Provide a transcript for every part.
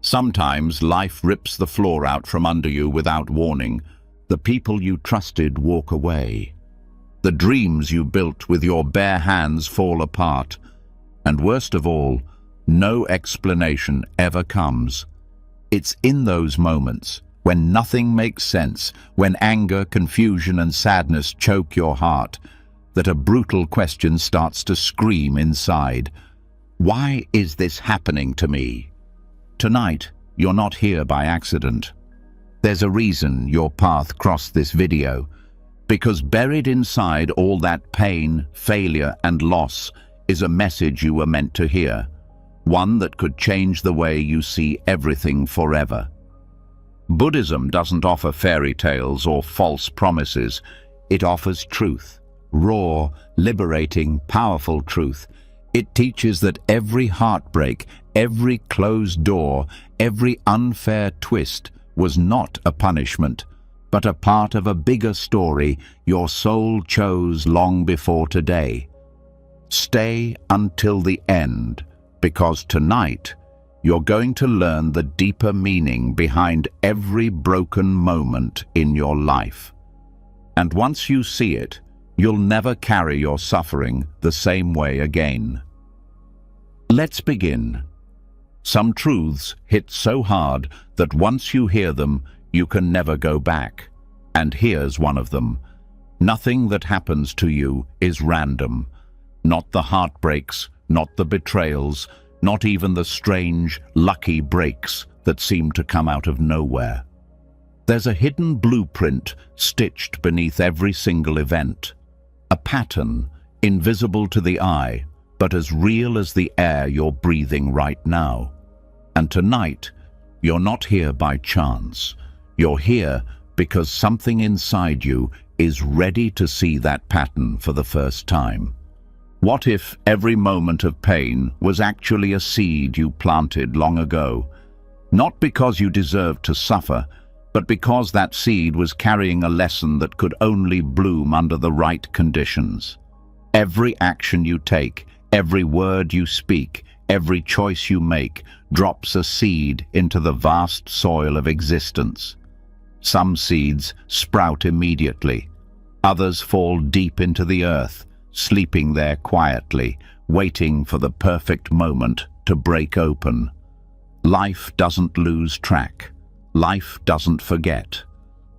Sometimes life rips the floor out from under you without warning. The people you trusted walk away. The dreams you built with your bare hands fall apart. And worst of all, no explanation ever comes. It's in those moments, when nothing makes sense, when anger, confusion, and sadness choke your heart, that a brutal question starts to scream inside. Why is this happening to me? Tonight, you're not here by accident. There's a reason your path crossed this video, because buried inside all that pain, failure, and loss is a message you were meant to hear, one that could change the way you see everything forever. Buddhism doesn't offer fairy tales or false promises. It offers truth, raw, liberating, powerful truth. It teaches that every heartbreak, every closed door, every unfair twist was not a punishment, but a part of a bigger story your soul chose long before today. Stay until the end, because tonight you're going to learn the deeper meaning behind every broken moment in your life. And once you see it, you'll never carry your suffering the same way again. Let's begin. Some truths hit so hard that once you hear them, you can never go back. And here's one of them. Nothing that happens to you is random. Not the heartbreaks, not the betrayals, not even the strange, lucky breaks that seem to come out of nowhere. There's a hidden blueprint stitched beneath every single event. A pattern, invisible to the eye, but as real as the air you're breathing right now. And tonight, you're not here by chance. You're here because something inside you is ready to see that pattern for the first time. What if every moment of pain was actually a seed you planted long ago? Not because you deserved to suffer, but because that seed was carrying a lesson that could only bloom under the right conditions. Every action you take, every word you speak, every choice you make drops a seed into the vast soil of existence. Some seeds sprout immediately. Others fall deep into the earth, sleeping there quietly, waiting for the perfect moment to break open. Life doesn't lose track. Life doesn't forget.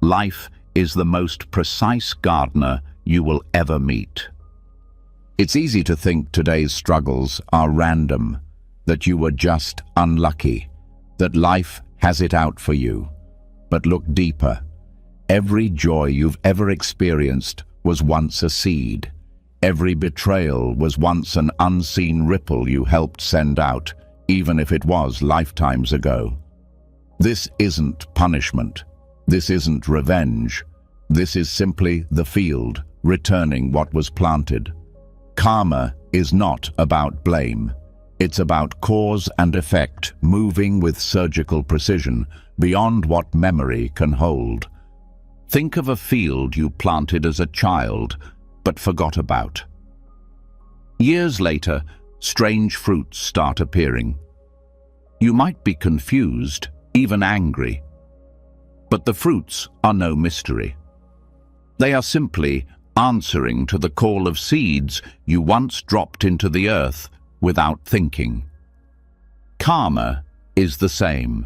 Life is the most precise gardener you will ever meet. It's easy to think today's struggles are random, that you were just unlucky, that life has it out for you. But look deeper. Every joy you've ever experienced was once a seed. Every betrayal was once an unseen ripple you helped send out, even if it was lifetimes ago. This isn't punishment. This isn't revenge. This is simply the field, returning what was planted. Karma is not about blame. It's about cause and effect, moving with surgical precision, beyond what memory can hold. Think of a field you planted as a child, but forgot about. Years later, strange fruits start appearing. You might be confused, even angry. But the fruits are no mystery. They are simply answering to the call of seeds you once dropped into the earth without thinking. Karma is the same.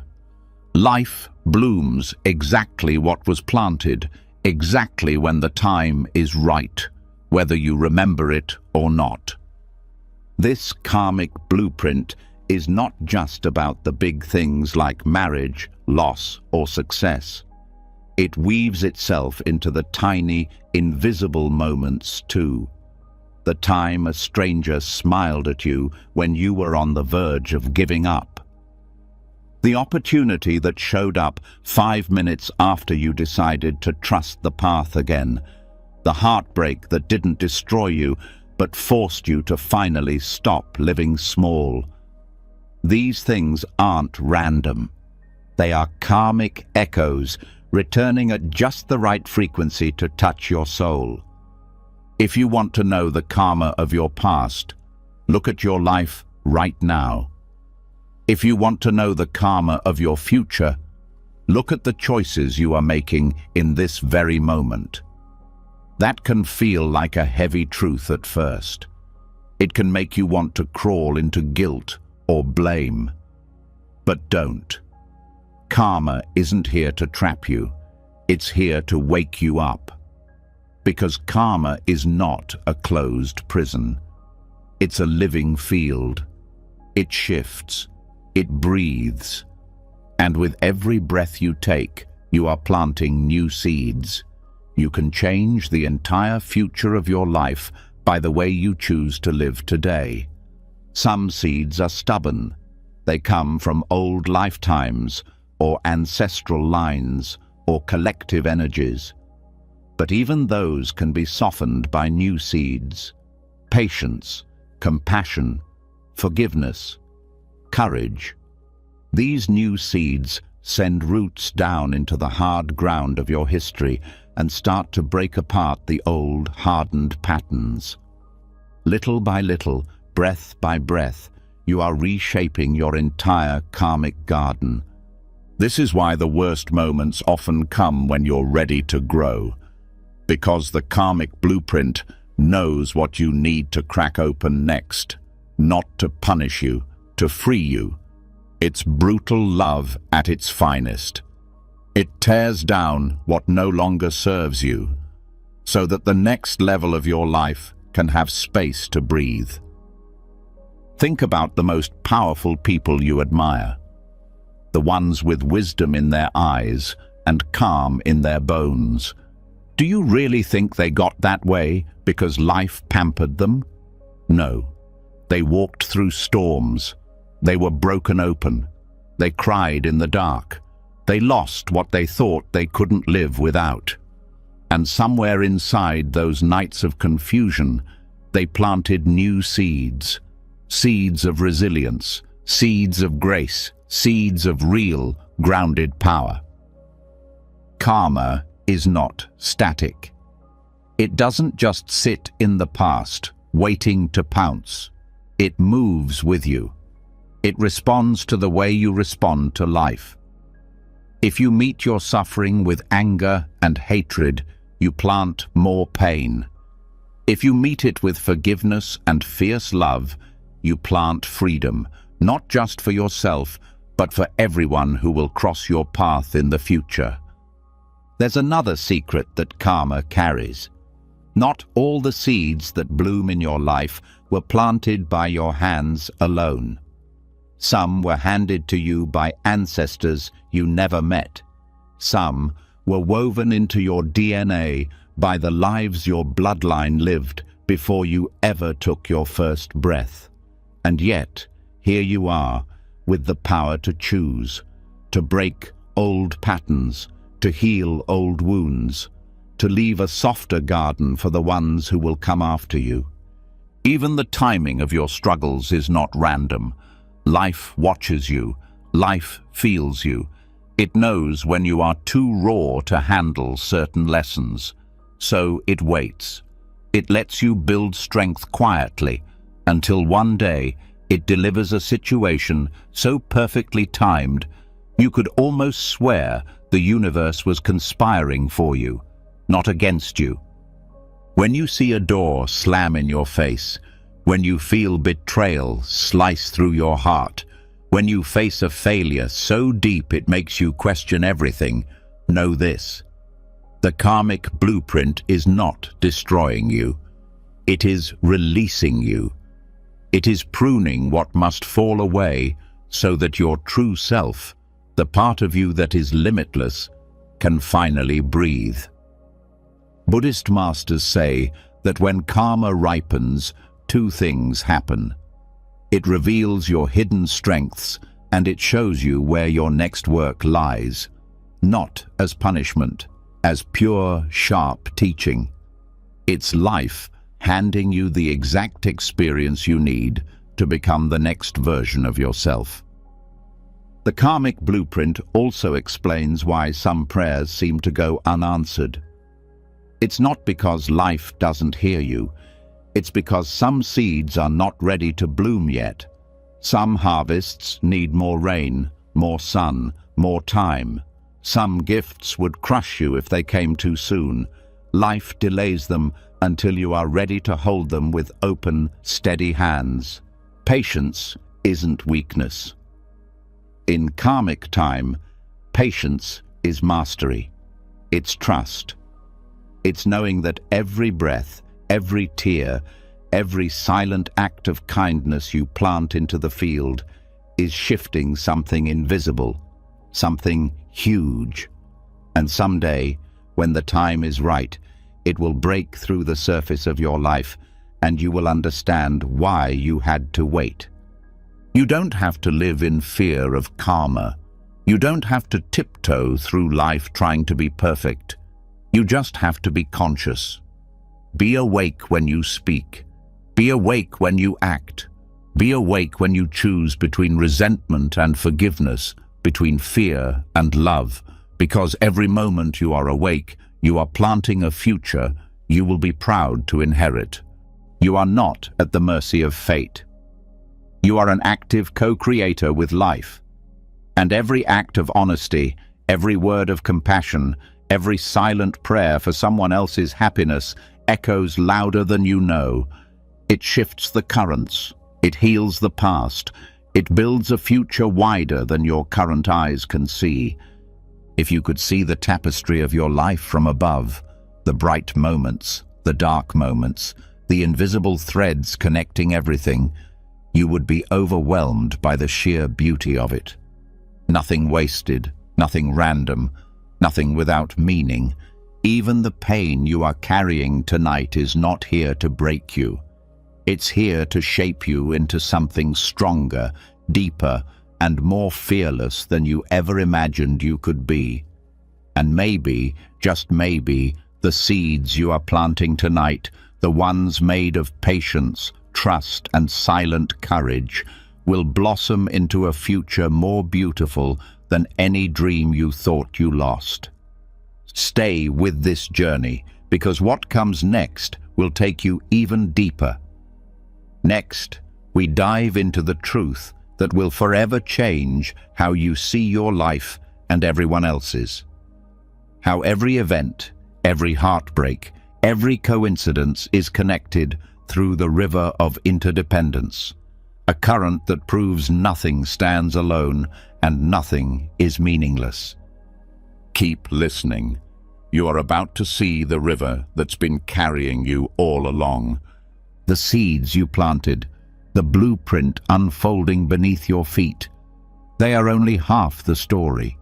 Life blooms exactly what was planted, exactly when the time is right, whether you remember it or not. This karmic blueprint is not just about the big things like marriage, loss, or success. It weaves itself into the tiny, invisible moments too. The time a stranger smiled at you when you were on the verge of giving up. The opportunity that showed up 5 minutes after you decided to trust the path again. The heartbreak that didn't destroy you, but forced you to finally stop living small. These things aren't random. They are karmic echoes, returning at just the right frequency to touch your soul. If you want to know the karma of your past, look at your life right now. If you want to know the karma of your future, look at the choices you are making in this very moment. That can feel like a heavy truth at first. It can make you want to crawl into guilt or blame. But don't. Karma isn't here to trap you. It's here to wake you up. Because karma is not a closed prison. It's a living field. It shifts. It breathes. And with every breath you take, you are planting new seeds. You can change the entire future of your life by the way you choose to live today. Some seeds are stubborn. They come from old lifetimes, or ancestral lines, or collective energies. But even those can be softened by new seeds. Patience, compassion, forgiveness, courage. These new seeds send roots down into the hard ground of your history and start to break apart the old, hardened patterns. Little by little, breath by breath, you are reshaping your entire karmic garden. This is why the worst moments often come when you're ready to grow. Because the karmic blueprint knows what you need to crack open next, not to punish you, to free you. It's brutal love at its finest. It tears down what no longer serves you, so that the next level of your life can have space to breathe. Think about the most powerful people you admire, the ones with wisdom in their eyes and calm in their bones. Do you really think they got that way because life pampered them? No. They walked through storms. They were broken open. They cried in the dark. They lost what they thought they couldn't live without. And somewhere inside those nights of confusion, they planted new seeds. Seeds of resilience, seeds of grace, seeds of real, grounded power. Karma is not static. It doesn't just sit in the past, waiting to pounce. It moves with you. It responds to the way you respond to life. If you meet your suffering with anger and hatred, you plant more pain. If you meet it with forgiveness and fierce love, you plant freedom, not just for yourself, but for everyone who will cross your path in the future. There's another secret that karma carries. Not all the seeds that bloom in your life were planted by your hands alone. Some were handed to you by ancestors you never met. Some were woven into your DNA by the lives your bloodline lived before you ever took your first breath. And yet, here you are, with the power to choose, to break old patterns, to heal old wounds, to leave a softer garden for the ones who will come after you. Even the timing of your struggles is not random. Life watches you. Life feels you. It knows when you are too raw to handle certain lessons. So it waits. It lets you build strength quietly, until one day it delivers a situation so perfectly timed you could almost swear the universe was conspiring for you, not against you. When you see a door slam in your face, when you feel betrayal slice through your heart, when you face a failure so deep it makes you question everything, know this: the karmic blueprint is not destroying you. It is releasing you. It is pruning what must fall away so that your true self, the part of you that is limitless, can finally breathe. Buddhist masters say that when karma ripens, two things happen. It reveals your hidden strengths and it shows you where your next work lies, not as punishment, as pure, sharp teaching. It's life handing you the exact experience you need to become the next version of yourself. The karmic blueprint also explains why some prayers seem to go unanswered. It's not because life doesn't hear you. It's because some seeds are not ready to bloom yet. Some harvests need more rain, more sun, more time. Some gifts would crush you if they came too soon. Life delays them until you are ready to hold them with open, steady hands. Patience isn't weakness. In karmic time, patience is mastery. It's trust. It's knowing that every breath, every tear, every silent act of kindness you plant into the field is shifting something invisible, something huge. And someday, when the time is right, it will break through the surface of your life, and you will understand why you had to wait. You don't have to live in fear of karma. You don't have to tiptoe through life trying to be perfect. You just have to be conscious. Be awake when you speak. Be awake when you act. Be awake when you choose between resentment and forgiveness, between fear and love, because every moment you are awake, you are planting a future you will be proud to inherit. You are not at the mercy of fate. You are an active co-creator with life. And every act of honesty, every word of compassion, every silent prayer for someone else's happiness echoes louder than you know. It shifts the currents. It heals the past. It builds a future wider than your current eyes can see. If you could see the tapestry of your life from above, the bright moments, the dark moments, the invisible threads connecting everything, you would be overwhelmed by the sheer beauty of it. Nothing wasted, nothing random, nothing without meaning. Even the pain you are carrying tonight is not here to break you. It's here to shape you into something stronger, deeper, and more fearless than you ever imagined you could be. And maybe, just maybe, the seeds you are planting tonight, the ones made of patience, trust, and silent courage, will blossom into a future more beautiful than any dream you thought you lost. Stay with this journey, because what comes next will take you even deeper. Next, we dive into the truth that will forever change how you see your life and everyone else's. How every event, every heartbreak, every coincidence is connected through the river of interdependence, a current that proves nothing stands alone and nothing is meaningless. Keep listening. You are about to see the river that's been carrying you all along. The seeds you planted, the blueprint unfolding beneath your feet. They are only half the story.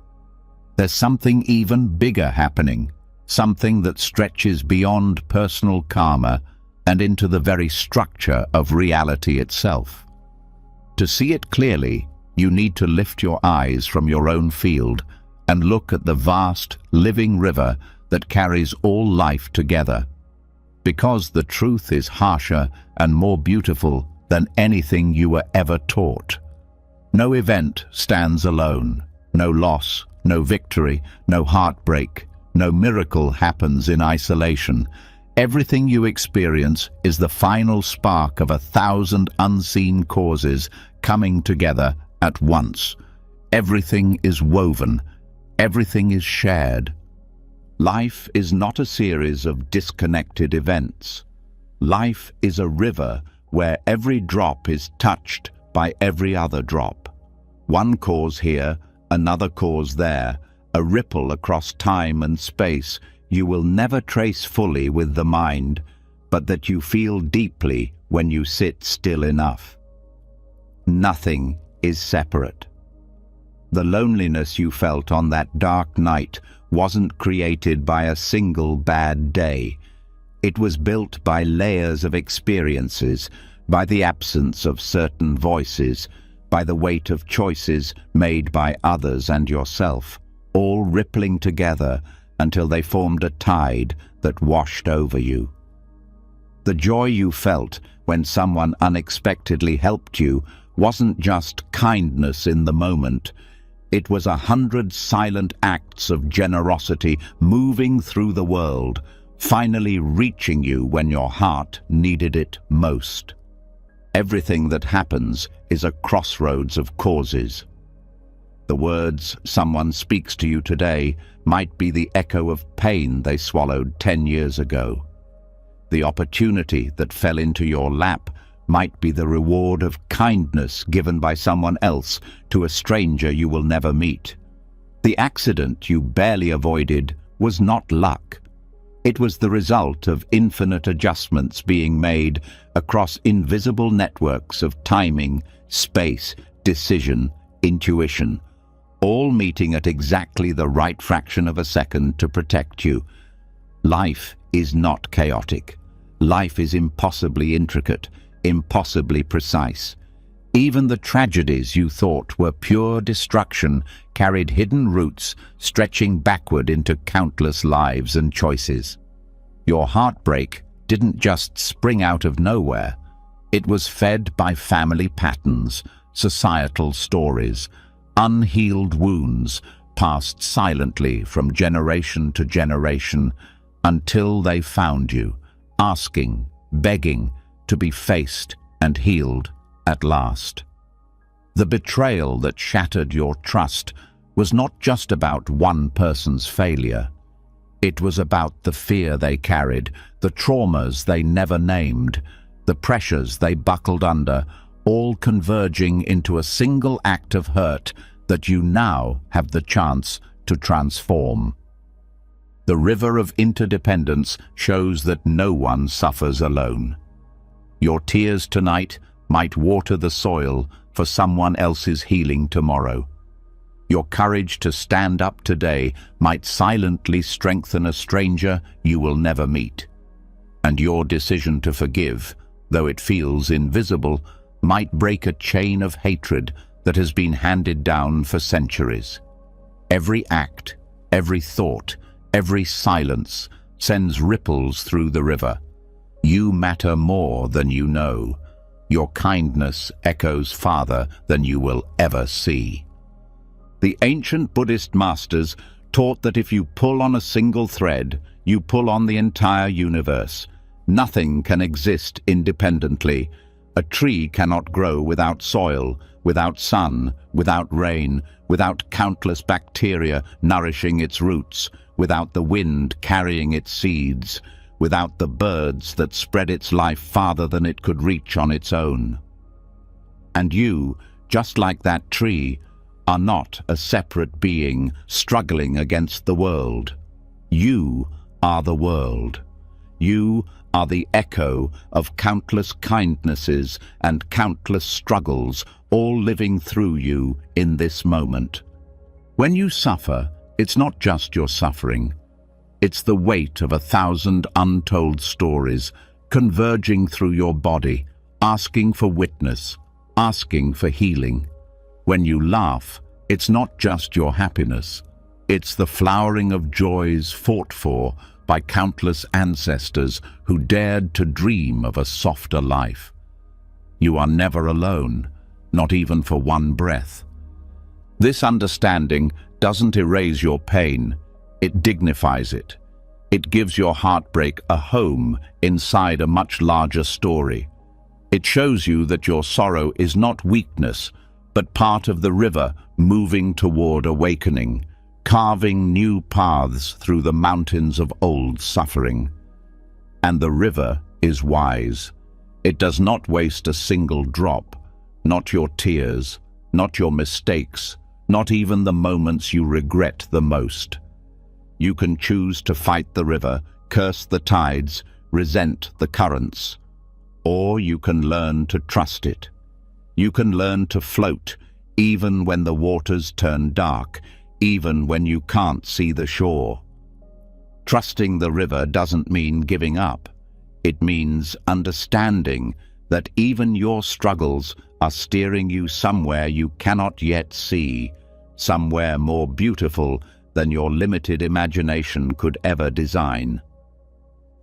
There's something even bigger happening, something that stretches beyond personal karma and into the very structure of reality itself. To see it clearly, you need to lift your eyes from your own field and look at the vast, living river that carries all life together. Because the truth is harsher and more beautiful than anything you were ever taught. No event stands alone. No loss, no victory, no heartbreak, no miracle happens in isolation. Everything you experience is the final spark of 1,000 unseen causes coming together at once. Everything is woven. Everything is shared. Life is not a series of disconnected events. Life is a river where every drop is touched by every other drop. One cause here, another cause there, a ripple across time and space you will never trace fully with the mind, but that you feel deeply when you sit still enough. Nothing is separate. The loneliness you felt on that dark night wasn't created by a single bad day. It was built by layers of experiences, by the absence of certain voices, by the weight of choices made by others and yourself, all rippling together until they formed a tide that washed over you. The joy you felt when someone unexpectedly helped you wasn't just kindness in the moment. It was 100 silent acts of generosity moving through the world, finally reaching you when your heart needed it most. Everything that happens is a crossroads of causes. The words someone speaks to you today might be the echo of pain they swallowed 10 years ago. The opportunity that fell into your lap might be the reward of kindness given by someone else to a stranger you will never meet. The accident you barely avoided was not luck. It was the result of infinite adjustments being made across invisible networks of timing, space, decision, intuition, all meeting at exactly the right fraction of a second to protect you. Life is not chaotic. Life is impossibly intricate, impossibly precise. Even the tragedies you thought were pure destruction carried hidden roots stretching backward into countless lives and choices. Your heartbreak didn't just spring out of nowhere. It was fed by family patterns, societal stories, unhealed wounds passed silently from generation to generation until they found you, asking, begging to be faced and healed at last. The betrayal that shattered your trust was not just about one person's failure. It was about the fear they carried, the traumas they never named, the pressures they buckled under, all converging into a single act of hurt that you now have the chance to transform. The river of interdependence shows that no one suffers alone. Your tears tonight might water the soil for someone else's healing tomorrow. Your courage to stand up today might silently strengthen a stranger you will never meet. And your decision to forgive, though it feels invisible, might break a chain of hatred that has been handed down for centuries. Every act, every thought, every silence sends ripples through the river. You matter more than you know. Your kindness echoes farther than you will ever see. The ancient Buddhist masters taught that if you pull on a single thread, you pull on the entire universe. Nothing can exist independently. A tree cannot grow without soil, without sun, without rain, without countless bacteria nourishing its roots, without the wind carrying its seeds, without the birds that spread its life farther than it could reach on its own. And you, just like that tree, are not a separate being struggling against the world. You are the world. You are the echo of countless kindnesses and countless struggles, all living through you in this moment. When you suffer, it's not just your suffering. It's the weight of 1,000 untold stories converging through your body, asking for witness, asking for healing. When you laugh, it's not just your happiness. It's the flowering of joys fought for by countless ancestors who dared to dream of a softer life. You are never alone, not even for one breath. This understanding doesn't erase your pain, it dignifies it. It gives your heartbreak a home inside a much larger story. It shows you that your sorrow is not weakness, but part of the river moving toward awakening, carving new paths through the mountains of old suffering. And the river is wise. It does not waste a single drop, not your tears, not your mistakes, not even the moments you regret the most. You can choose to fight the river, curse the tides, resent the currents, or you can learn to trust it. You can learn to float, even when the waters turn dark, even when you can't see the shore. Trusting the river doesn't mean giving up. It means understanding that even your struggles are steering you somewhere you cannot yet see, somewhere more beautiful than your limited imagination could ever design.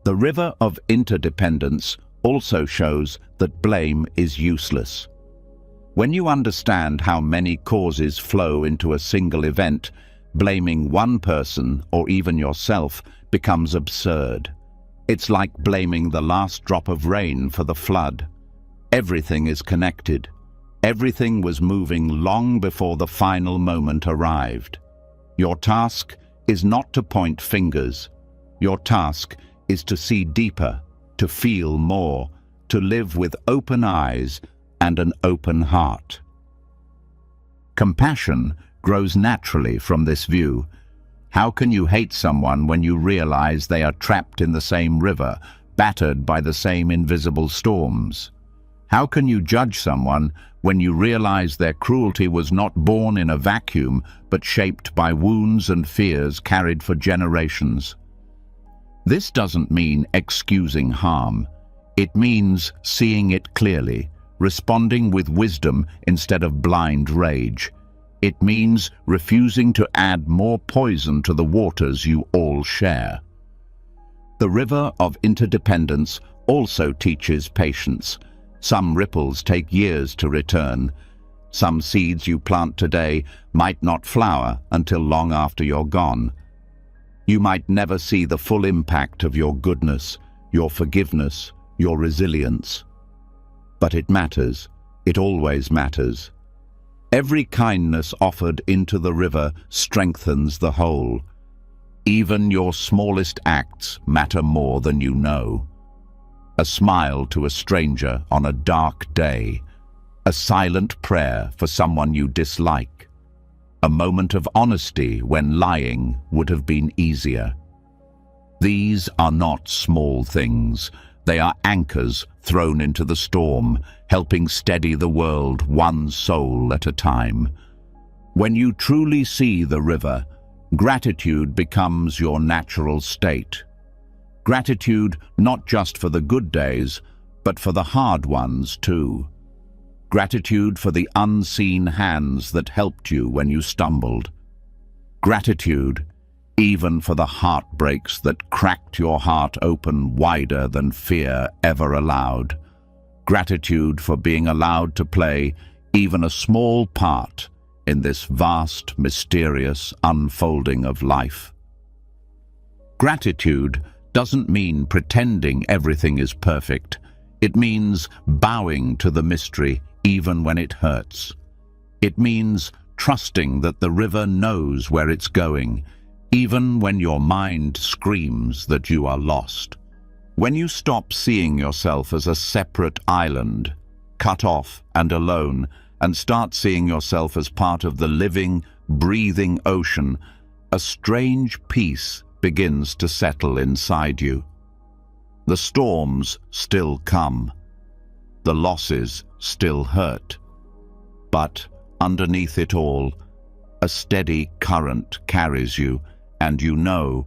The river of interdependence also shows that blame is useless. When you understand how many causes flow into a single event, blaming one person or even yourself becomes absurd. It's like blaming the last drop of rain for the flood. Everything is connected. Everything was moving long before the final moment arrived. Your task is not to point fingers. Your task is to see deeper, to feel more, to live with open eyes and an open heart. Compassion grows naturally from this view. How can you hate someone when you realize they are trapped in the same river, battered by the same invisible storms? How can you judge someone when you realize their cruelty was not born in a vacuum, but shaped by wounds and fears carried for generations? This doesn't mean excusing harm. It means seeing it clearly, responding with wisdom instead of blind rage. It means refusing to add more poison to the waters you all share. The river of interdependence also teaches patience. Some ripples take years to return. Some seeds you plant today might not flower until long after you're gone. You might never see the full impact of your goodness, your forgiveness, your resilience. But it matters. It always matters. Every kindness offered into the river strengthens the whole. Even your smallest acts matter more than you know. A smile to a stranger on a dark day, a silent prayer for someone you dislike, a moment of honesty when lying would have been easier. These are not small things. They are anchors thrown into the storm, helping steady the world one soul at a time. When you truly see the river, gratitude becomes your natural state. Gratitude not just for the good days, but for the hard ones too. Gratitude for the unseen hands that helped you when you stumbled. Gratitude even for the heartbreaks that cracked your heart open wider than fear ever allowed. Gratitude for being allowed to play even a small part in this vast, mysterious unfolding of life. Gratitude doesn't mean pretending everything is perfect. It means bowing to the mystery even when it hurts. It means trusting that the river knows where it's going, even when your mind screams that you are lost. When you stop seeing yourself as a separate island, cut off and alone, and start seeing yourself as part of the living, breathing ocean, a strange peace begins to settle inside you. The storms still come. The losses still hurt. But underneath it all, a steady current carries you, and you know,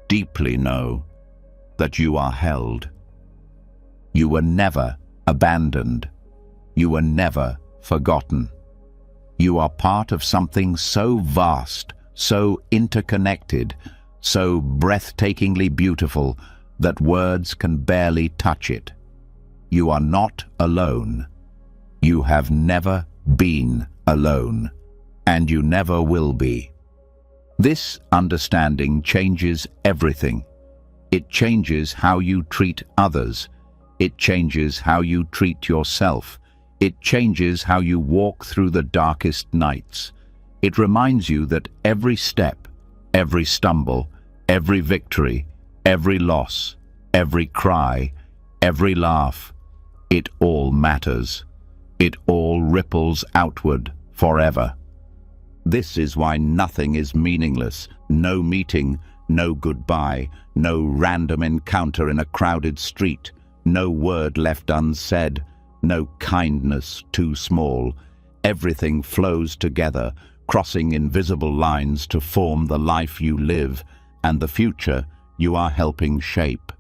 deeply know, that you are held. You were never abandoned. You were never forgotten. You are part of something so vast, so interconnected, so breathtakingly beautiful that words can barely touch it. You are not alone. You have never been alone, and you never will be. This understanding changes everything. It changes how you treat others. It changes how you treat yourself. It changes how you walk through the darkest nights. It reminds you that every step, every stumble, every victory, every loss, every cry, every laugh, it all matters. It all ripples outward forever. This is why nothing is meaningless. No meeting, no goodbye, no random encounter in a crowded street, no word left unsaid, no kindness too small. Everything flows together, crossing invisible lines to form the life you live and the future you are helping shape.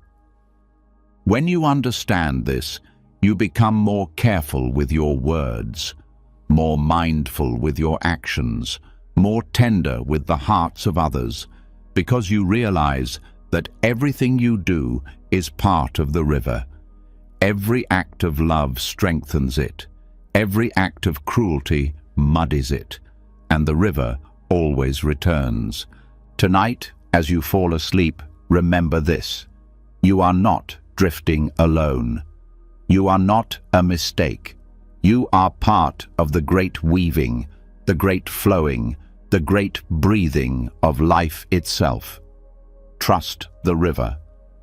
When you understand this, you become more careful with your words, more mindful with your actions, more tender with the hearts of others, because you realize that everything you do is part of the river. Every act of love strengthens it. Every act of cruelty muddies it, and the river always returns. Tonight, as you fall asleep, remember this: you are not drifting alone. You are not a mistake. You are part of the great weaving, the great flowing, the great breathing of life itself. Trust the river.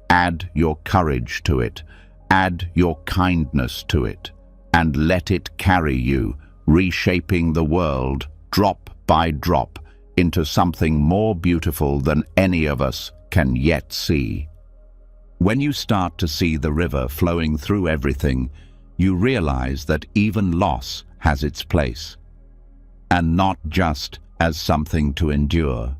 Add your courage to it. Add your kindness to it. And let it carry you, reshaping the world, drop by drop, into something more beautiful than any of us can yet see. When you start to see the river flowing through everything, you realize that even loss has its place. And not just as something to endure.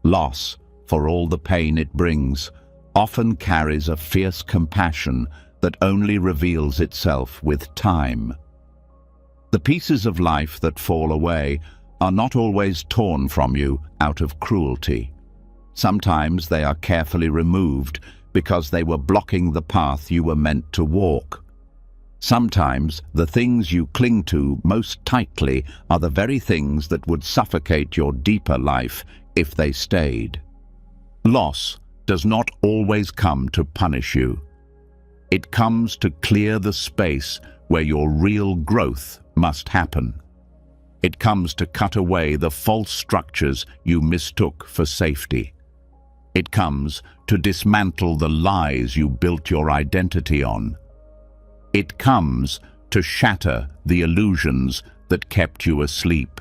Loss, for all the pain it brings, often carries a fierce compassion that only reveals itself with time. The pieces of life that fall away are not always torn from you out of cruelty. Sometimes they are carefully removed because they were blocking the path you were meant to walk. Sometimes the things you cling to most tightly are the very things that would suffocate your deeper life if they stayed. Loss does not always come to punish you. It comes to clear the space where your real growth must happen. It comes to cut away the false structures you mistook for safety. It comes to dismantle the lies you built your identity on. It comes to shatter the illusions that kept you asleep.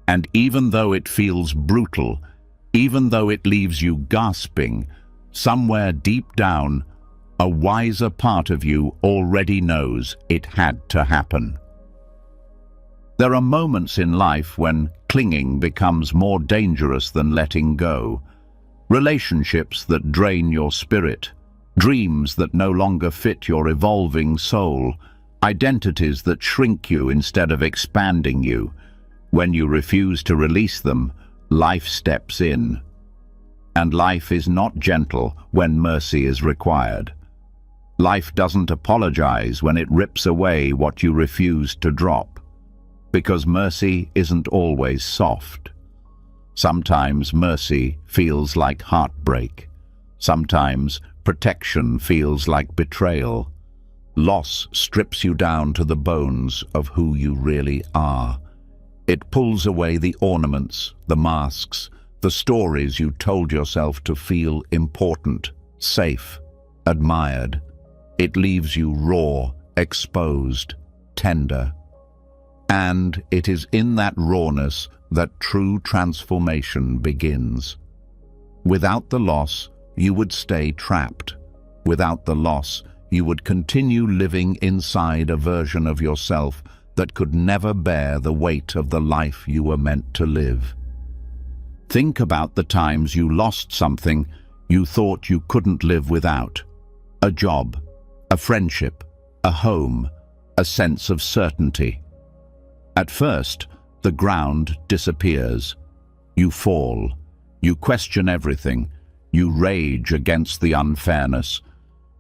And even though it feels brutal, even though it leaves you gasping, somewhere deep down, a wiser part of you already knows it had to happen. There are moments in life when clinging becomes more dangerous than letting go. Relationships that drain your spirit, dreams that no longer fit your evolving soul, identities that shrink you instead of expanding you. When you refuse to release them, life steps in. And life is not gentle when mercy is required. Life doesn't apologize when it rips away what you refuse to drop. Because mercy isn't always soft. Sometimes mercy feels like heartbreak. Sometimes protection feels like betrayal. Loss strips you down to the bones of who you really are. It pulls away the ornaments, the masks, the stories you told yourself to feel important, safe, admired. It leaves you raw, exposed, tender. And it is in that rawness that true transformation begins. Without the loss, you would stay trapped. Without the loss, you would continue living inside a version of yourself that could never bear the weight of the life you were meant to live. Think about the times you lost something you thought you couldn't live without. A job, a friendship, a home, a sense of certainty. At first, the ground disappears. You fall. You question everything. You rage against the unfairness.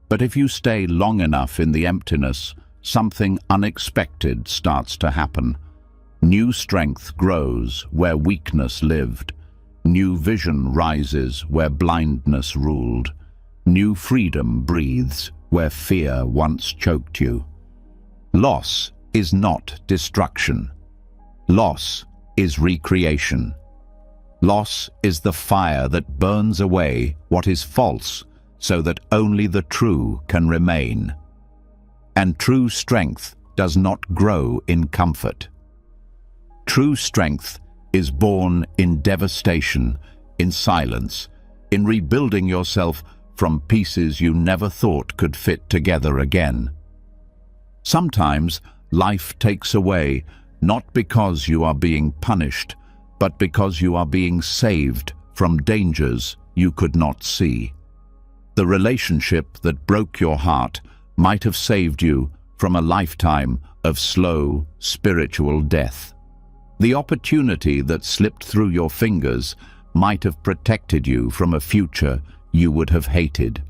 But if you stay long enough in the emptiness, something unexpected starts to happen. New strength grows where weakness lived. New vision rises where blindness ruled. New freedom breathes where fear once choked you. Loss is not destruction. Loss is recreation. Loss is the fire that burns away what is false so that only the true can remain. And true strength does not grow in comfort. True strength is born in devastation, in silence, in rebuilding yourself from pieces you never thought could fit together again. Sometimes life takes away not because you are being punished, but because you are being saved from dangers you could not see. The relationship that broke your heart might have saved you from a lifetime of slow, spiritual death. The opportunity that slipped through your fingers might have protected you from a future you would have hated.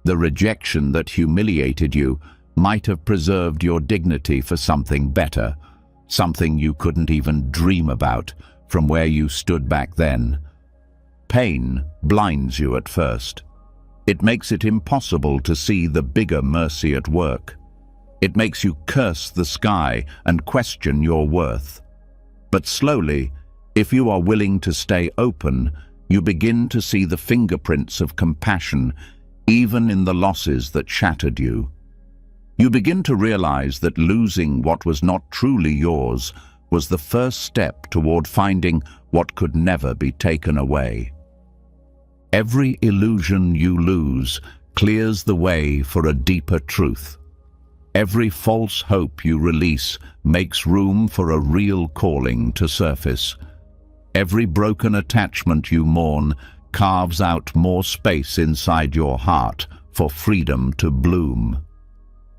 The rejection that humiliated you might have preserved your dignity for something better, something you couldn't even dream about from where you stood back then. Pain blinds you at first. It makes it impossible to see the bigger mercy at work. It makes you curse the sky and question your worth. But slowly, if you are willing to stay open, you begin to see the fingerprints of compassion, even in the losses that shattered you. You begin to realize that losing what was not truly yours was the first step toward finding what could never be taken away. Every illusion you lose clears the way for a deeper truth. Every false hope you release makes room for a real calling to surface. Every broken attachment you mourn carves out more space inside your heart for freedom to bloom.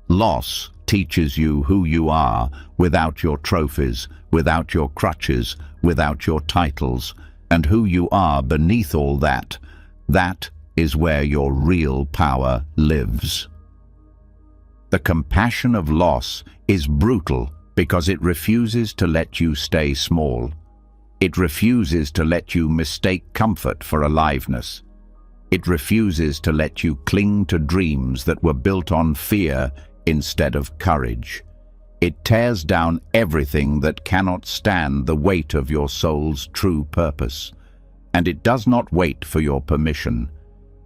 Loss teaches you who you are without your trophies, without your crutches, without your titles, and who you are beneath all that. That is where your real power lives. The compassion of loss is brutal because it refuses to let you stay small. It refuses to let you mistake comfort for aliveness. It refuses to let you cling to dreams that were built on fear instead of courage. It tears down everything that cannot stand the weight of your soul's true purpose. And it does not wait for your permission.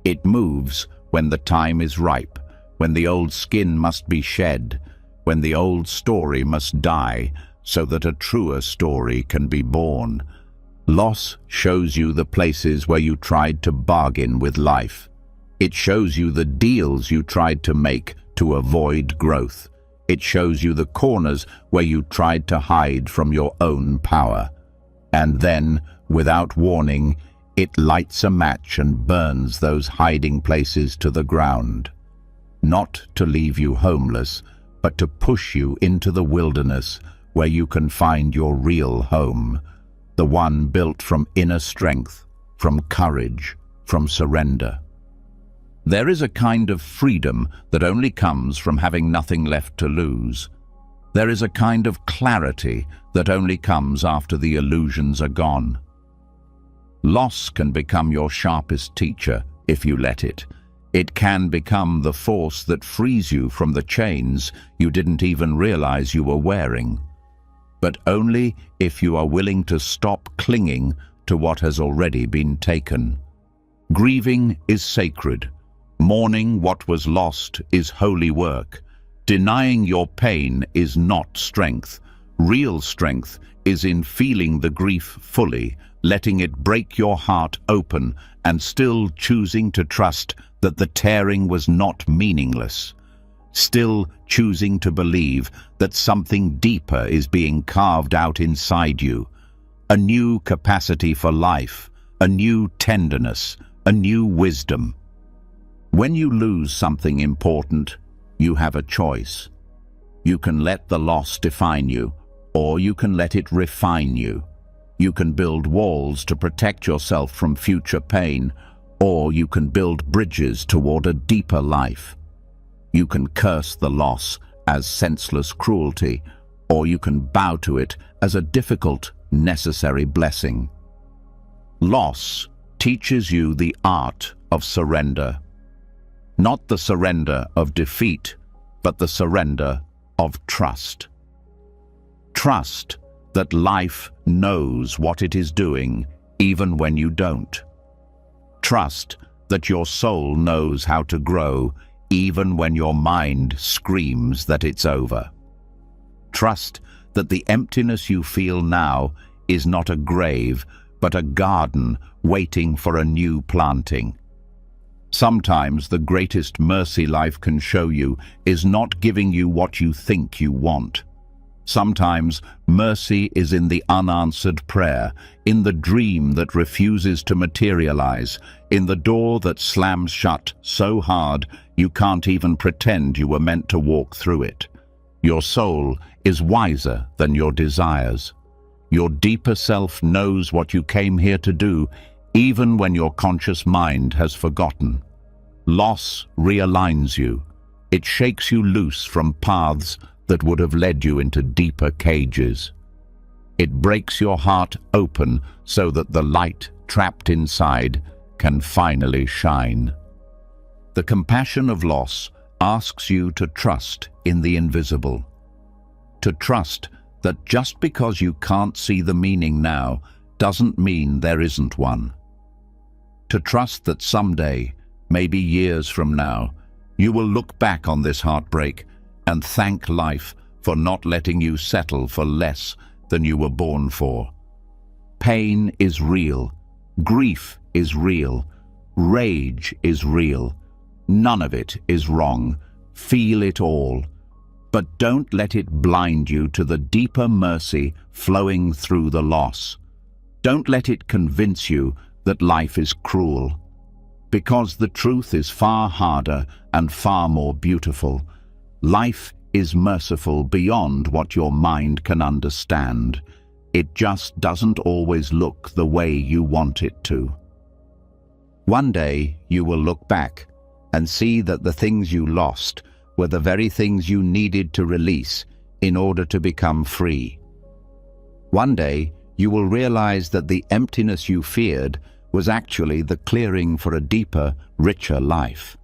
It moves when the time is ripe, when the old skin must be shed, when the old story must die, so that a truer story can be born. Loss shows you the places where you tried to bargain with life. It shows you the deals you tried to make to avoid growth. It shows you the corners where you tried to hide from your own power. And then, without warning, it lights a match and burns those hiding places to the ground. Not to leave you homeless, but to push you into the wilderness where you can find your real home, the one built from inner strength, from courage, from surrender. There is a kind of freedom that only comes from having nothing left to lose. There is a kind of clarity that only comes after the illusions are gone. Loss can become your sharpest teacher if you let it. It can become the force that frees you from the chains you didn't even realize you were wearing. But only if you are willing to stop clinging to what has already been taken. Grieving is sacred. Mourning what was lost is holy work. Denying your pain is not strength. Real strength is in feeling the grief fully, letting it break your heart open, and still choosing to trust that the tearing was not meaningless. Still choosing to believe that something deeper is being carved out inside you. A new capacity for life, a new tenderness, a new wisdom. When you lose something important, you have a choice. You can let the loss define you, or you can let it refine you. You can build walls to protect yourself from future pain, or you can build bridges toward a deeper life. You can curse the loss as senseless cruelty, or you can bow to it as a difficult, necessary blessing. Loss teaches you the art of surrender. Not the surrender of defeat, but the surrender of trust. Trust that life knows what it is doing, even when you don't. Trust that your soul knows how to grow, even when your mind screams that it's over. Trust that the emptiness you feel now is not a grave, but a garden waiting for a new planting. Sometimes the greatest mercy life can show you is not giving you what you think you want. Sometimes mercy is in the unanswered prayer, in the dream that refuses to materialize, in the door that slams shut so hard you can't even pretend you were meant to walk through it. Your soul is wiser than your desires. Your deeper self knows what you came here to do, even when your conscious mind has forgotten. Loss realigns you. It shakes you loose from paths that would have led you into deeper cages. It breaks your heart open so that the light trapped inside can finally shine. The compassion of loss asks you to trust in the invisible. To trust that just because you can't see the meaning now doesn't mean there isn't one. To trust that someday, maybe years from now, you will look back on this heartbreak and thank life for not letting you settle for less than you were born for. Pain is real. Grief is real. Rage is real. None of it is wrong. Feel it all. But don't let it blind you to the deeper mercy flowing through the loss. Don't let it convince you that life is cruel. Because the truth is far harder and far more beautiful. Life is merciful beyond what your mind can understand. It just doesn't always look the way you want it to. One day you will look back and see that the things you lost were the very things you needed to release in order to become free. One day you will realize that the emptiness you feared was actually the clearing for a deeper, richer life.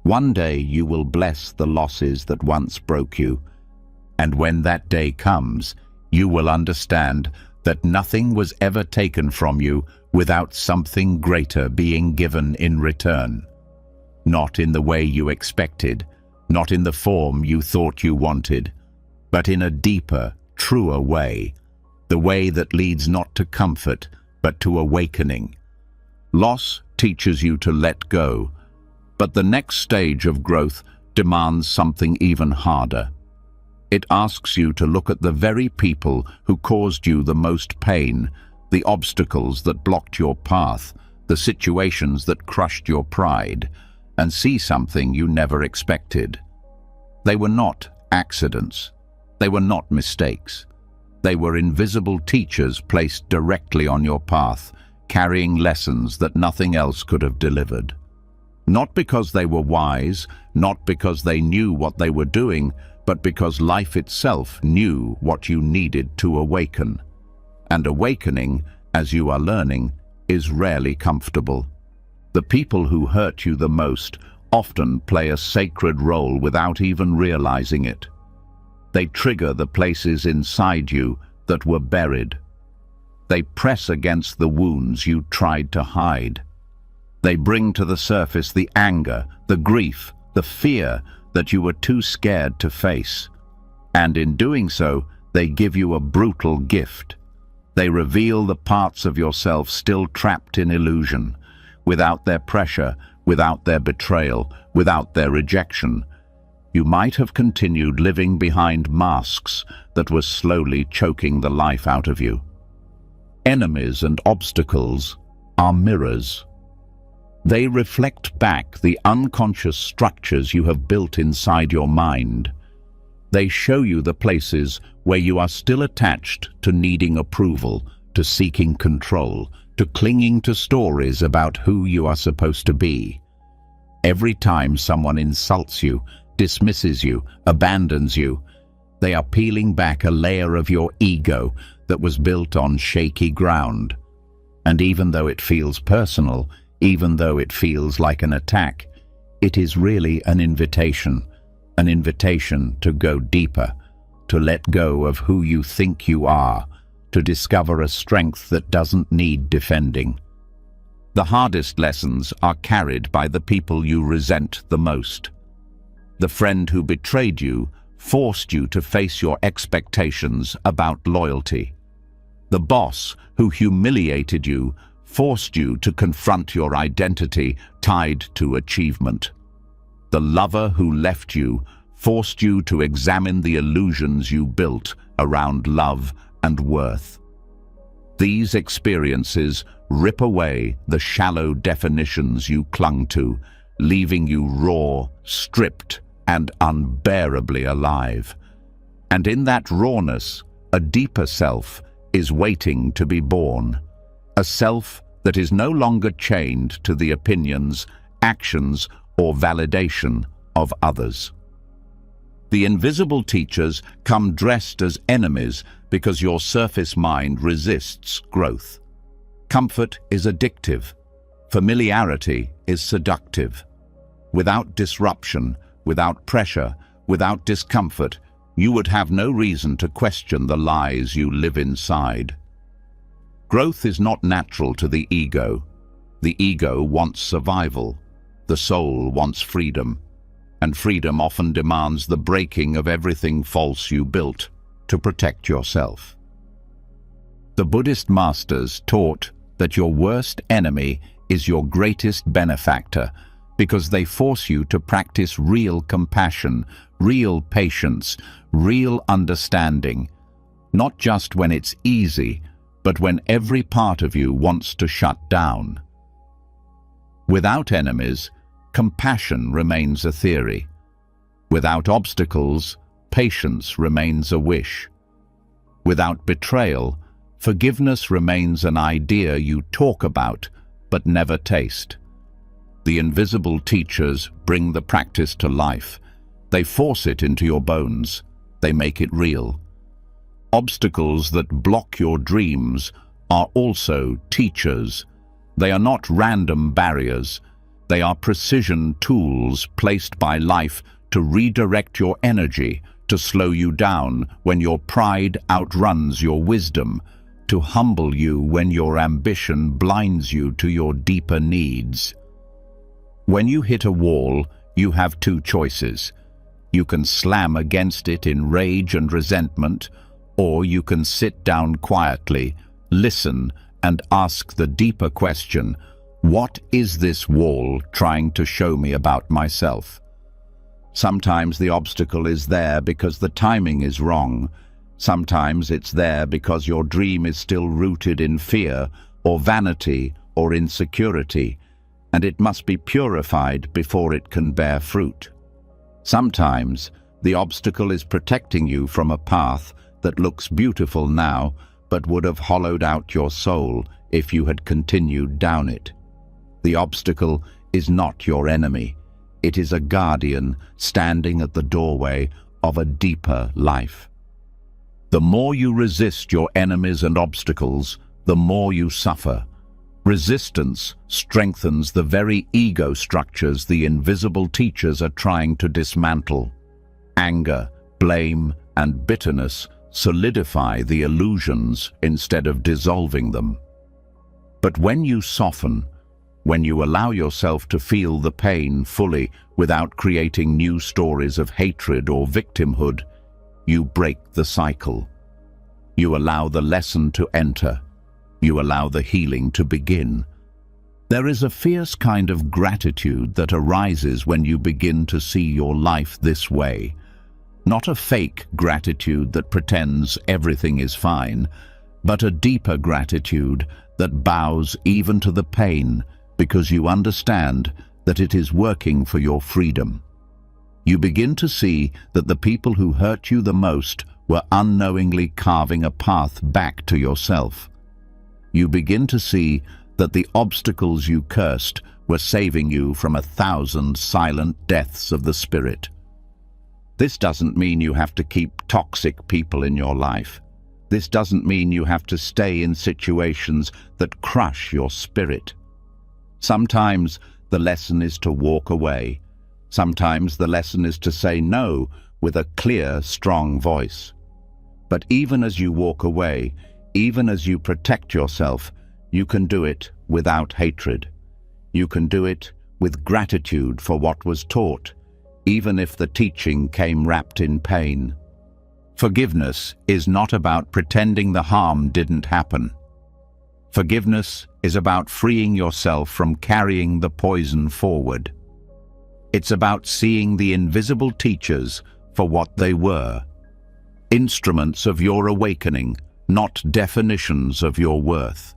One day you will bless the losses that once broke you, and when that day comes, you will understand that nothing was ever taken from you without something greater being given in return. Not in the way you expected, not in the form you thought you wanted, but in a deeper, truer way, the way that leads not to comfort, but to awakening. Loss teaches you to let go, but the next stage of growth demands something even harder. It asks you to look at the very people who caused you the most pain, the obstacles that blocked your path, the situations that crushed your pride, and see something you never expected. They were not accidents. They were not mistakes. They were invisible teachers placed directly on your path, carrying lessons that nothing else could have delivered. Not because they were wise, not because they knew what they were doing, but because life itself knew what you needed to awaken. And awakening, as you are learning, is rarely comfortable. The people who hurt you the most often play a sacred role without even realizing it. They trigger the places inside you that were buried. They press against the wounds you tried to hide. They bring to the surface the anger, the grief, the fear that you were too scared to face. And in doing so, they give you a brutal gift. They reveal the parts of yourself still trapped in illusion. Without their pressure, without their betrayal, without their rejection, you might have continued living behind masks that were slowly choking the life out of you. Enemies and obstacles are mirrors. They reflect back the unconscious structures you have built inside your mind. They show you the places where you are still attached to needing approval, to seeking control, to clinging to stories about who you are supposed to be. Every time someone insults you, dismisses you, abandons you, they are peeling back a layer of your ego that was built on shaky ground. And even though it feels personal, even though it feels like an attack, it is really an invitation to go deeper, to let go of who you think you are, to discover a strength that doesn't need defending. The hardest lessons are carried by the people you resent the most. The friend who betrayed you forced you to face your expectations about loyalty. The boss who humiliated you forced you to confront your identity tied to achievement. The lover who left you forced you to examine the illusions you built around love and worth. These experiences rip away the shallow definitions you clung to, leaving you raw, stripped, and unbearably alive. And in that rawness, a deeper self is waiting to be born. A self that is no longer chained to the opinions, actions, or validation of others. The invisible teachers come dressed as enemies because your surface mind resists growth. Comfort is addictive. Familiarity is seductive. Without disruption, without pressure, without discomfort, you would have no reason to question the lies you live inside. Growth is not natural to the ego. The ego wants survival. The soul wants freedom. And freedom often demands the breaking of everything false you built to protect yourself. The Buddhist masters taught that your worst enemy is your greatest benefactor, because they force you to practice real compassion, real patience, real understanding, not just when it's easy, but when every part of you wants to shut down. Without enemies, compassion remains a theory. Without obstacles, patience remains a wish. Without betrayal, forgiveness remains an idea you talk about but never taste. The invisible teachers bring the practice to life. They force it into your bones. They make it real. Obstacles that block your dreams are also teachers. They are not random barriers. They are precision tools placed by life to redirect your energy, to slow you down when your pride outruns your wisdom, to humble you when your ambition blinds you to your deeper needs. When you hit a wall, you have two choices. You can slam against it in rage and resentment, or you can sit down quietly, listen, and ask the deeper question, what is this wall trying to show me about myself? Sometimes the obstacle is there because the timing is wrong. Sometimes it's there because your dream is still rooted in fear, or vanity, or insecurity, and it must be purified before it can bear fruit. Sometimes the obstacle is protecting you from a path that looks beautiful now, but would have hollowed out your soul if you had continued down it. The obstacle is not your enemy. It is a guardian standing at the doorway of a deeper life. The more you resist your enemies and obstacles, the more you suffer. Resistance strengthens the very ego structures the invisible teachers are trying to dismantle. Anger, blame, and bitterness solidify the illusions instead of dissolving them. But when you soften, when you allow yourself to feel the pain fully without creating new stories of hatred or victimhood, you break the cycle. You allow the lesson to enter. You allow the healing to begin. There is a fierce kind of gratitude that arises when you begin to see your life this way. Not a fake gratitude that pretends everything is fine, but a deeper gratitude that bows even to the pain, because you understand that it is working for your freedom. You begin to see that the people who hurt you the most were unknowingly carving a path back to yourself. You begin to see that the obstacles you cursed were saving you from 1,000 silent deaths of the spirit. This doesn't mean you have to keep toxic people in your life. This doesn't mean you have to stay in situations that crush your spirit. Sometimes the lesson is to walk away. Sometimes the lesson is to say no with a clear, strong voice. But even as you walk away, even as you protect yourself, you can do it without hatred. You can do it with gratitude for what was taught, even if the teaching came wrapped in pain. Forgiveness is not about pretending the harm didn't happen. Forgiveness is about freeing yourself from carrying the poison forward. It's about seeing the invisible teachers for what they were, instruments of your awakening, not definitions of your worth.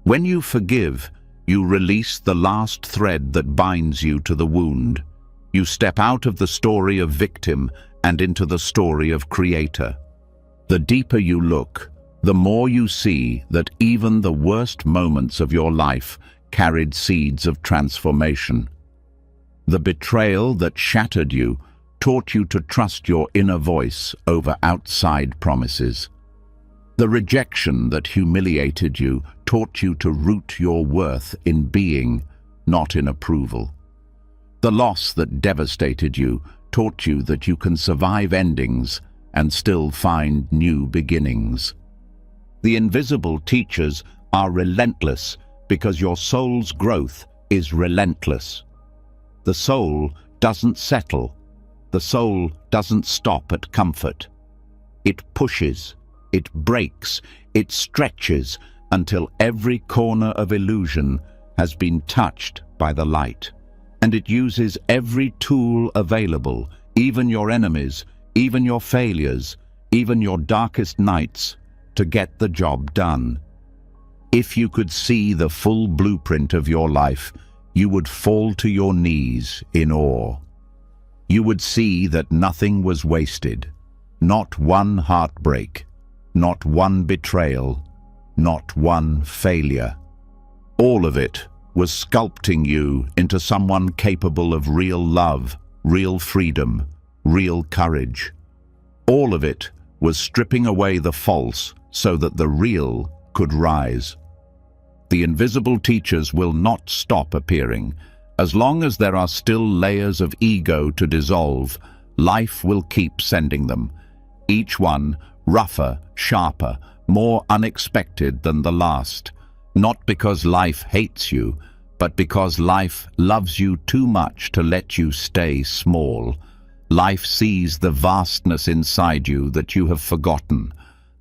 When you forgive, you release the last thread that binds you to the wound. You step out of the story of victim and into the story of creator. The deeper you look, the more you see that even the worst moments of your life carried seeds of transformation. The betrayal that shattered you taught you to trust your inner voice over outside promises. The rejection that humiliated you taught you to root your worth in being, not in approval. The loss that devastated you taught you that you can survive endings and still find new beginnings. The invisible teachers are relentless because your soul's growth is relentless. The soul doesn't settle. The soul doesn't stop at comfort. It pushes, it breaks, it stretches until every corner of illusion has been touched by the light. And it uses every tool available, even your enemies, even your failures, even your darkest nights, to get the job done. If you could see the full blueprint of your life, you would fall to your knees in awe. You would see that nothing was wasted, not one heartbreak, not one betrayal, not one failure. All of it was sculpting you into someone capable of real love, real freedom, real courage. All of it was stripping away the false so that the real could rise. The invisible teachers will not stop appearing. As long as there are still layers of ego to dissolve, life will keep sending them. Each one rougher, sharper, more unexpected than the last. Not because life hates you, but because life loves you too much to let you stay small. Life sees the vastness inside you that you have forgotten.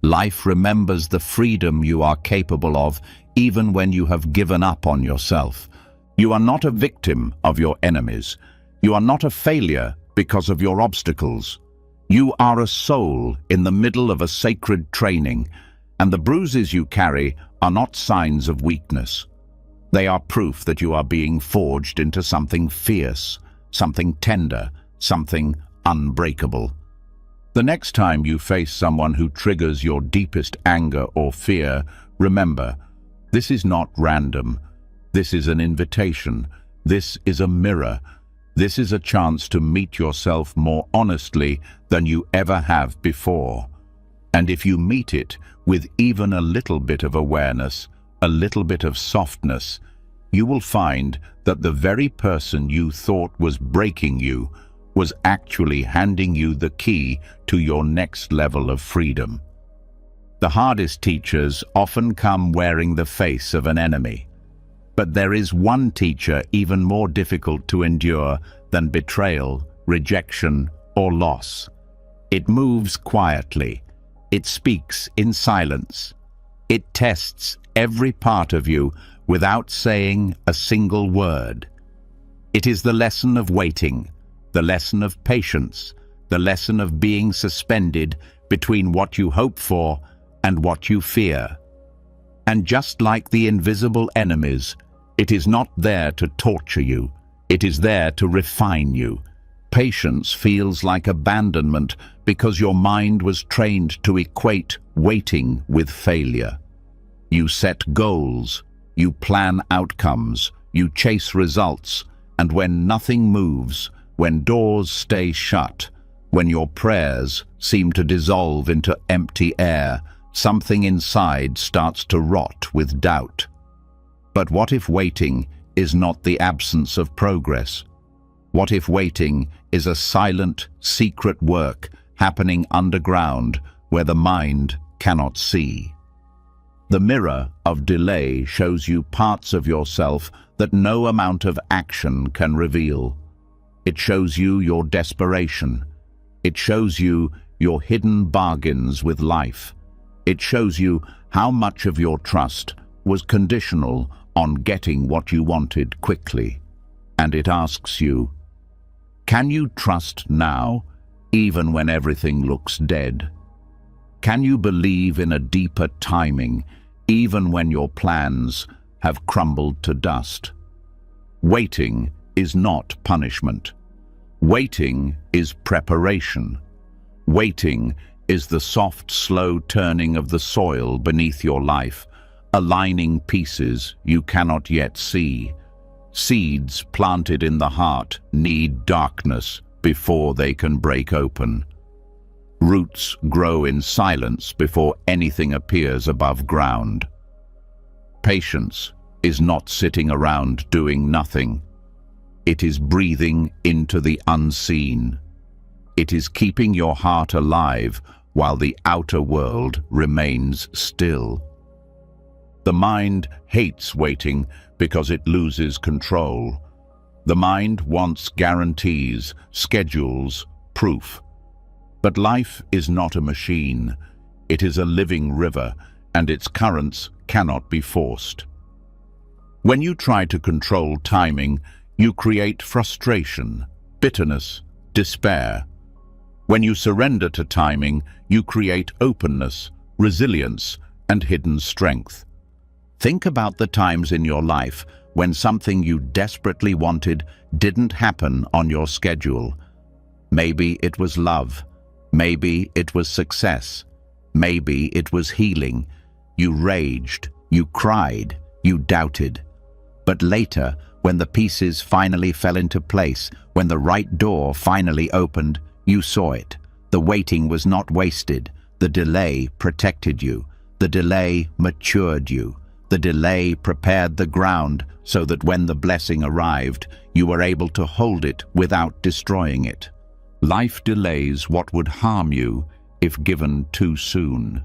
Life remembers the freedom you are capable of, even when you have given up on yourself. You are not a victim of your enemies. You are not a failure because of your obstacles. You are a soul in the middle of a sacred training, and the bruises you carry are not signs of weakness. They are proof that you are being forged into something fierce, something tender, something unbreakable. The next time you face someone who triggers your deepest anger or fear, remember, this is not random. This is an invitation. This is a mirror. This is a chance to meet yourself more honestly than you ever have before. And if you meet it with even a little bit of awareness, a little bit of softness, you will find that the very person you thought was breaking you was actually handing you the key to your next level of freedom. The hardest teachers often come wearing the face of an enemy. But there is one teacher even more difficult to endure than betrayal, rejection, or loss. It moves quietly. It speaks in silence. It tests every part of you without saying a single word. It is the lesson of waiting, the lesson of patience, the lesson of being suspended between what you hope for and what you fear. And just like the invisible enemies, it is not there to torture you. It is there to refine you. Patience feels like abandonment because your mind was trained to equate waiting with failure. You set goals, you plan outcomes, you chase results, and when nothing moves, when doors stay shut, when your prayers seem to dissolve into empty air, something inside starts to rot with doubt. But what if waiting is not the absence of progress? What if waiting is a silent, secret work happening underground where the mind cannot see? The mirror of delay shows you parts of yourself that no amount of action can reveal. It shows you your desperation. It shows you your hidden bargains with life. It shows you how much of your trust was conditional on getting what you wanted quickly. And it asks you, can you trust now, even when everything looks dead? Can you believe in a deeper timing, even when your plans have crumbled to dust? Waiting is not punishment. Waiting is preparation. Waiting is the soft, slow turning of the soil beneath your life, aligning pieces you cannot yet see. Seeds planted in the heart need darkness before they can break open. Roots grow in silence before anything appears above ground. Patience is not sitting around doing nothing. It is breathing into the unseen. It is keeping your heart alive while the outer world remains still. The mind hates waiting because it loses control. The mind wants guarantees, schedules, proof. But life is not a machine. It is a living river, and its currents cannot be forced. When you try to control timing, you create frustration, bitterness, despair. When you surrender to timing, you create openness, resilience, and hidden strength. Think about the times in your life when something you desperately wanted didn't happen on your schedule. Maybe it was love. Maybe it was success. Maybe it was healing. You raged, you cried, you doubted. But later, when the pieces finally fell into place, when the right door finally opened, you saw it. The waiting was not wasted. The delay protected you. The delay matured you. The delay prepared the ground so that when the blessing arrived, you were able to hold it without destroying it. Life delays what would harm you if given too soon.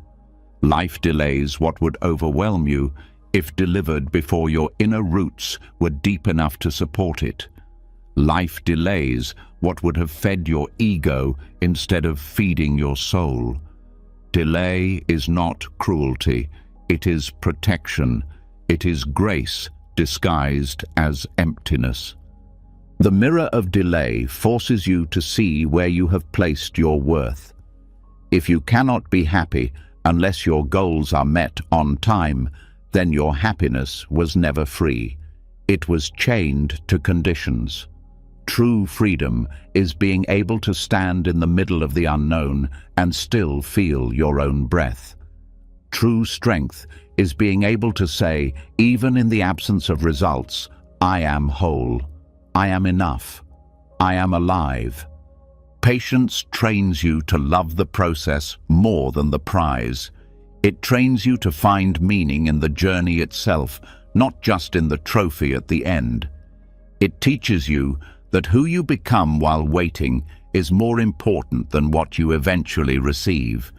Life delays what would overwhelm you if delivered before your inner roots were deep enough to support it. Life delays what would have fed your ego instead of feeding your soul. Delay is not cruelty. It is protection. It is grace disguised as emptiness. The mirror of delay forces you to see where you have placed your worth. If you cannot be happy unless your goals are met on time, then your happiness was never free. It was chained to conditions. True freedom is being able to stand in the middle of the unknown and still feel your own breath. True strength is being able to say, even in the absence of results, I am whole, I am enough, I am alive. Patience trains you to love the process more than the prize. It trains you to find meaning in the journey itself, not just in the trophy at the end. It teaches you that who you become while waiting is more important than what you eventually receive.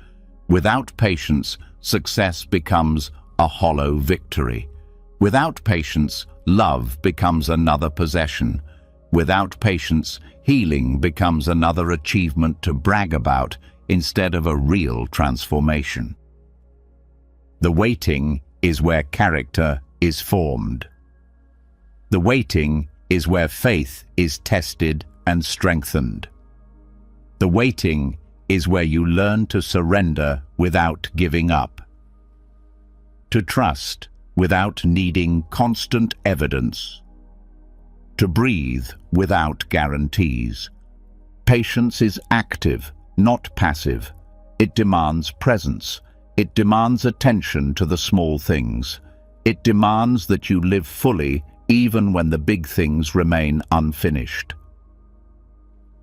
Without patience, success becomes a hollow victory. Without patience, love becomes another possession. Without patience, healing becomes another achievement to brag about instead of a real transformation. The waiting is where character is formed. The waiting is where faith is tested and strengthened. The waiting is where you learn to surrender without giving up. To trust without needing constant evidence. To breathe without guarantees. Patience is active, not passive. It demands presence. It demands attention to the small things. It demands that you live fully even when the big things remain unfinished.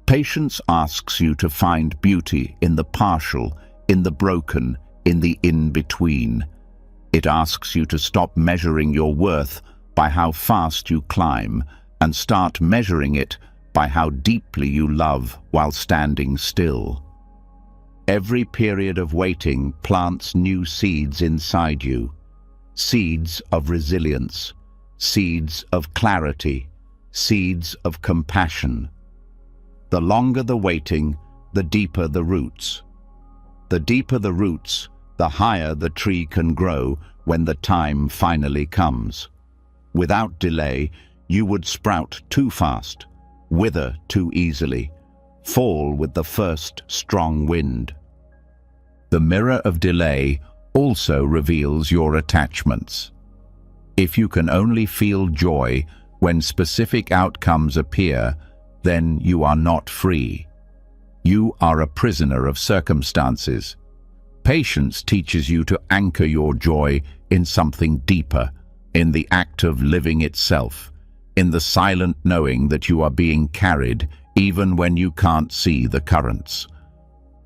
Patience asks you to find beauty in the partial, in the broken, in the in-between. It asks you to stop measuring your worth by how fast you climb and start measuring it by how deeply you love while standing still. Every period of waiting plants new seeds inside you, seeds of resilience, seeds of clarity, seeds of compassion. The longer the waiting, the deeper the roots. The deeper the roots, the higher the tree can grow when the time finally comes. Without delay, you would sprout too fast, wither too easily, fall with the first strong wind. The mirror of delay also reveals your attachments. If you can only feel joy when specific outcomes appear, then you are not free. You are a prisoner of circumstances. Patience teaches you to anchor your joy in something deeper, in the act of living itself, in the silent knowing that you are being carried even when you can't see the currents.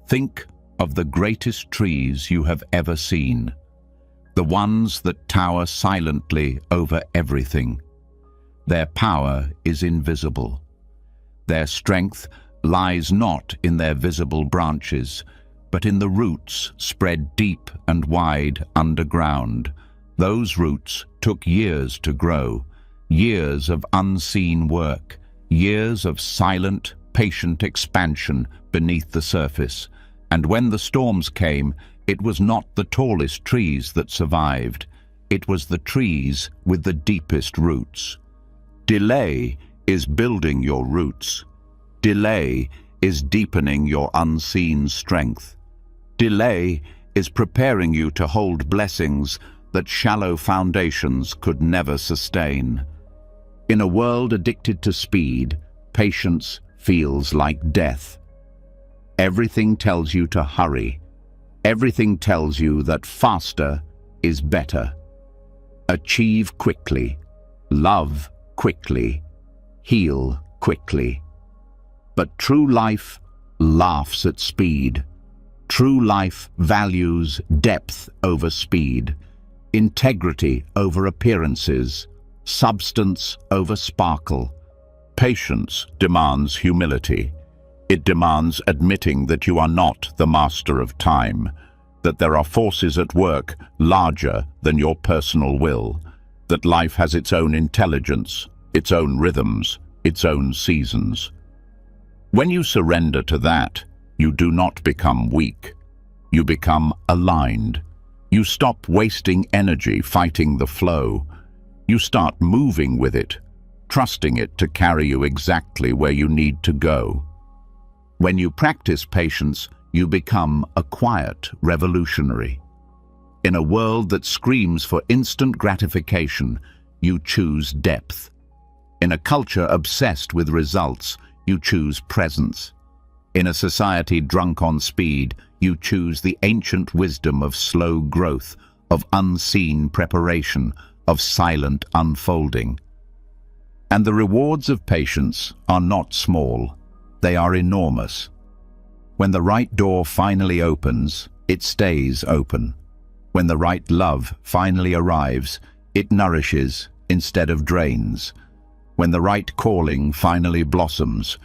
Think of the greatest trees you have ever seen, the ones that tower silently over everything. Their power is invisible. Their strength lies not in their visible branches, but in the roots spread deep and wide underground. Those roots took years to grow, years of unseen work, years of silent, patient expansion beneath the surface. And when the storms came, it was not the tallest trees that survived. It was the trees with the deepest roots. Delay is building your roots. Delay is deepening your unseen strength. Delay is preparing you to hold blessings that shallow foundations could never sustain. In a world addicted to speed, patience feels like death. Everything tells you to hurry. Everything tells you that faster is better. Achieve quickly, love quickly, heal quickly. But true life laughs at speed. True life values depth over speed, integrity over appearances, substance over sparkle. Patience demands humility. It demands admitting that you are not the master of time, that there are forces at work larger than your personal will, that life has its own intelligence, its own rhythms, its own seasons. When you surrender to that, you do not become weak. You become aligned. You stop wasting energy fighting the flow. You start moving with it, trusting it to carry you exactly where you need to go. When you practice patience, you become a quiet revolutionary. In a world that screams for instant gratification, you choose depth. In a culture obsessed with results, you choose presence. In a society drunk on speed, you choose the ancient wisdom of slow growth, of unseen preparation, of silent unfolding. And the rewards of patience are not small, they are enormous. When the right door finally opens, it stays open. When the right love finally arrives, it nourishes instead of drains. When the right calling finally blossoms,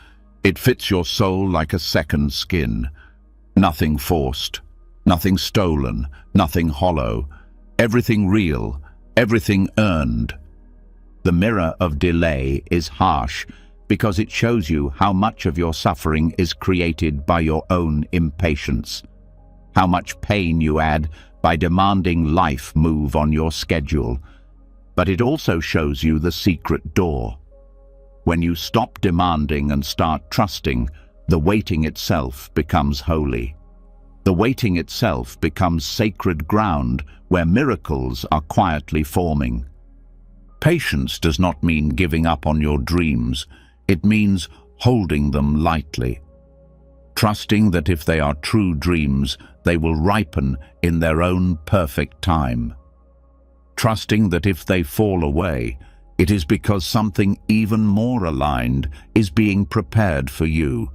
it fits your soul like a second skin. Nothing forced, nothing stolen, nothing hollow, everything real, everything earned. The mirror of delay is harsh because it shows you how much of your suffering is created by your own impatience, how much pain you add by demanding life move on your schedule. But it also shows you the secret door. When you stop demanding and start trusting, the waiting itself becomes holy. The waiting itself becomes sacred ground where miracles are quietly forming. Patience does not mean giving up on your dreams. It means holding them lightly, trusting that if they are true dreams, they will ripen in their own perfect time. Trusting that if they fall away, it is because something even more aligned is being prepared for you.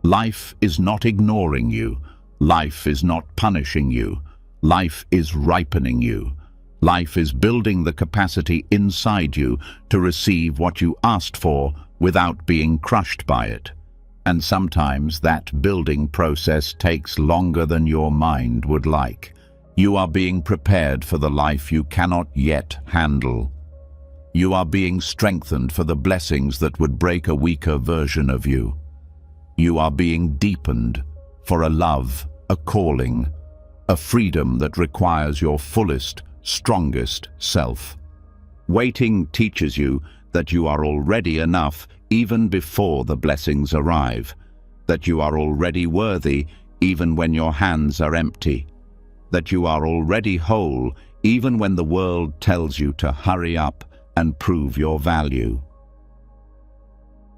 Life is not ignoring you. Life is not punishing you. Life is ripening you. Life is building the capacity inside you to receive what you asked for without being crushed by it. And sometimes that building process takes longer than your mind would like. You are being prepared for the life you cannot yet handle. You are being strengthened for the blessings that would break a weaker version of you. You are being deepened for a love, a calling, a freedom that requires your fullest, strongest self. Waiting teaches you that you are already enough even before the blessings arrive, that you are already worthy even when your hands are empty, that you are already whole even when the world tells you to hurry up and prove your value.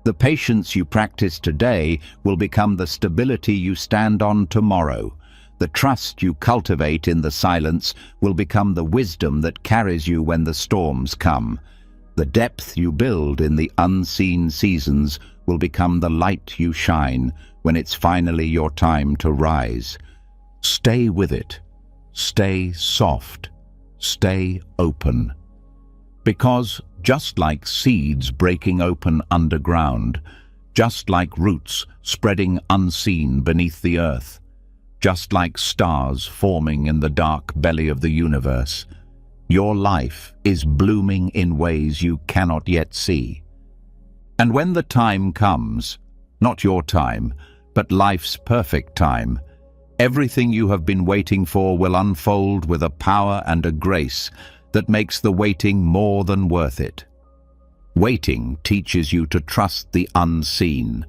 The patience you practice today will become the stability you stand on tomorrow. The trust you cultivate in the silence will become the wisdom that carries you when the storms come. The depth you build in the unseen seasons will become the light you shine when it's finally your time to rise. Stay with it. Stay soft. Stay open. Because just like seeds breaking open underground, just like roots spreading unseen beneath the earth, just like stars forming in the dark belly of the universe. Your life is blooming in ways you cannot yet see. And when the time comes, not your time, but life's perfect time, everything you have been waiting for will unfold with a power and a grace that makes the waiting more than worth it. Waiting teaches you to trust the unseen,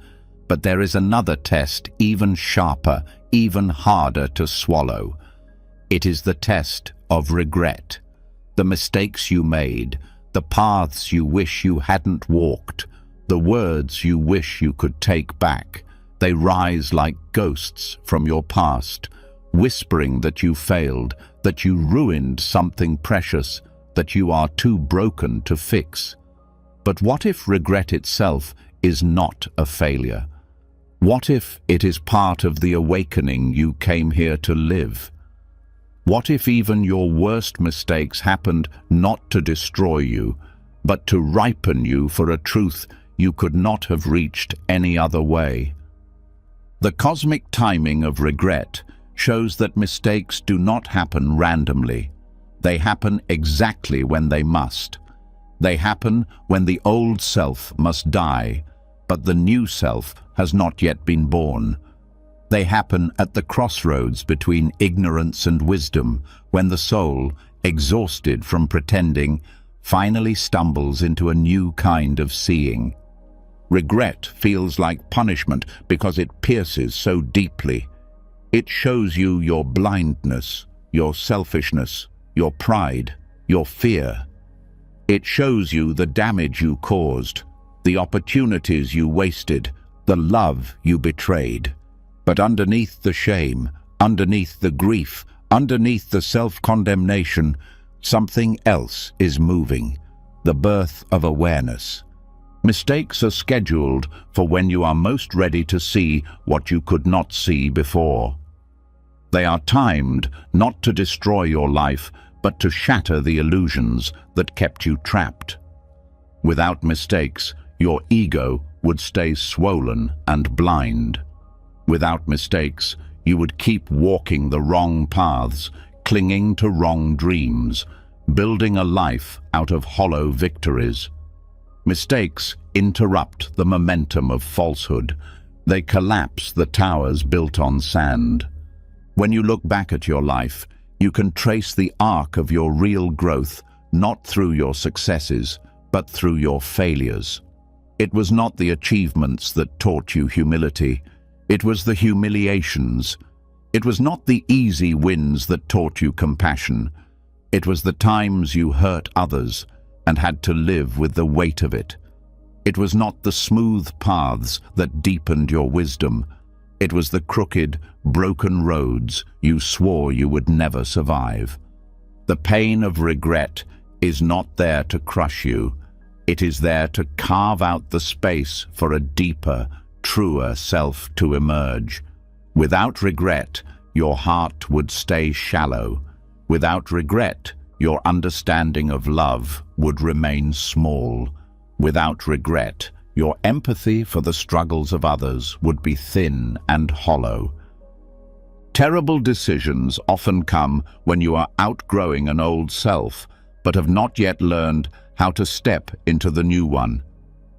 but there is another test even sharper, even harder to swallow. It is the test of regret. The mistakes you made, the paths you wish you hadn't walked, the words you wish you could take back, they rise like ghosts from your past, whispering that you failed, that you ruined something precious, that you are too broken to fix. But what if regret itself is not a failure? What if it is part of the awakening you came here to live? What if even your worst mistakes happened not to destroy you, but to ripen you for a truth you could not have reached any other way? The cosmic timing of regret shows that mistakes do not happen randomly. They happen exactly when they must. They happen when the old self must die, but the new self has not yet been born. They happen at the crossroads between ignorance and wisdom, when the soul, exhausted from pretending, finally stumbles into a new kind of seeing. Regret feels like punishment because it pierces so deeply. It shows you your blindness, your selfishness, your pride, your fear. It shows you the damage you caused, the opportunities you wasted, the love you betrayed. But underneath the shame, underneath the grief, underneath the self-condemnation, something else is moving, the birth of awareness. Mistakes are scheduled for when you are most ready to see what you could not see before. They are timed not to destroy your life, but to shatter the illusions that kept you trapped. Without mistakes, your ego would stay swollen and blind. Without mistakes, you would keep walking the wrong paths, clinging to wrong dreams, building a life out of hollow victories. Mistakes interrupt the momentum of falsehood. They collapse the towers built on sand. When you look back at your life, you can trace the arc of your real growth, not through your successes, but through your failures. It was not the achievements that taught you humility. It was the humiliations. It was not the easy wins that taught you compassion. It was the times you hurt others and had to live with the weight of it. It was not the smooth paths that deepened your wisdom. It was the crooked, broken roads you swore you would never survive. The pain of regret is not there to crush you. It is there to carve out the space for a deeper, truer self to emerge. Without regret, your heart would stay shallow. Without regret, your understanding of love would remain small. Without regret, your empathy for the struggles of others would be thin and hollow. Terrible decisions often come when you are outgrowing an old self, but have not yet learned how to step into the new one.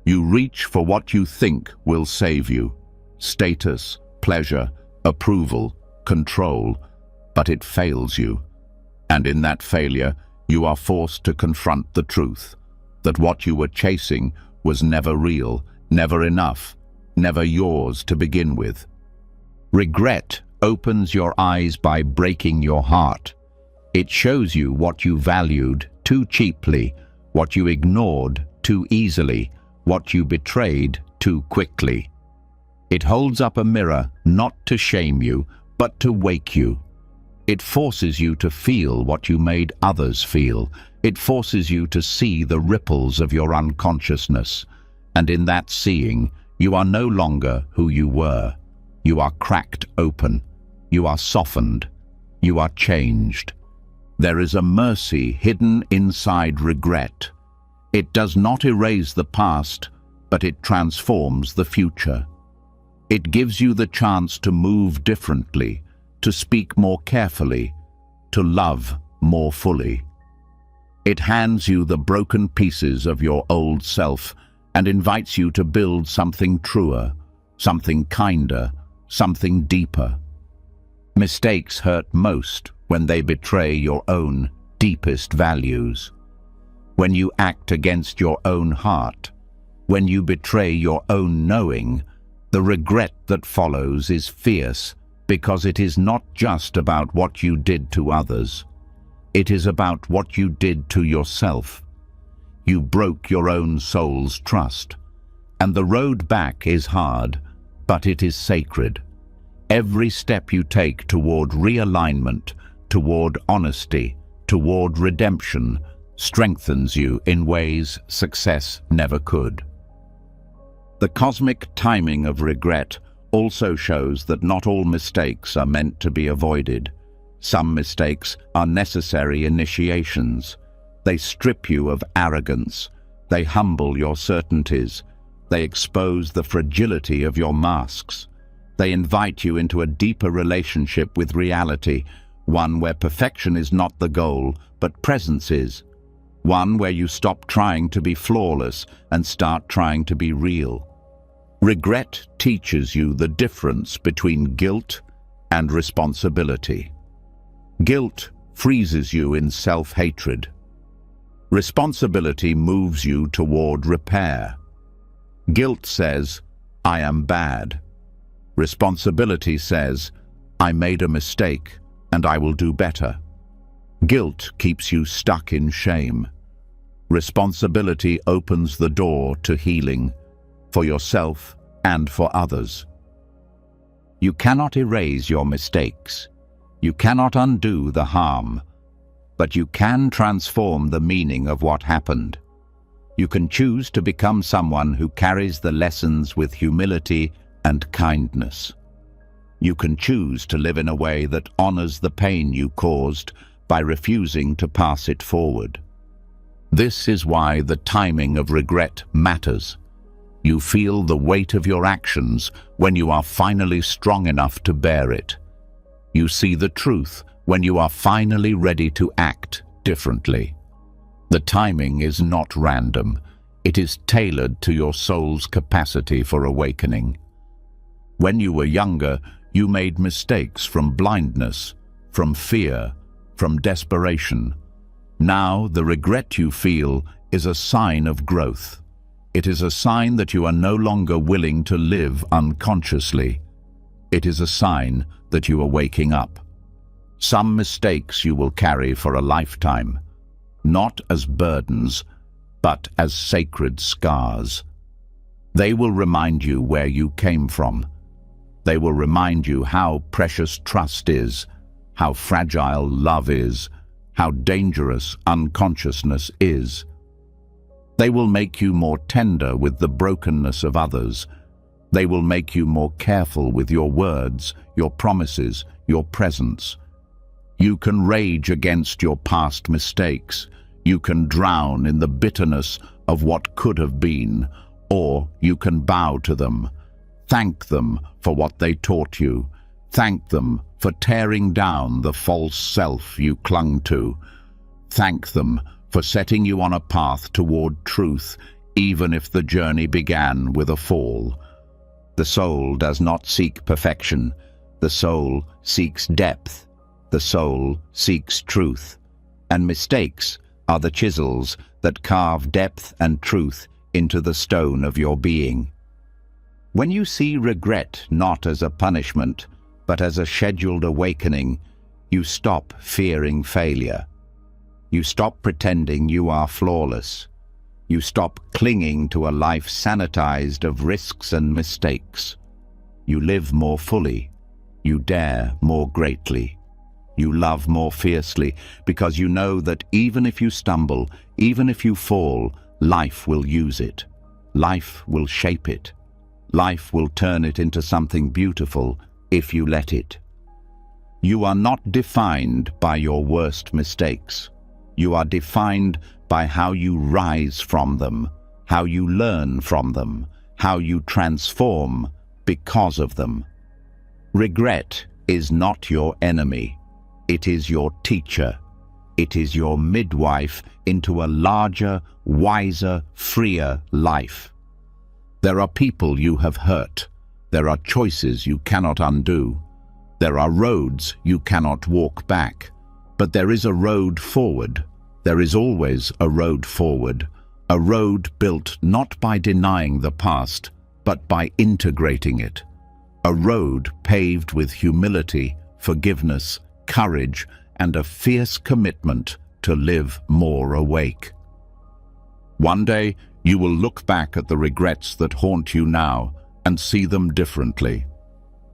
You reach for what you think will save you: status, pleasure, approval, control, but it fails you. And in that failure, you are forced to confront the truth, that what you were chasing was never real, never enough, never yours to begin with. Regret opens your eyes by breaking your heart. It shows you what you valued too cheaply, what you ignored too easily, what you betrayed too quickly. It holds up a mirror not to shame you, but to wake you. It forces you to feel what you made others feel. It forces you to see the ripples of your unconsciousness. And in that seeing, you are no longer who you were. You are cracked open. You are softened. You are changed. There is a mercy hidden inside regret. It does not erase the past, but it transforms the future. It gives you the chance to move differently, to speak more carefully, to love more fully. It hands you the broken pieces of your old self and invites you to build something truer, something kinder, something deeper. Mistakes hurt most when they betray your own deepest values. When you act against your own heart, when you betray your own knowing, the regret that follows is fierce because it is not just about what you did to others. It is about what you did to yourself. You broke your own soul's trust, and the road back is hard, but it is sacred. Every step you take toward realignment, toward honesty, toward redemption, strengthens you in ways success never could. The cosmic timing of regret also shows that not all mistakes are meant to be avoided. Some mistakes are necessary initiations. They strip you of arrogance. They humble your certainties. They expose the fragility of your masks. They invite you into a deeper relationship with reality, one where perfection is not the goal, but presence is. One where you stop trying to be flawless and start trying to be real. Regret teaches you the difference between guilt and responsibility. Guilt freezes you in self-hatred. Responsibility moves you toward repair. Guilt says, "I am bad." Responsibility says, "I made a mistake and I will do better." Guilt keeps you stuck in shame. Responsibility opens the door to healing, for yourself and for others. You cannot erase your mistakes. You cannot undo the harm, but you can transform the meaning of what happened. You can choose to become someone who carries the lessons with humility and kindness. You can choose to live in a way that honors the pain you caused by refusing to pass it forward. This is why the timing of regret matters. You feel the weight of your actions when you are finally strong enough to bear it. You see the truth when you are finally ready to act differently. The timing is not random. It is tailored to your soul's capacity for awakening. When you were younger, you made mistakes from blindness, from fear, from desperation. Now, the regret you feel is a sign of growth. It is a sign that you are no longer willing to live unconsciously. It is a sign that you are waking up. Some mistakes you will carry for a lifetime, not as burdens, but as sacred scars. They will remind you where you came from. They will remind you how precious trust is, how fragile love is, how dangerous unconsciousness is. They will make you more tender with the brokenness of others. They will make you more careful with your words, your promises, your presence. You can rage against your past mistakes. You can drown in the bitterness of what could have been, or you can bow to them. Thank them for what they taught you. Thank them for tearing down the false self you clung to. Thank them for setting you on a path toward truth, even if the journey began with a fall. The soul does not seek perfection. The soul seeks depth. The soul seeks truth. And mistakes are the chisels that carve depth and truth into the stone of your being. When you see regret not as a punishment, but as a scheduled awakening, you stop fearing failure. You stop pretending you are flawless. You stop clinging to a life sanitized of risks and mistakes. You live more fully. You dare more greatly. You love more fiercely, because you know that even if you stumble, even if you fall, life will use it. Life will shape it. Life will turn it into something beautiful if you let it. You are not defined by your worst mistakes. You are defined by how you rise from them, how you learn from them, how you transform because of them. Regret is not your enemy. It is your teacher. It is your midwife into a larger, wiser, freer life. There are people you have hurt. There are choices you cannot undo. There are roads you cannot walk back. But there is a road forward. There is always a road forward. A road built not by denying the past, but by integrating it. A road paved with humility, forgiveness, courage, and a fierce commitment to live more awake. One day, you will look back at the regrets that haunt you now and see them differently.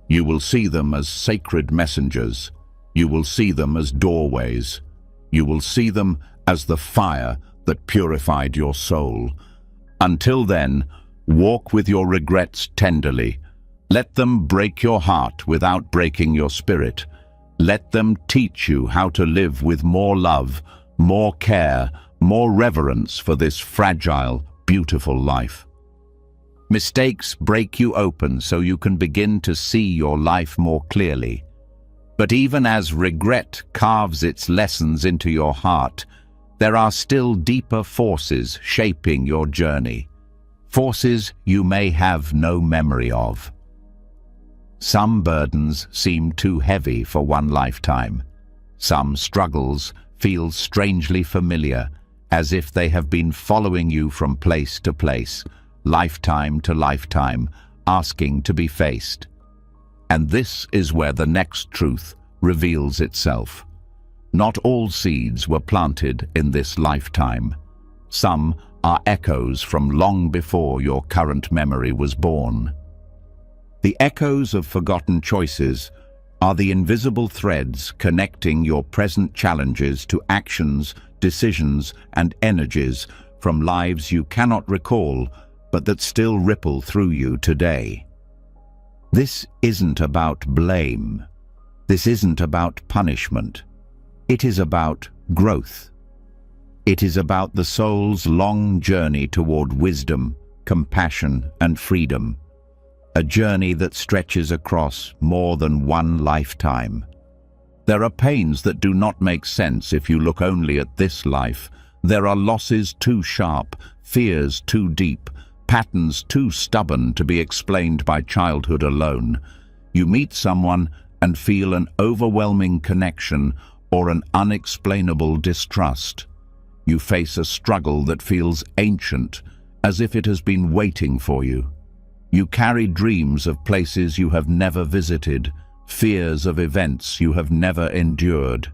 You will see them as sacred messengers. You will see them as doorways. You will see them as the fire that purified your soul. Until then, walk with your regrets tenderly. Let them break your heart without breaking your spirit. Let them teach you how to live with more love, more care, more reverence for this fragile, beautiful life. Mistakes break you open so you can begin to see your life more clearly. But even as regret carves its lessons into your heart, there are still deeper forces shaping your journey. Forces you may have no memory of. Some burdens seem too heavy for one lifetime. Some struggles feel strangely familiar, as if they have been following you from place to place, lifetime to lifetime, asking to be faced. And this is where the next truth reveals itself. Not all seeds were planted in this lifetime. Some are echoes from long before your current memory was born. The echoes of forgotten choices are the invisible threads connecting your present challenges to actions, decisions, and energies from lives you cannot recall, but that still ripple through you today. This isn't about blame. This isn't about punishment. It is about growth. It is about the soul's long journey toward wisdom, compassion, and freedom. A journey that stretches across more than one lifetime. There are pains that do not make sense if you look only at this life. There are losses too sharp, fears too deep, patterns too stubborn to be explained by childhood alone. You meet someone and feel an overwhelming connection or an unexplainable distrust. You face a struggle that feels ancient, as if it has been waiting for you. You carry dreams of places you have never visited, fears of events you have never endured.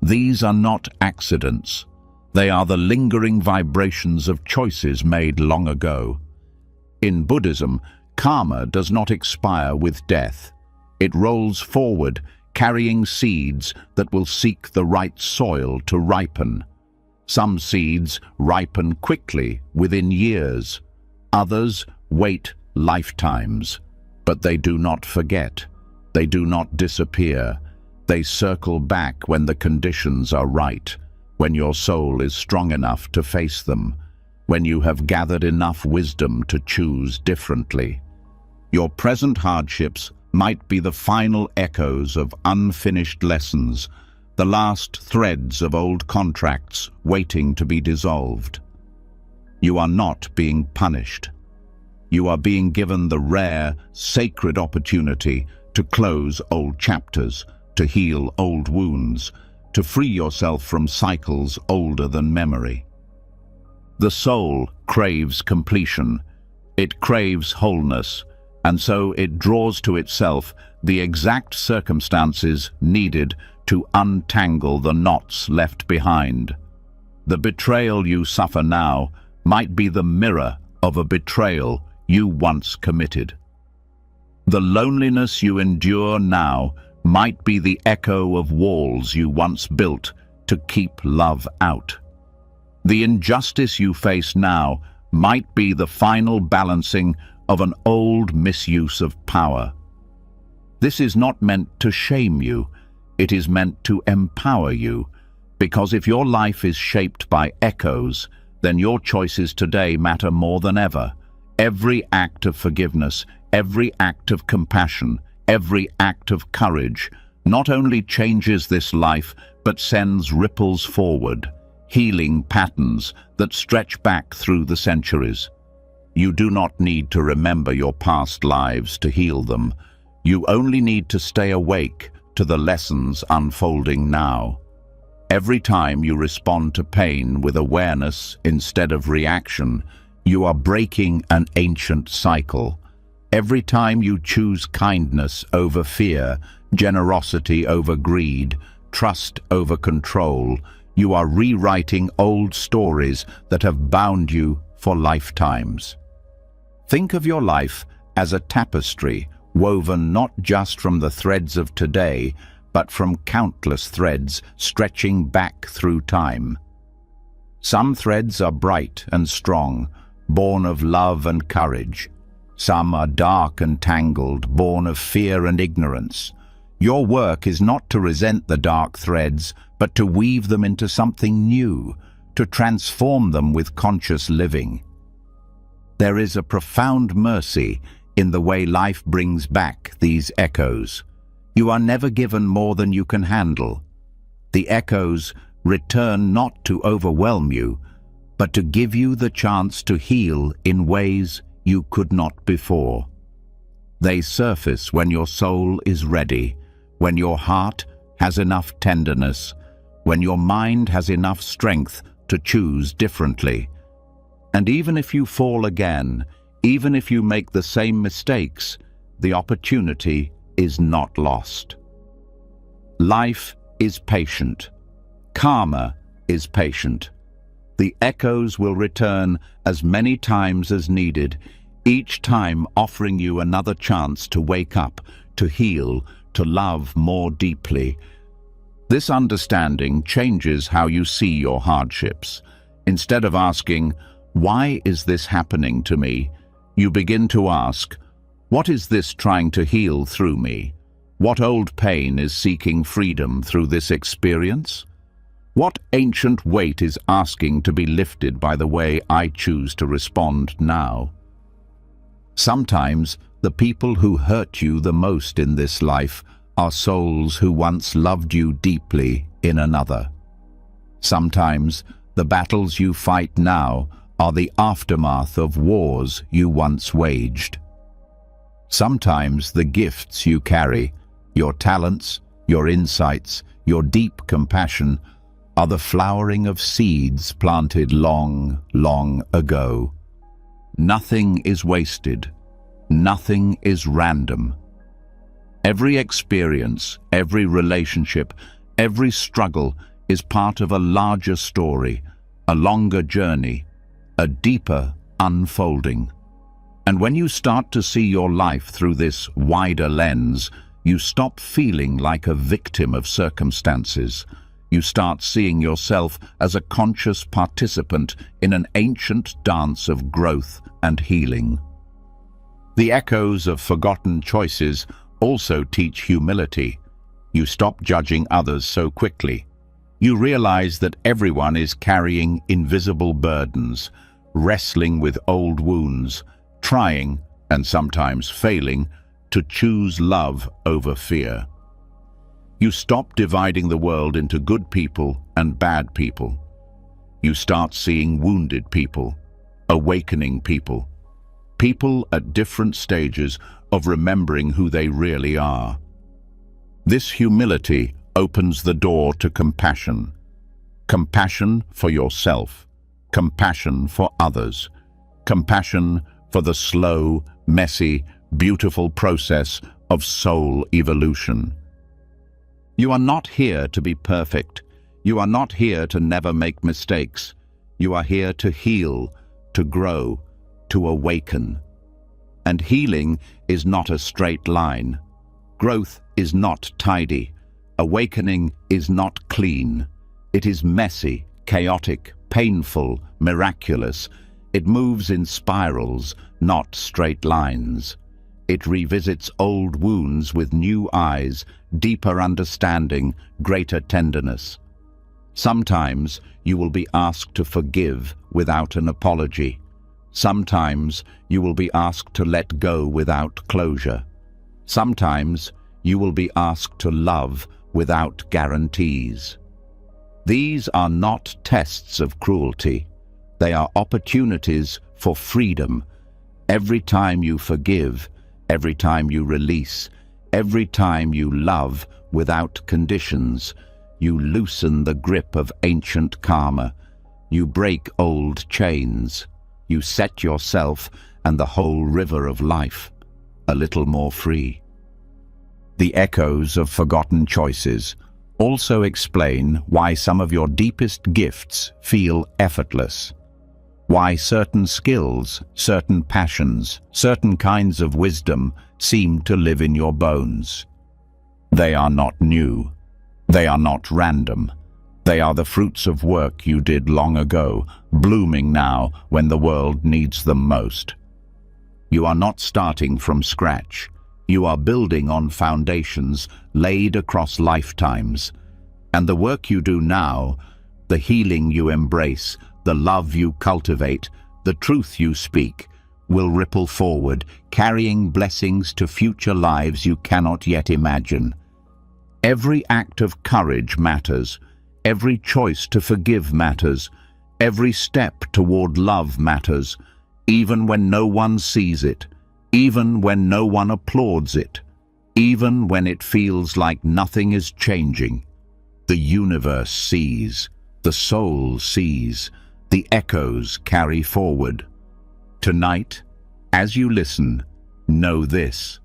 These are not accidents. They are the lingering vibrations of choices made long ago. In Buddhism, karma does not expire with death. It rolls forward, carrying seeds that will seek the right soil to ripen. Some seeds ripen quickly, within years. Others wait lifetimes. But they do not forget. They do not disappear. They circle back when the conditions are right, when your soul is strong enough to face them, when you have gathered enough wisdom to choose differently. Your present hardships might be the final echoes of unfinished lessons, the last threads of old contracts waiting to be dissolved. You are not being punished. You are being given the rare, sacred opportunity to close old chapters, to heal old wounds, to free yourself from cycles older than memory. The soul craves completion. It craves wholeness, and so it draws to itself the exact circumstances needed to untangle the knots left behind. The betrayal you suffer now might be the mirror of a betrayal you once committed. The loneliness you endure now might be the echo of walls you once built to keep love out. The injustice you face now might be the final balancing of an old misuse of power. This is not meant to shame you. It is meant to empower you, because if your life is shaped by echoes, then your choices today matter more than ever. Every act of forgiveness, every act of compassion, every act of courage not only changes this life, but sends ripples forward, healing patterns that stretch back through the centuries. You do not need to remember your past lives to heal them. You only need to stay awake to the lessons unfolding now. Every time you respond to pain with awareness instead of reaction, you are breaking an ancient cycle. Every time you choose kindness over fear, generosity over greed, trust over control, you are rewriting old stories that have bound you for lifetimes. Think of your life as a tapestry woven not just from the threads of today, but from countless threads stretching back through time. Some threads are bright and strong, born of love and courage. Some are dark and tangled, born of fear and ignorance. Your work is not to resent the dark threads, but to weave them into something new, to transform them with conscious living. There is a profound mercy in the way life brings back these echoes. You are never given more than you can handle. The echoes return not to overwhelm you, but to give you the chance to heal in ways you could not before. They surface when your soul is ready, when your heart has enough tenderness, when your mind has enough strength to choose differently. And even if you fall again, even if you make the same mistakes, the opportunity is not lost. Life is patient. Karma is patient. The echoes will return as many times as needed, each time offering you another chance to wake up, to heal, to love more deeply. This understanding changes how you see your hardships. Instead of asking, "Why is this happening to me?" you begin to ask, "What is this trying to heal through me? What old pain is seeking freedom through this experience? What ancient weight is asking to be lifted by the way I choose to respond now?" Sometimes the people who hurt you the most in this life are souls who once loved you deeply in another. Sometimes the battles you fight now are the aftermath of wars you once waged. Sometimes the gifts you carry, your talents, your insights, your deep compassion, are the flowering of seeds planted long, long ago. Nothing is wasted. Nothing is random. Every experience, every relationship, every struggle is part of a larger story, a longer journey, a deeper unfolding. And when you start to see your life through this wider lens, you stop feeling like a victim of circumstances. You start seeing yourself as a conscious participant in an ancient dance of growth and healing. The echoes of forgotten choices also teach humility. You stop judging others so quickly. You realize that everyone is carrying invisible burdens, wrestling with old wounds, trying, and sometimes failing, to choose love over fear. You stop dividing the world into good people and bad people. You start seeing wounded people, awakening people, people at different stages of remembering who they really are. This humility opens the door to compassion. Compassion for yourself, compassion for others, compassion for the slow, messy, beautiful process of soul evolution. You are not here to be perfect. You are not here to never make mistakes. You are here to heal, to grow, to awaken. And healing is not a straight line. Growth is not tidy. Awakening is not clean. It is messy, chaotic, painful, miraculous. It moves in spirals, not straight lines. It revisits old wounds with new eyes, deeper understanding, greater tenderness. Sometimes you will be asked to forgive without an apology. Sometimes you will be asked to let go without closure. Sometimes you will be asked to love without guarantees. These are not tests of cruelty. They are opportunities for freedom. Every time you forgive, every time you release, every time you love without conditions, you loosen the grip of ancient karma. You break old chains. You set yourself and the whole river of life a little more free. The echoes of forgotten choices also explain why some of your deepest gifts feel effortless. Why certain skills, certain passions, certain kinds of wisdom seem to live in your bones. They are not new. They are not random. They are the fruits of work you did long ago, blooming now when the world needs them most. You are not starting from scratch. You are building on foundations laid across lifetimes. And the work you do now, the healing you embrace, the love you cultivate, the truth you speak, will ripple forward, carrying blessings to future lives you cannot yet imagine. Every act of courage matters. Every choice to forgive matters. Every step toward love matters, even when no one sees it, even when no one applauds it, even when it feels like nothing is changing. The universe sees, the soul sees, the echoes carry forward. Tonight, as you listen, know this: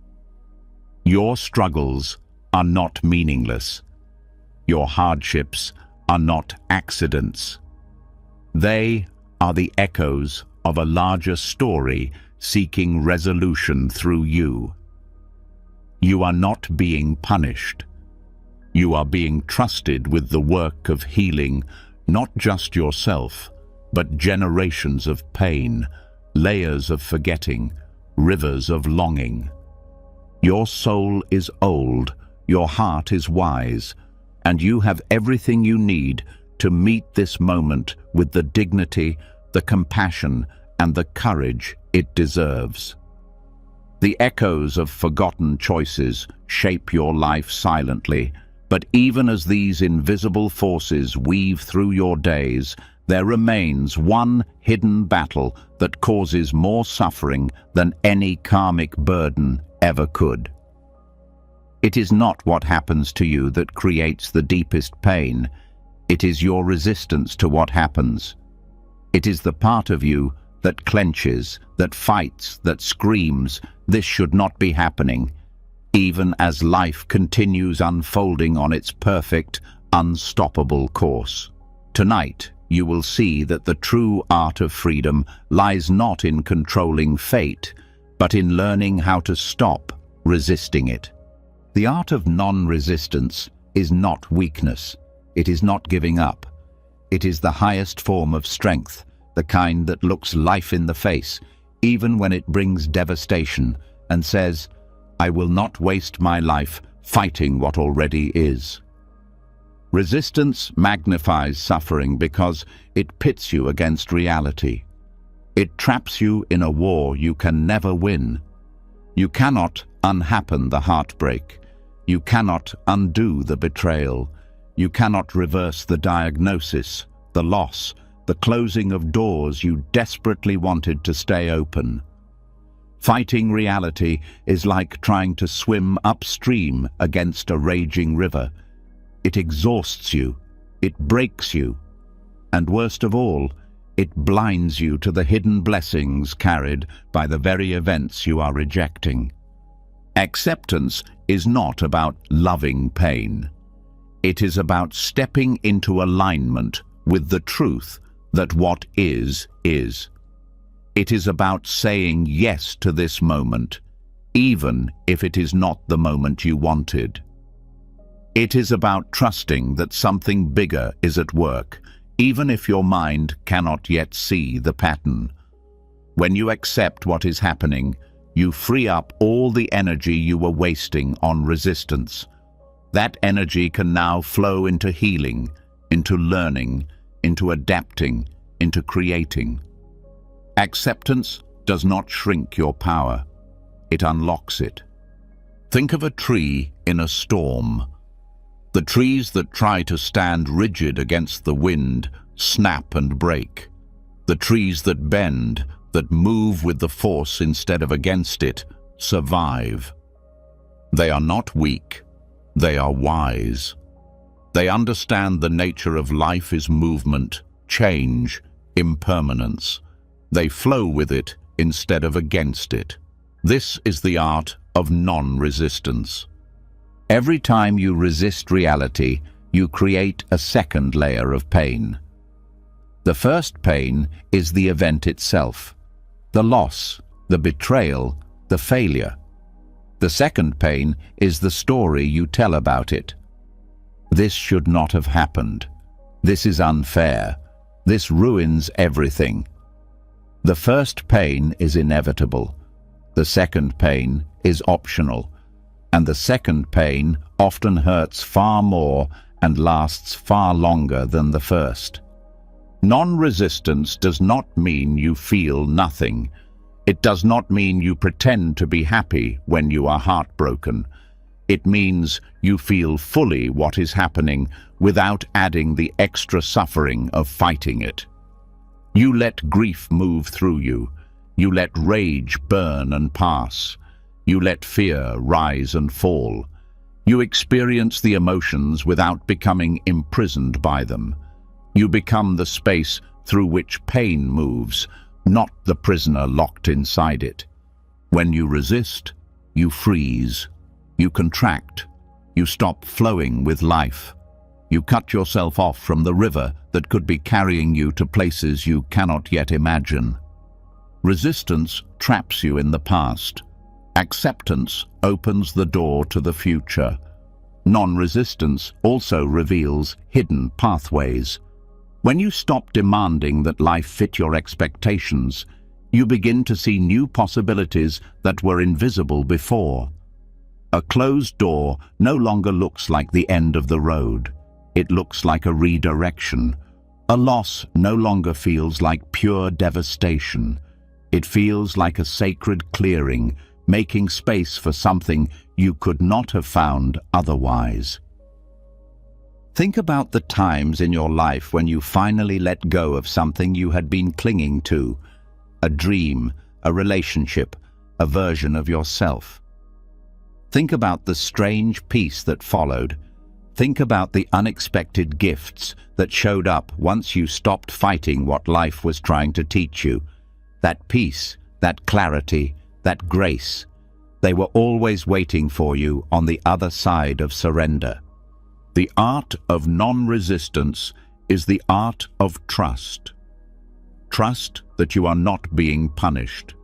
your struggles are not meaningless. Your hardships are not accidents. They are the echoes of a larger story seeking resolution through you. You are not being punished. You are being trusted with the work of healing, not just yourself, but generations of pain, layers of forgetting, rivers of longing. Your soul is old, your heart is wise, and you have everything you need to meet this moment with the dignity, the compassion, and the courage it deserves. The echoes of forgotten choices shape your life silently, but even as these invisible forces weave through your days, there remains one hidden battle that causes more suffering than any karmic burden ever could. It is not what happens to you that creates the deepest pain. It is your resistance to what happens. It is the part of you that clenches, that fights, that screams, "This should not be happening," even as life continues unfolding on its perfect, unstoppable course. Tonight, you will see that the true art of freedom lies not in controlling fate, but in learning how to stop resisting it. The art of non-resistance is not weakness. It is not giving up. It is the highest form of strength, the kind that looks life in the face, even when it brings devastation, and says, "I will not waste my life fighting what already is." Resistance magnifies suffering because it pits you against reality. It traps you in a war you can never win. You cannot unhappen the heartbreak. You cannot undo the betrayal. You cannot reverse the diagnosis, the loss, the closing of doors you desperately wanted to stay open. Fighting reality is like trying to swim upstream against a raging river. It exhausts you, it breaks you, and worst of all, it blinds you to the hidden blessings carried by the very events you are rejecting. Acceptance is not about loving pain. It is about stepping into alignment with the truth that what is, is. It is about saying yes to this moment, even if it is not the moment you wanted. It is about trusting that something bigger is at work, even if your mind cannot yet see the pattern. When you accept what is happening, you free up all the energy you were wasting on resistance. That energy can now flow into healing, into learning, into adapting, into creating. Acceptance does not shrink your power. It unlocks it. Think of a tree in a storm. The trees that try to stand rigid against the wind snap and break. The trees that bend, that move with the force instead of against it, survive. They are not weak. They are wise. They understand the nature of life is movement, change, impermanence. They flow with it instead of against it. This is the art of non-resistance. Every time you resist reality, you create a second layer of pain. The first pain is the event itself, the loss, the betrayal, the failure. The second pain is the story you tell about it. This should not have happened. This is unfair. This ruins everything. The first pain is inevitable. The second pain is optional. And the second pain often hurts far more and lasts far longer than the first. Non-resistance does not mean you feel nothing. It does not mean you pretend to be happy when you are heartbroken. It means you feel fully what is happening without adding the extra suffering of fighting it. You let grief move through you. You let rage burn and pass. You let fear rise and fall. You experience the emotions without becoming imprisoned by them. You become the space through which pain moves, not the prisoner locked inside it. When you resist, you freeze. You contract. You stop flowing with life. You cut yourself off from the river that could be carrying you to places you cannot yet imagine. Resistance traps you in the past. Acceptance opens the door to the future. Non-resistance also reveals hidden pathways. When you stop demanding that life fit your expectations, you begin to see new possibilities that were invisible before. A closed door no longer looks like the end of the road. It looks like a redirection. A loss no longer feels like pure devastation. It feels like a sacred clearing, making space for something you could not have found otherwise. Think about the times in your life when you finally let go of something you had been clinging to, a dream, a relationship, a version of yourself. Think about the strange peace that followed. Think about the unexpected gifts that showed up once you stopped fighting what life was trying to teach you. That peace, that clarity, that grace. They were always waiting for you on the other side of surrender. The art of non-resistance is the art of trust. Trust that you are not being punished.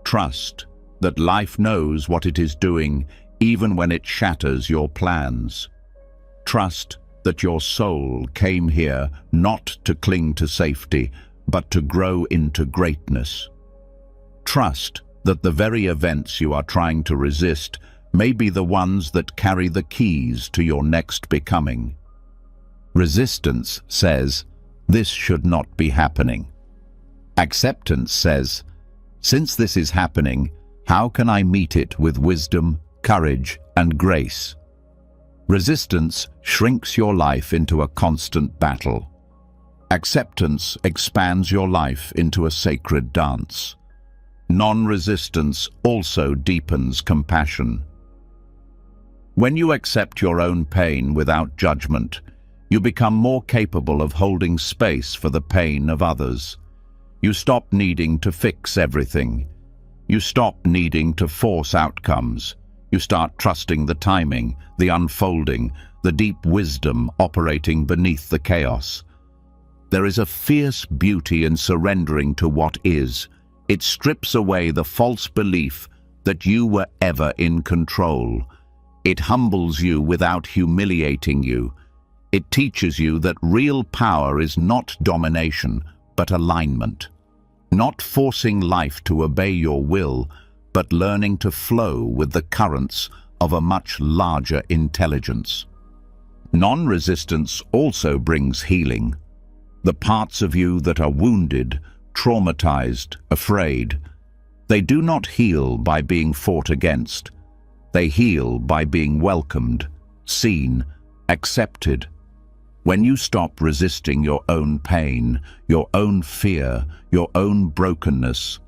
Trust that life knows what it is doing even when it shatters your plans. Trust that your soul came here not to cling to safety, but to grow into greatness. Trust that the very events you are trying to resist may be the ones that carry the keys to your next becoming. Resistance says, "This should not be happening." Acceptance says, "Since this is happening, how can I meet it with wisdom, courage, and grace?" Resistance shrinks your life into a constant battle. Acceptance expands your life into a sacred dance. Non-resistance also deepens compassion. When you accept your own pain without judgment, you become more capable of holding space for the pain of others. You stop needing to fix everything. You stop needing to force outcomes. You start trusting the timing, the unfolding, the deep wisdom operating beneath the chaos. There is a fierce beauty in surrendering to what is. It strips away the false belief that you were ever in control. It humbles you without humiliating you. It teaches you that real power is not domination, but alignment. Not forcing life to obey your will, but learning to flow with the currents of a much larger intelligence. Non-resistance also brings healing. The parts of you that are wounded, traumatized, afraid, they do not heal by being fought against. They heal by being welcomed, seen, accepted. When you stop resisting your own pain, your own fear, your own brokenness,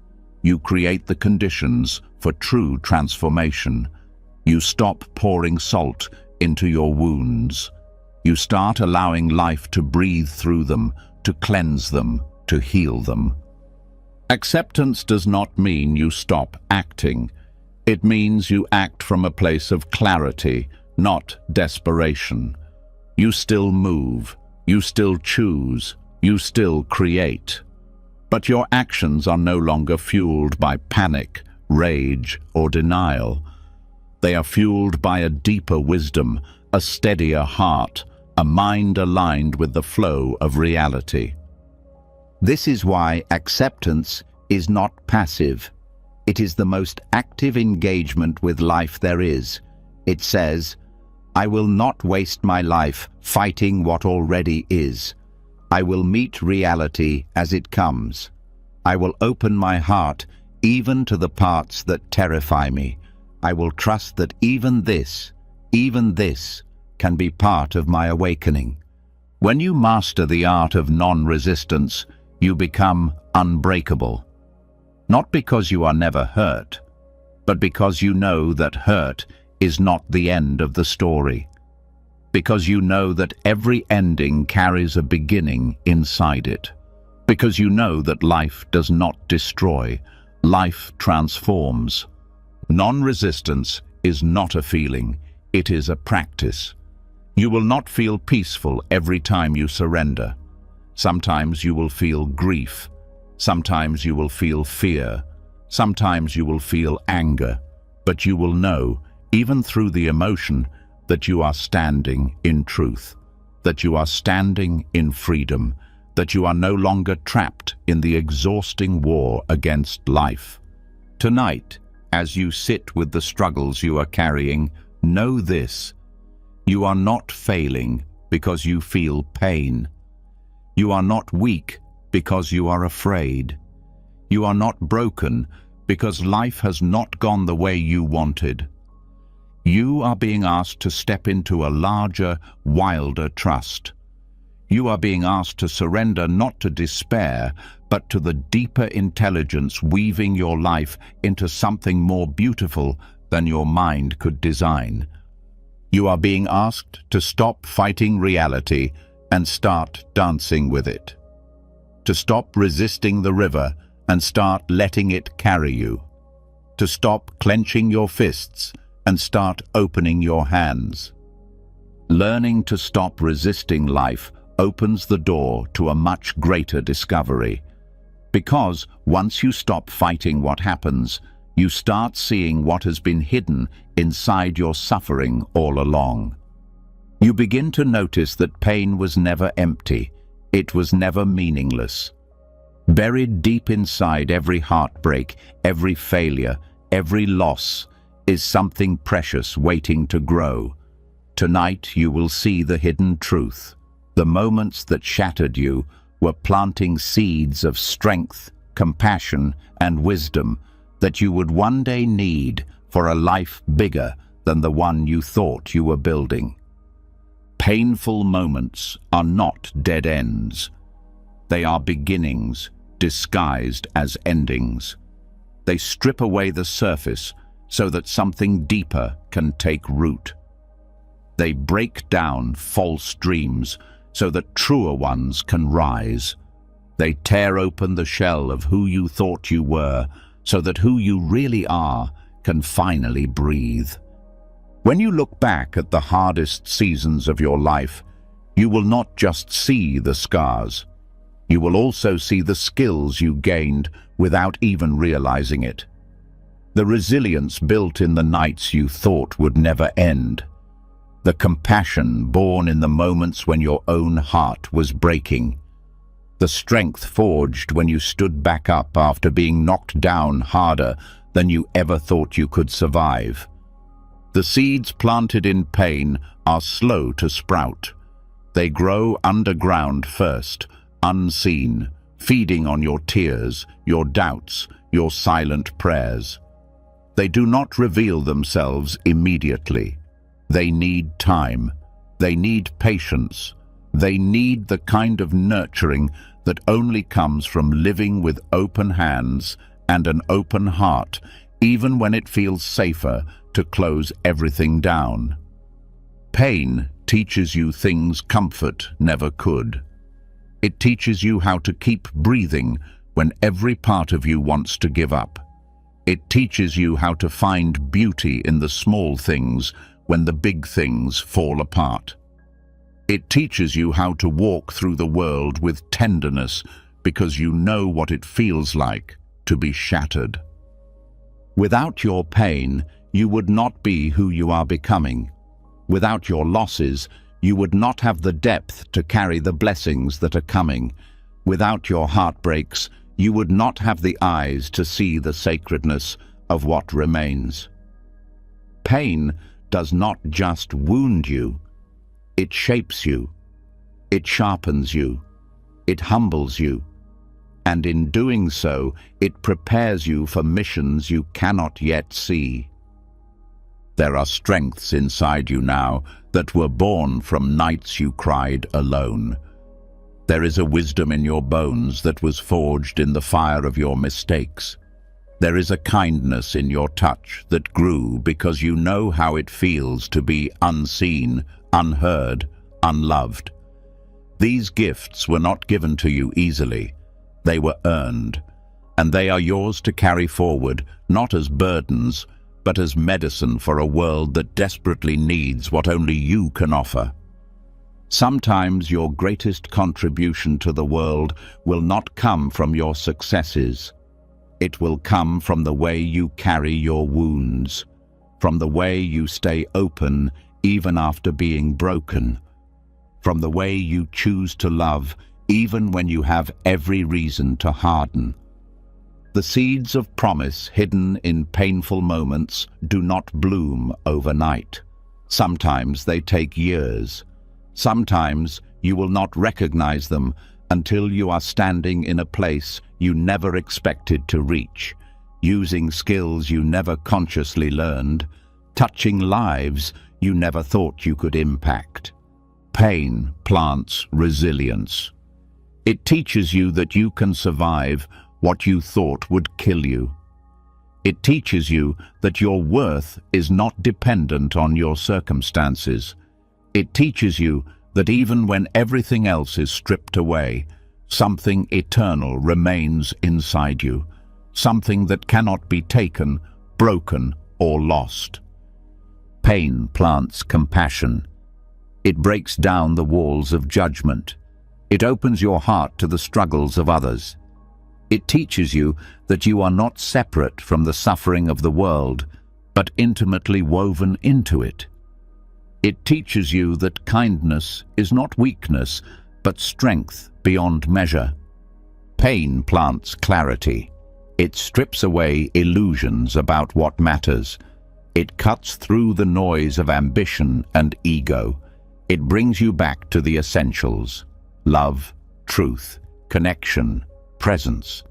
you create the conditions for true transformation. You stop pouring salt into your wounds. You start allowing life to breathe through them, to cleanse them, to heal them. Acceptance does not mean you stop acting. It means you act from a place of clarity, not desperation. You still move, you still choose, you still create. But your actions are no longer fueled by panic, rage, or denial. They are fueled by a deeper wisdom, a steadier heart, a mind aligned with the flow of reality. This is why acceptance is not passive. It is the most active engagement with life there is. It says, I will not waste my life fighting what already is. I will meet reality as it comes. I will open my heart even to the parts that terrify me. I will trust that even this can be part of my awakening. When you master the art of non-resistance, you become unbreakable. Not because you are never hurt, but because you know that hurt is not the end of the story. Because you know that every ending carries a beginning inside it. Because you know that life does not destroy, life transforms. Non-resistance is not a feeling, it is a practice. You will not feel peaceful every time you surrender. Sometimes you will feel grief. Sometimes you will feel fear. Sometimes you will feel anger. But you will know, even through the emotion, that you are standing in truth, that you are standing in freedom, that you are no longer trapped in the exhausting war against life. Tonight, as you sit with the struggles you are carrying, know this: you are not failing because you feel pain. You are not weak because you are afraid. You are not broken because life has not gone the way you wanted. You are being asked to step into a larger, wilder trust. You are being asked to surrender not to despair, but to the deeper intelligence weaving your life into something more beautiful than your mind could design. You are being asked to stop fighting reality and start dancing with it. To stop resisting the river and start letting it carry you. To stop clenching your fists and start opening your hands. Learning to stop resisting life opens the door to a much greater discovery. Because once you stop fighting what happens, you start seeing what has been hidden inside your suffering all along. You begin to notice that pain was never empty. It was never meaningless. Buried deep inside every heartbreak, every failure, every loss, is something precious waiting to grow. Tonight you will see the hidden truth. The moments that shattered you were planting seeds of strength, compassion, and wisdom that you would one day need for a life bigger than the one you thought you were building. Painful moments are not dead ends. They are beginnings disguised as endings. They strip away the surface so that something deeper can take root. They break down false dreams so that truer ones can rise. They tear open the shell of who you thought you were so that who you really are can finally breathe. When you look back at the hardest seasons of your life, you will not just see the scars. You will also see the skills you gained without even realizing it. The resilience built in the nights you thought would never end. The compassion born in the moments when your own heart was breaking. The strength forged when you stood back up after being knocked down harder than you ever thought you could survive. The seeds planted in pain are slow to sprout. They grow underground first, unseen, feeding on your tears, your doubts, your silent prayers. They do not reveal themselves immediately. They need time. They need patience. They need the kind of nurturing that only comes from living with open hands and an open heart, even when it feels safer to close everything down. Pain teaches you things comfort never could. It teaches you how to keep breathing when every part of you wants to give up. It teaches you how to find beauty in the small things when the big things fall apart. It teaches you how to walk through the world with tenderness because you know what it feels like to be shattered. Without your pain, you would not be who you are becoming. Without your losses, you would not have the depth to carry the blessings that are coming. Without your heartbreaks, you would not have the eyes to see the sacredness of what remains. Pain does not just wound you. It shapes you. It sharpens you. It humbles you. And in doing so, it prepares you for missions you cannot yet see. There are strengths inside you now that were born from nights you cried alone. There is a wisdom in your bones that was forged in the fire of your mistakes. There is a kindness in your touch that grew because you know how it feels to be unseen, unheard, unloved. These gifts were not given to you easily. They were earned, and they are yours to carry forward, not as burdens, but as medicine for a world that desperately needs what only you can offer. Sometimes your greatest contribution to the world will not come from your successes. It will come from the way you carry your wounds, from the way you stay open even after being broken, from the way you choose to love even when you have every reason to harden. The seeds of promise hidden in painful moments do not bloom overnight. Sometimes they take years. Sometimes you will not recognize them until you are standing in a place you never expected to reach, using skills you never consciously learned, touching lives you never thought you could impact. Pain plants resilience. It teaches you that you can survive what you thought would kill you. It teaches you that your worth is not dependent on your circumstances. It teaches you that even when everything else is stripped away, something eternal remains inside you, something that cannot be taken, broken, or lost. Pain plants compassion. It breaks down the walls of judgment. It opens your heart to the struggles of others. It teaches you that you are not separate from the suffering of the world, but intimately woven into it. It teaches you that kindness is not weakness, but strength beyond measure. Pain plants clarity. It strips away illusions about what matters. It cuts through the noise of ambition and ego. It brings you back to the essentials: love, truth, connection, presence.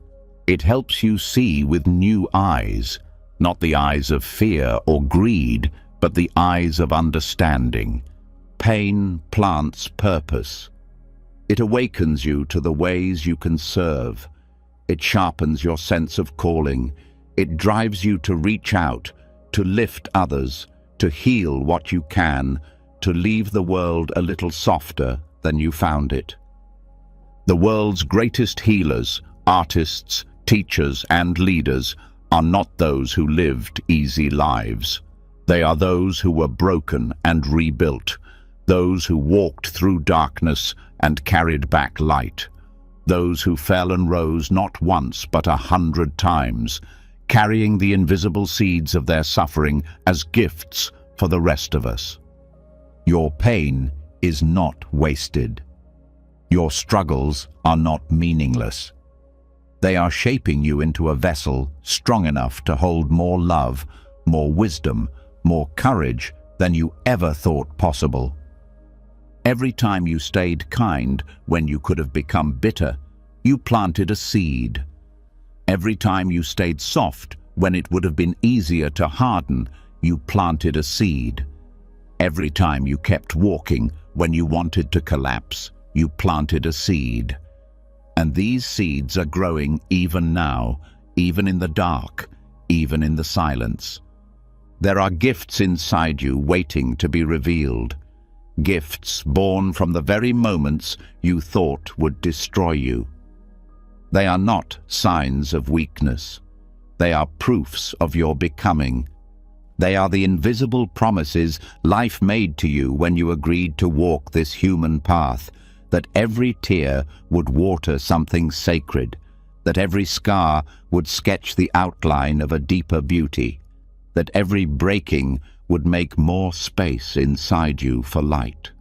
It helps you see with new eyes, not the eyes of fear or greed, but the eyes of understanding. Pain plants purpose. It awakens you to the ways you can serve. It sharpens your sense of calling. It drives you to reach out, to lift others, to heal what you can, to leave the world a little softer than you found it. The world's greatest healers, artists, teachers, and leaders are not those who lived easy lives. They are those who were broken and rebuilt, those who walked through darkness and carried back light, those who fell and rose not once but 100 times, carrying the invisible seeds of their suffering as gifts for the rest of us. Your pain is not wasted. Your struggles are not meaningless. They are shaping you into a vessel strong enough to hold more love, more wisdom, more courage than you ever thought possible. Every time you stayed kind when you could have become bitter, you planted a seed. Every time you stayed soft when it would have been easier to harden, you planted a seed. Every time you kept walking when you wanted to collapse, you planted a seed. And these seeds are growing even now, even in the dark, even in the silence. There are gifts inside you waiting to be revealed. Gifts born from the very moments you thought would destroy you. They are not signs of weakness. They are proofs of your becoming. They are the invisible promises life made to you when you agreed to walk this human path, that every tear would water something sacred, that every scar would sketch the outline of a deeper beauty, that every breaking would make more space inside you for light.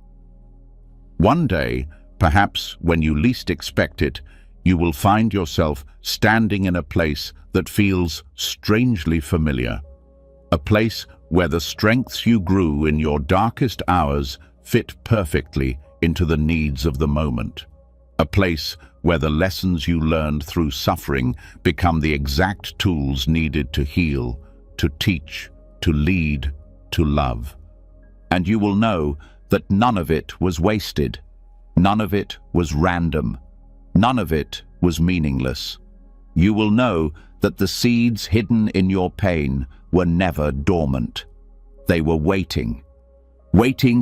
One day, perhaps when you least expect it, you will find yourself standing in a place that feels strangely familiar, a place where the strengths you grew in your darkest hours fit perfectly into the needs of the moment, a place where the lessons you learned through suffering become the exact tools needed to heal, to teach, to lead, to love. And you will know that none of it was wasted, none of it was random, none of it was meaningless. You will know that the seeds hidden in your pain were never dormant. They were waiting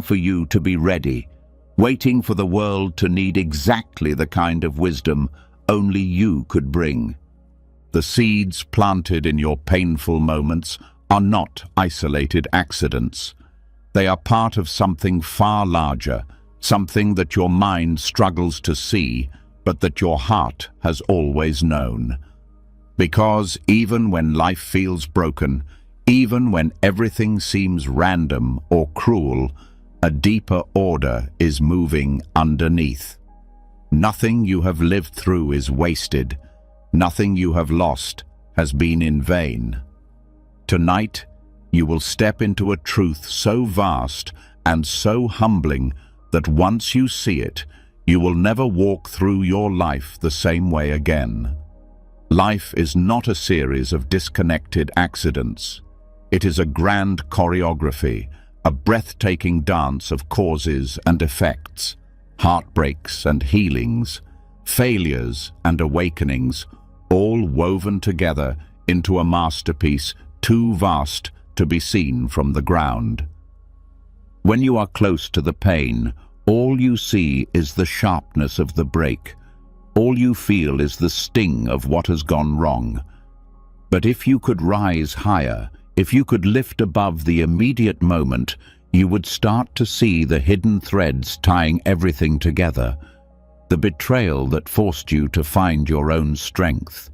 for you to be ready, waiting for the world to need exactly the kind of wisdom only you could bring. The seeds planted in your painful moments are not isolated accidents. They are part of something far larger, something that your mind struggles to see, but that your heart has always known. Because even when life feels broken, even when everything seems random or cruel, a deeper order is moving underneath. Nothing you have lived through is wasted. Nothing you have lost has been in vain. Tonight, you will step into a truth so vast and so humbling that once you see it, you will never walk through your life the same way again. Life is not a series of disconnected accidents. It is a grand choreography, a breathtaking dance of causes and effects, heartbreaks and healings, failures and awakenings, all woven together into a masterpiece too vast to be seen from the ground. When you are close to the pain, all you see is the sharpness of the break. All you feel is the sting of what has gone wrong. But if you could rise higher, if you could lift above the immediate moment, you would start to see the hidden threads tying everything together. The betrayal that forced you to find your own strength.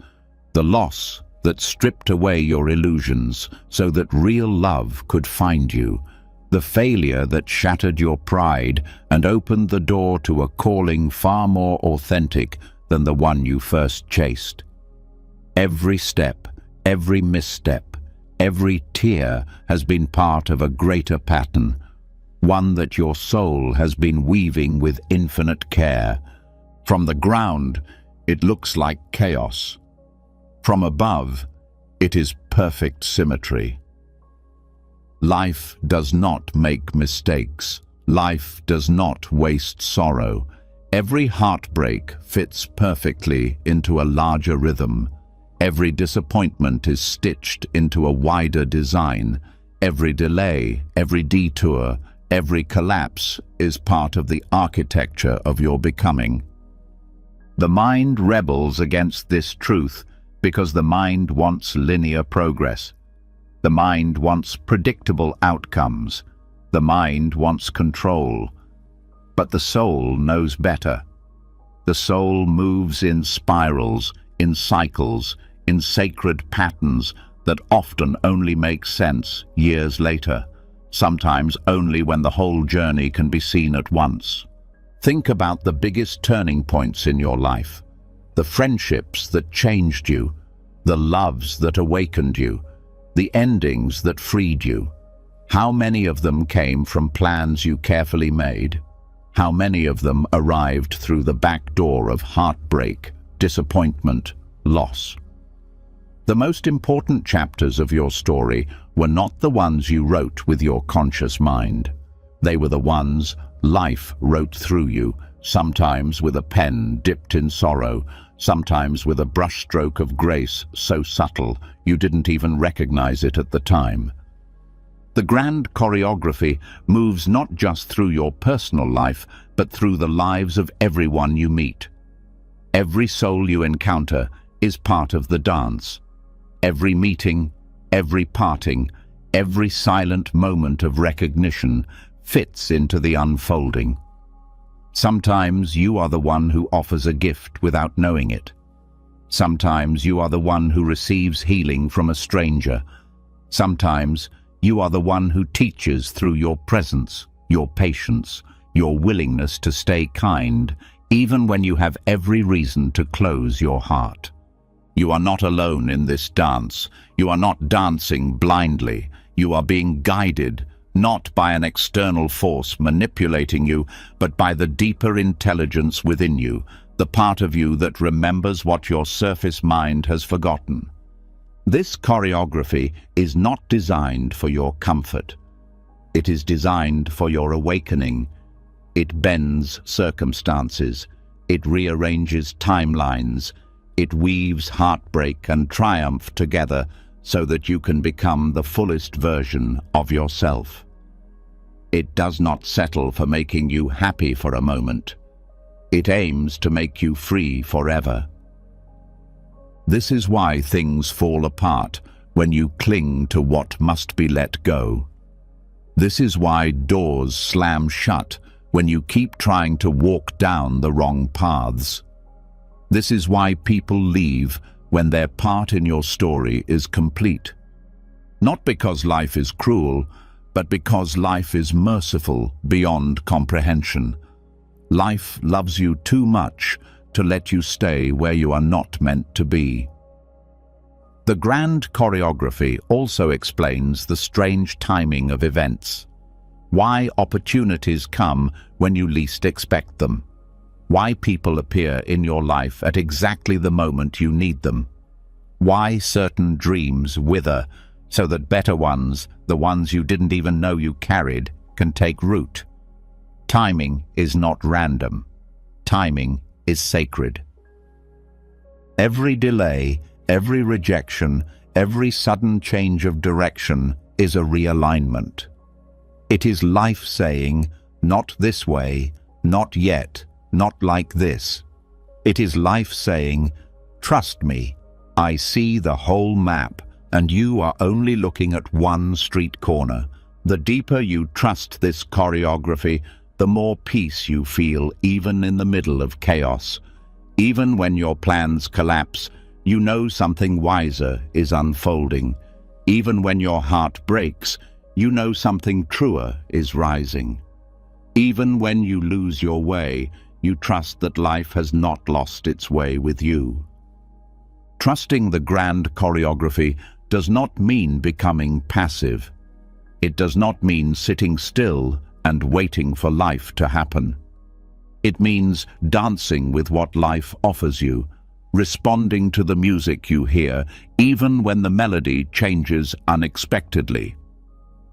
The loss that stripped away your illusions so that real love could find you. The failure that shattered your pride and opened the door to a calling far more authentic than the one you first chased. Every step, every misstep, every tear has been part of a greater pattern, one that your soul has been weaving with infinite care. From the ground, it looks like chaos. From above, it is perfect symmetry. Life does not make mistakes. Life does not waste sorrow. Every heartbreak fits perfectly into a larger rhythm. Every disappointment is stitched into a wider design. Every delay, every detour, every collapse is part of the architecture of your becoming. The mind rebels against this truth because the mind wants linear progress. The mind wants predictable outcomes. The mind wants control. But the soul knows better. The soul moves in spirals, in cycles, in sacred patterns that often only make sense years later, sometimes only when the whole journey can be seen at once. Think about the biggest turning points in your life, the friendships that changed you, the loves that awakened you, the endings that freed you. How many of them came from plans you carefully made? How many of them arrived through the back door of heartbreak, disappointment, loss? The most important chapters of your story were not the ones you wrote with your conscious mind. They were the ones life wrote through you, sometimes with a pen dipped in sorrow, sometimes with a brushstroke of grace so subtle you didn't even recognize it at the time. The grand choreography moves not just through your personal life, but through the lives of everyone you meet. Every soul you encounter is part of the dance. Every meeting, every parting, every silent moment of recognition fits into the unfolding. Sometimes you are the one who offers a gift without knowing it. Sometimes you are the one who receives healing from a stranger. Sometimes you are the one who teaches through your presence, your patience, your willingness to stay kind, even when you have every reason to close your heart. You are not alone in this dance. You are not dancing blindly. You are being guided, not by an external force manipulating you, but by the deeper intelligence within you, the part of you that remembers what your surface mind has forgotten. This choreography is not designed for your comfort. It is designed for your awakening. It bends circumstances. It rearranges timelines. It weaves heartbreak and triumph together so that you can become the fullest version of yourself. It does not settle for making you happy for a moment. It aims to make you free forever. This is why things fall apart when you cling to what must be let go. This is why doors slam shut when you keep trying to walk down the wrong paths. This is why people leave when their part in your story is complete. Not because life is cruel, but because life is merciful beyond comprehension. Life loves you too much to let you stay where you are not meant to be. The grand choreography also explains the strange timing of events. Why opportunities come when you least expect them. Why people appear in your life at exactly the moment you need them. Why certain dreams wither so that better ones, the ones you didn't even know you carried, can take root. Timing is not random. Timing is sacred. Every delay, every rejection, every sudden change of direction is a realignment. It is life saying, not this way, not yet, not like this. It is life saying, trust me, I see the whole map, and you are only looking at one street corner. The deeper you trust this choreography, the more peace you feel even in the middle of chaos. Even when your plans collapse, you know something wiser is unfolding. Even when your heart breaks, you know something truer is rising. Even when you lose your way, you trust that life has not lost its way with you. Trusting the grand choreography does not mean becoming passive. It does not mean sitting still and waiting for life to happen. It means dancing with what life offers you, responding to the music you hear, even when the melody changes unexpectedly.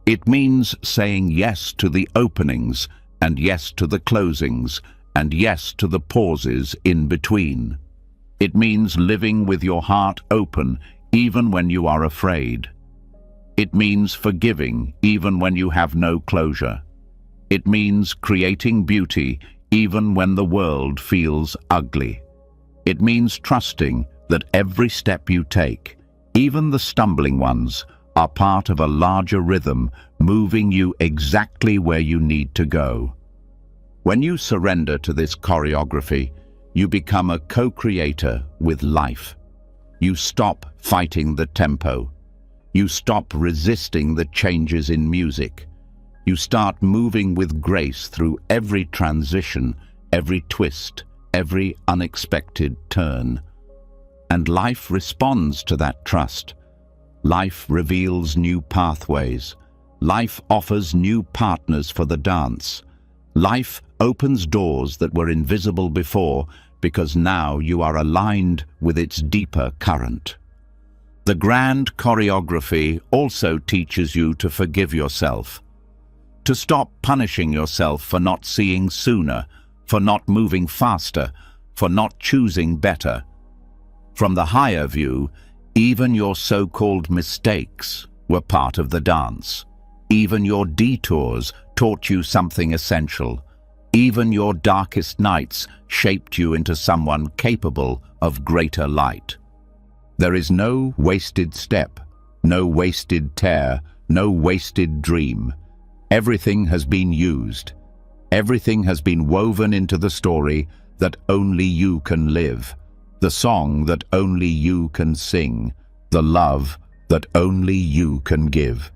It means saying yes to the openings, and yes to the closings, and yes to the pauses in between. It means living with your heart open, even when you are afraid. It means forgiving, even when you have no closure. It means creating beauty, even when the world feels ugly. It means trusting that every step you take, even the stumbling ones, are part of a larger rhythm, moving you exactly where you need to go. When you surrender to this choreography, you become a co-creator with life. You stop fighting the tempo. You stop resisting the changes in music. You start moving with grace through every transition, every twist, every unexpected turn. And life responds to that trust. Life reveals new pathways. Life offers new partners for the dance. Life opens doors that were invisible before because now you are aligned with its deeper current. The grand choreography also teaches you to forgive yourself, to stop punishing yourself for not seeing sooner, for not moving faster, for not choosing better. From the higher view, even your so-called mistakes were part of the dance. Even your detours taught you something essential. Even your darkest nights shaped you into someone capable of greater light. There is no wasted step, no wasted tear, no wasted dream. Everything has been used. Everything has been woven into the story that only you can live, the song that only you can sing, the love that only you can give.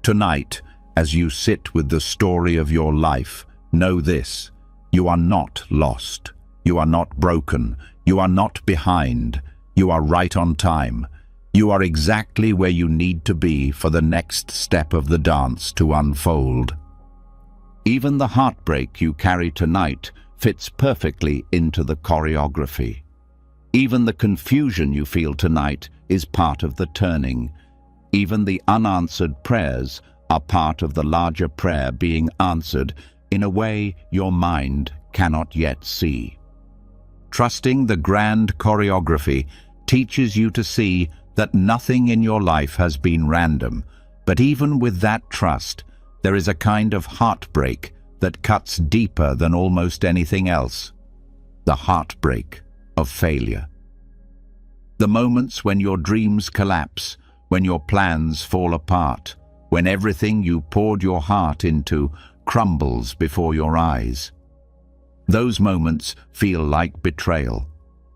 Tonight, as you sit with the story of your life, know this: you are not lost. You are not broken. You are not behind. You are right on time. You are exactly where you need to be for the next step of the dance to unfold. Even the heartbreak you carry tonight fits perfectly into the choreography. Even the confusion you feel tonight is part of the turning. Even the unanswered prayers are part of the larger prayer being answered in a way your mind cannot yet see. Trusting the grand choreography teaches you to see that nothing in your life has been random, but even with that trust, there is a kind of heartbreak that cuts deeper than almost anything else. The heartbreak of failure. The moments when your dreams collapse, when your plans fall apart, when everything you poured your heart into crumbles before your eyes. Those moments feel like betrayal.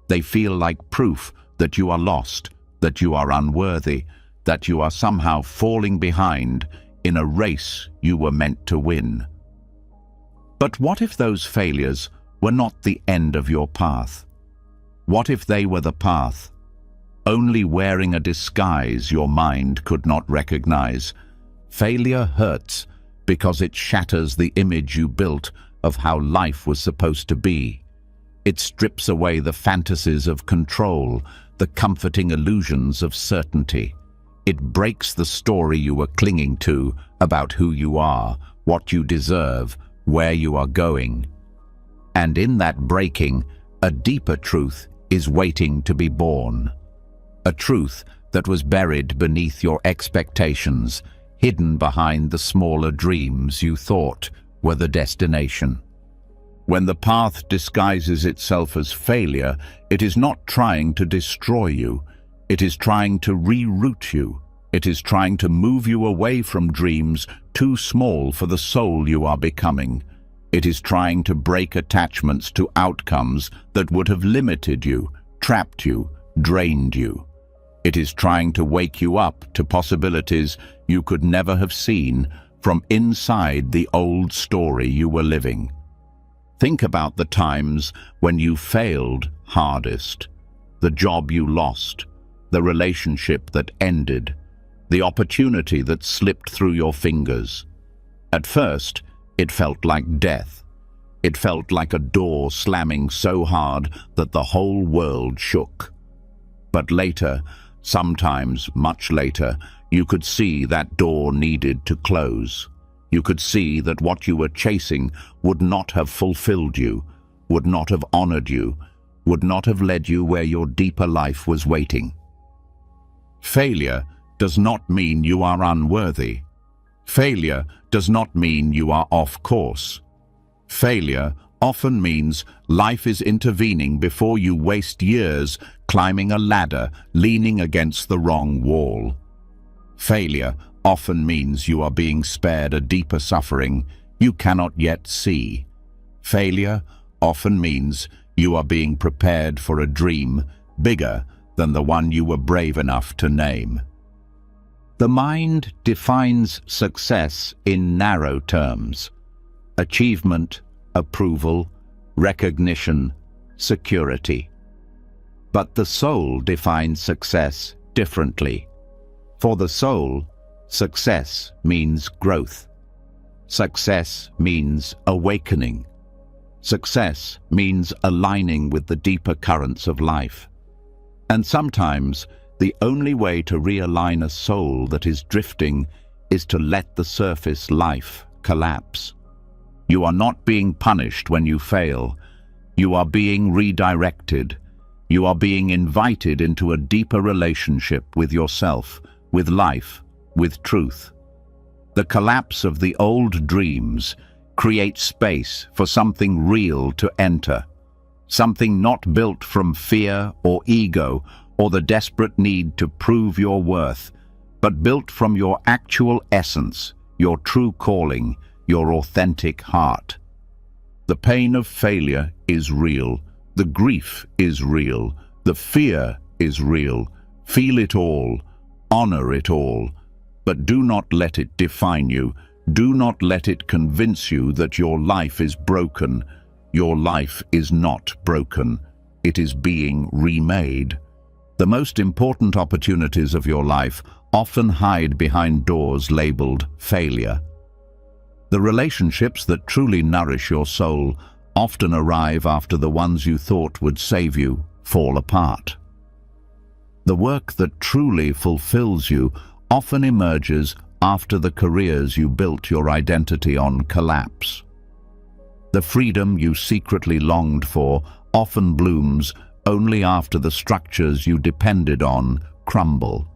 They feel like proof that you are lost, that you are unworthy, that you are somehow falling behind in a race you were meant to win. But what if those failures were not the end of your path? What if they were the path, only wearing a disguise your mind could not recognize? Failure hurts because it shatters the image you built of how life was supposed to be. It strips away the fantasies of control, the comforting illusions of certainty. It breaks the story you were clinging to about who you are, what you deserve, where you are going. And in that breaking, a deeper truth is waiting to be born. A truth that was buried beneath your expectations, hidden behind the smaller dreams you thought were the destination. When the path disguises itself as failure, it is not trying to destroy you. It is trying to reroute you. It is trying to move you away from dreams too small for the soul you are becoming. It is trying to break attachments to outcomes that would have limited you, trapped you, drained you. It is trying to wake you up to possibilities you could never have seen from inside the old story you were living. Think about the times when you failed hardest, the job you lost, the relationship that ended, the opportunity that slipped through your fingers. At first, it felt like death. It felt like a door slamming so hard that the whole world shook. But later, sometimes much later, you could see that door needed to close. You could see that what you were chasing would not have fulfilled you, would not have honored you, would not have led you where your deeper life was waiting. Failure does not mean you are unworthy. Failure does not mean you are off course. Failure often means life is intervening before you waste years climbing a ladder, leaning against the wrong wall. Failure often means you are being spared a deeper suffering you cannot yet see. Failure often means you are being prepared for a dream bigger than the one you were brave enough to name. The mind defines success in narrow terms: achievement, approval, recognition, security. But the soul defines success differently. For the soul, Success means growth. Success means awakening. Success means aligning with the deeper currents of life. And sometimes, the only way to realign a soul that is drifting is to let the surface life collapse. You are not being punished when you fail. You are being redirected. You are being invited into a deeper relationship with yourself, with life, with truth. The collapse of the old dreams creates space for something real to enter, something not built from fear or ego or the desperate need to prove your worth, but built from your actual essence, your true calling, your authentic heart. The pain of failure is real. The grief is real. The fear is real. Feel it all. Honor it all. But do not let it define you. Do not let it convince you that your life is broken. Your life is not broken. It is being remade. The most important opportunities of your life often hide behind doors labeled failure. The relationships that truly nourish your soul often arrive after the ones you thought would save you fall apart. The work that truly fulfills you often emerges after the careers you built your identity on collapse. The freedom you secretly longed for often blooms only after the structures you depended on crumble.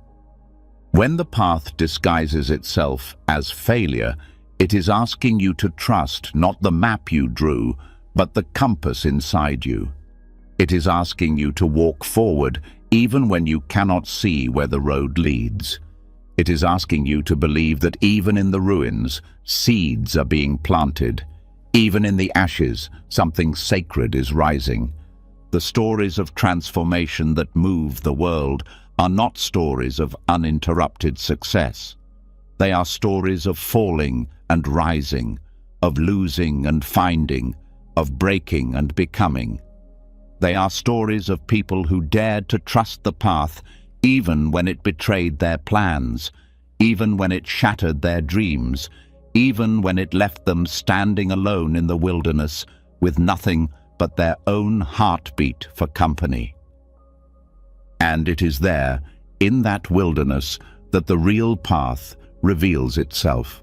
When the path disguises itself as failure, it is asking you to trust not the map you drew, but the compass inside you. It is asking you to walk forward even when you cannot see where the road leads. It is asking you to believe that even in the ruins, seeds are being planted. Even in the ashes, something sacred is rising. The stories of transformation that move the world are not stories of uninterrupted success. They are stories of falling and rising, of losing and finding, of breaking and becoming. They are stories of people who dared to trust the path even when it betrayed their plans, even when it shattered their dreams, even when it left them standing alone in the wilderness with nothing but their own heartbeat for company. And it is there, in that wilderness, that the real path reveals itself.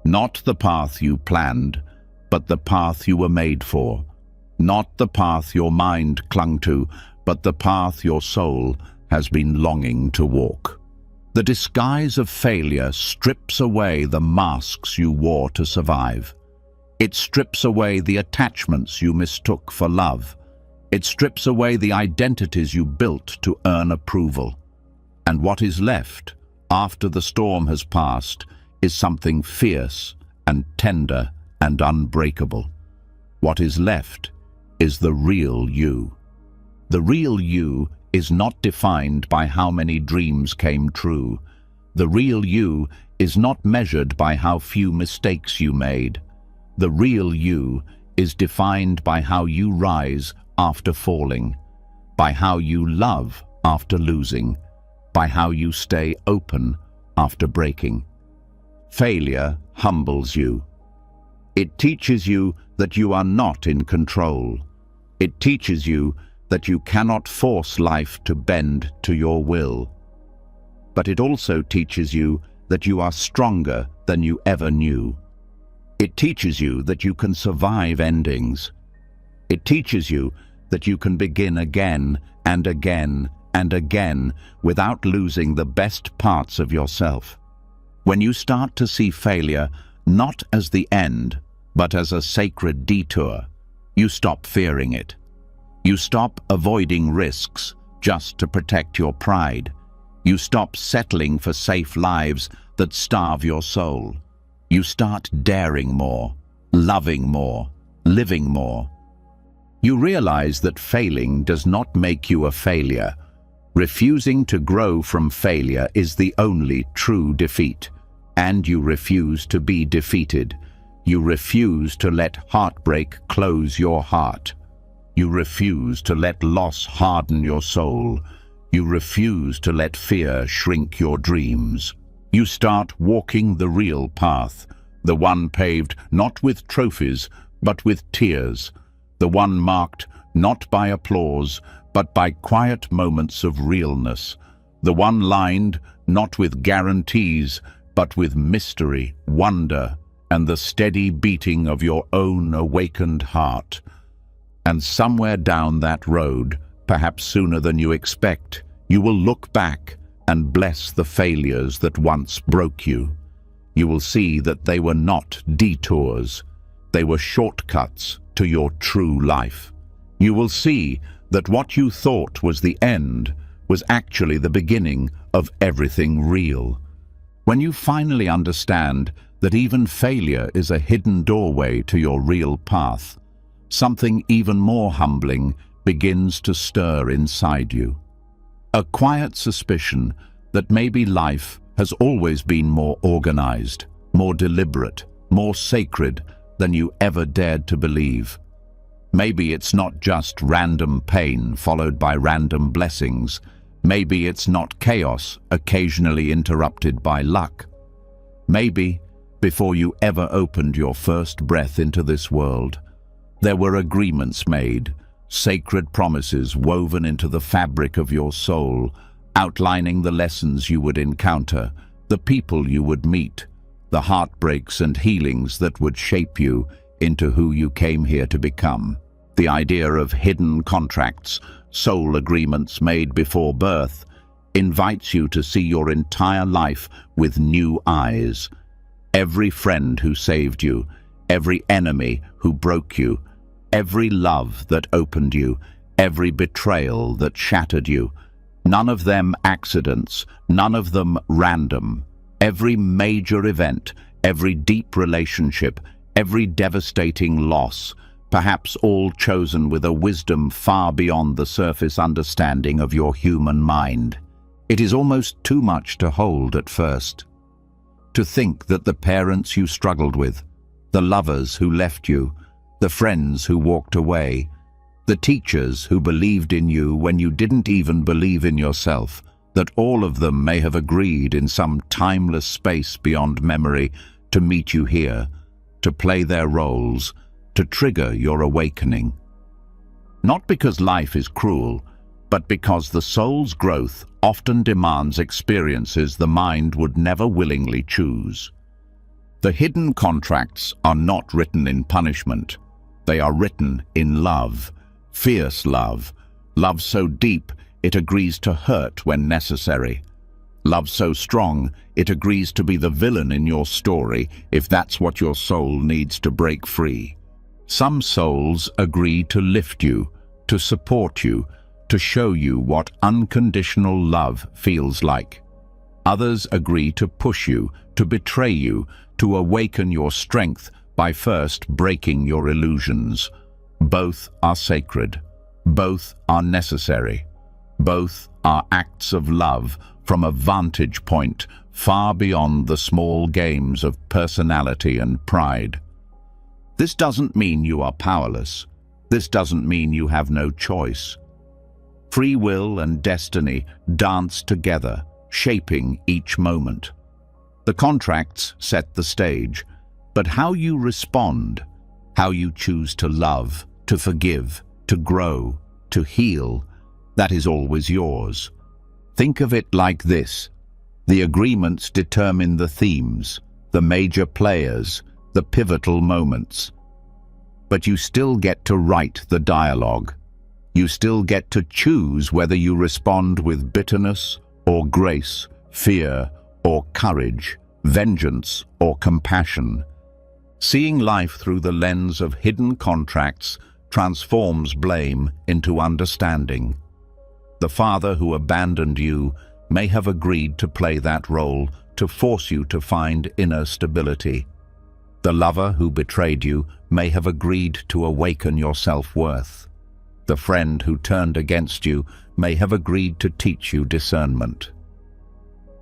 Not the path you planned, but the path you were made for. Not the path your mind clung to, but the path your soul has been longing to walk. The disguise of failure strips away the masks you wore to survive. It strips away the attachments you mistook for love. It strips away the identities you built to earn approval. And what is left, after the storm has passed, is something fierce and tender and unbreakable. What is left is the real you. The real you is not defined by how many dreams came true. The real you is not measured by how few mistakes you made. The real you is defined by how you rise after falling, by how you love after losing, by how you stay open after breaking. Failure humbles you. It teaches you that you are not in control. It teaches you that you cannot force life to bend to your will. But it also teaches you that you are stronger than you ever knew. It teaches you that you can survive endings. It teaches you that you can begin again and again and again without losing the best parts of yourself. When you start to see failure not as the end, but as a sacred detour, you stop fearing it. You stop avoiding risks just to protect your pride. You stop settling for safe lives that starve your soul. You start daring more, loving more, living more. You realize that failing does not make you a failure. Refusing to grow from failure is the only true defeat. And you refuse to be defeated. You refuse to let heartbreak close your heart. You refuse to let loss harden your soul. You refuse to let fear shrink your dreams. You start walking the real path, the one paved not with trophies, but with tears, the one marked not by applause, but by quiet moments of realness, the one lined not with guarantees, but with mystery, wonder, and the steady beating of your own awakened heart. And somewhere down that road, perhaps sooner than you expect, you will look back and bless the failures that once broke you. You will see that they were not detours, they were shortcuts to your true life. You will see that what you thought was the end was actually the beginning of everything real. When you finally understand that even failure is a hidden doorway to your real path, something even more humbling begins to stir inside you. A quiet suspicion that maybe life has always been more organized, more deliberate, more sacred than you ever dared to believe. Maybe it's not just random pain followed by random blessings. Maybe it's not chaos occasionally interrupted by luck. Maybe, before you ever opened your first breath into this world, there were agreements made, sacred promises woven into the fabric of your soul, outlining the lessons you would encounter, the people you would meet, the heartbreaks and healings that would shape you into who you came here to become. The idea of hidden contracts, soul agreements made before birth, invites you to see your entire life with new eyes. Every friend who saved you, every enemy who broke you, every love that opened you, every betrayal that shattered you, none of them accidents, none of them random. Every major event, every deep relationship, every devastating loss, perhaps all chosen with a wisdom far beyond the surface understanding of your human mind. It is almost too much to hold at first. To think that the parents you struggled with, the lovers who left you, the friends who walked away, the teachers who believed in you when you didn't even believe in yourself, that all of them may have agreed in some timeless space beyond memory to meet you here, to play their roles, to trigger your awakening. Not because life is cruel, but because the soul's growth often demands experiences the mind would never willingly choose. The hidden contracts are not written in punishment. They are written in love, fierce love, love so deep it agrees to hurt when necessary. Love so strong it agrees to be the villain in your story if that's what your soul needs to break free. Some souls agree to lift you, to support you, to show you what unconditional love feels like. Others agree to push you, to betray you, to awaken your strength by first breaking your illusions. Both are sacred. Both are necessary. Both are acts of love from a vantage point far beyond the small games of personality and pride. This doesn't mean you are powerless. This doesn't mean you have no choice. Free will and destiny dance together, shaping each moment. The contracts set the stage, but how you respond, how you choose to love, to forgive, to grow, to heal, that is always yours. Think of it like this. The agreements determine the themes, the major players, the pivotal moments. But you still get to write the dialogue. You still get to choose whether you respond with bitterness or grace, fear or courage, vengeance or compassion. Seeing life through the lens of hidden contracts transforms blame into understanding. The father who abandoned you may have agreed to play that role to force you to find inner stability. The lover who betrayed you may have agreed to awaken your self-worth. The friend who turned against you may have agreed to teach you discernment.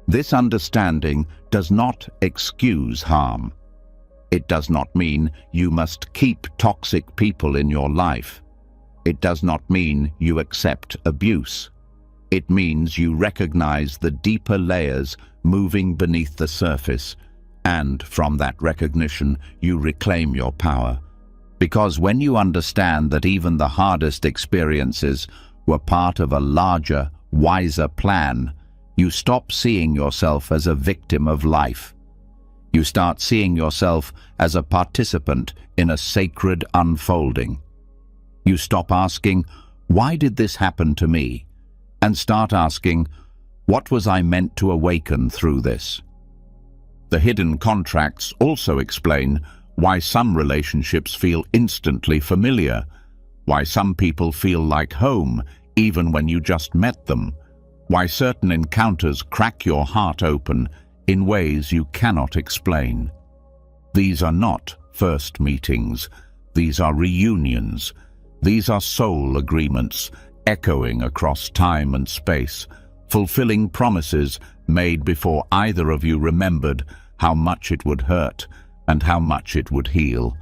This understanding does not excuse harm. It does not mean you must keep toxic people in your life. It does not mean you accept abuse. It means you recognize the deeper layers moving beneath the surface, and from that recognition, you reclaim your power. Because when you understand that even the hardest experiences were part of a larger, wiser plan, you stop seeing yourself as a victim of life. You start seeing yourself as a participant in a sacred unfolding. You stop asking, "Why did this happen to me?" and start asking, "What was I meant to awaken through this?" The hidden contracts also explain why some relationships feel instantly familiar, why some people feel like home even when you just met them, why certain encounters crack your heart open in ways you cannot explain. These are not first meetings, these are reunions, these are soul agreements, echoing across time and space, fulfilling promises made before either of you remembered how much it would hurt and how much it would heal.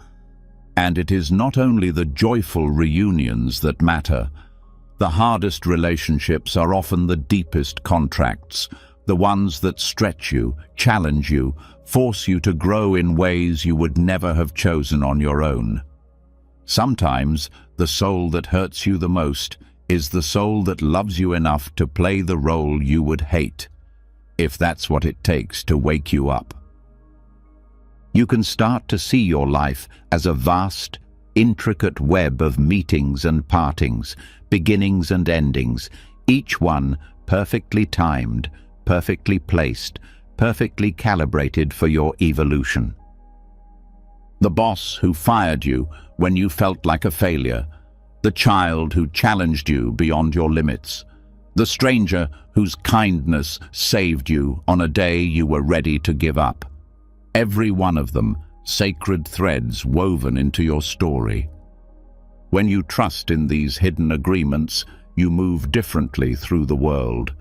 And it is not only the joyful reunions that matter. The hardest relationships are often the deepest contracts, the ones that stretch you, challenge you, force you to grow in ways you would never have chosen on your own. Sometimes the soul that hurts you the most is the soul that loves you enough to play the role you would hate, if that's what it takes to wake you up. You can start to see your life as a vast, intricate web of meetings and partings, beginnings and endings, each one perfectly timed, perfectly placed, perfectly calibrated for your evolution. The boss who fired you when you felt like a failure, the child who challenged you beyond your limits, the stranger whose kindness saved you on a day you were ready to give up. Every one of them, sacred threads woven into your story. When you trust in these hidden agreements, you move differently through the world.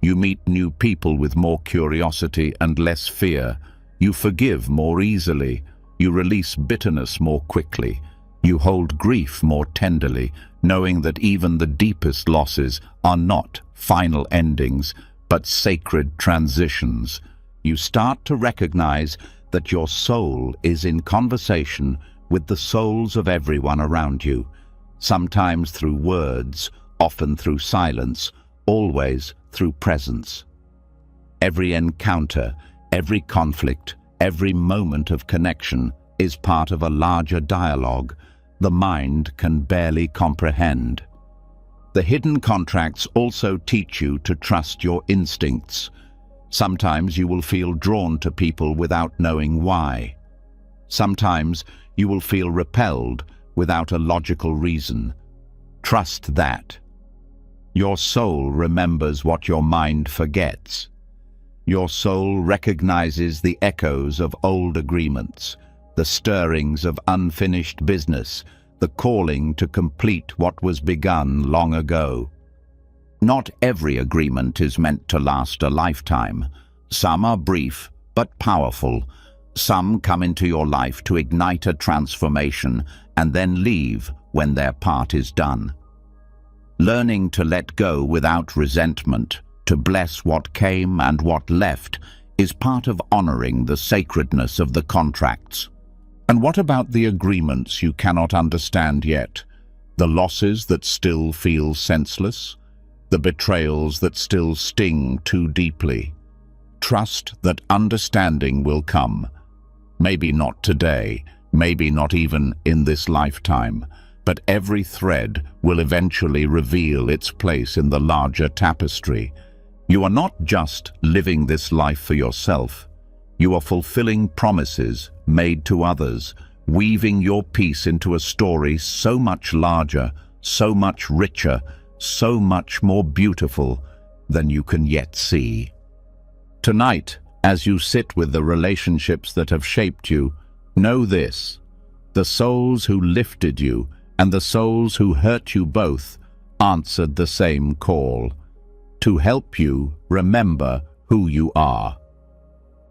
You meet new people with more curiosity and less fear. You forgive more easily. You release bitterness more quickly. You hold grief more tenderly, knowing that even the deepest losses are not final endings, but sacred transitions. You start to recognize that your soul is in conversation with the souls of everyone around you, sometimes through words, often through silence, always through presence. Every encounter, every conflict, every moment of connection is part of a larger dialogue the mind can barely comprehend. The hidden contracts also teach you to trust your instincts. Sometimes you will feel drawn to people without knowing why. Sometimes you will feel repelled without a logical reason. Trust that. Your soul remembers what your mind forgets. Your soul recognizes the echoes of old agreements, the stirrings of unfinished business, the calling to complete what was begun long ago. Not every agreement is meant to last a lifetime. Some are brief but powerful. Some come into your life to ignite a transformation and then leave when their part is done. Learning to let go without resentment, to bless what came and what left, is part of honoring the sacredness of the contracts. And what about the agreements you cannot understand yet? The losses that still feel senseless? The betrayals that still sting too deeply? Trust that understanding will come. Maybe not today, maybe not even in this lifetime, but every thread will eventually reveal its place in the larger tapestry. You are not just living this life for yourself. You are fulfilling promises made to others, weaving your piece into a story so much larger, so much richer, so much more beautiful than you can yet see. Tonight, as you sit with the relationships that have shaped you, know this: the souls who lifted you and the souls who hurt you both answered the same call, to help you remember who you are.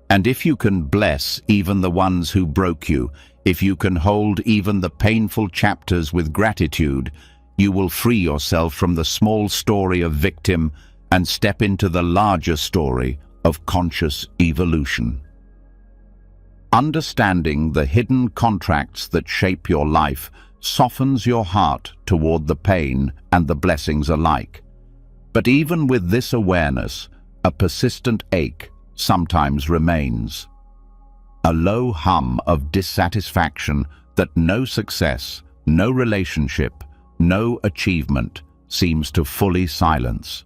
And if you can bless even the ones who broke you, if you can hold even the painful chapters with gratitude, you will free yourself from the small story of victim and step into the larger story of conscious evolution. Understanding the hidden contracts that shape your life softens your heart toward the pain and the blessings alike. But even with this awareness, a persistent ache sometimes remains. A low hum of dissatisfaction that no success, no relationship, no achievement seems to fully silence.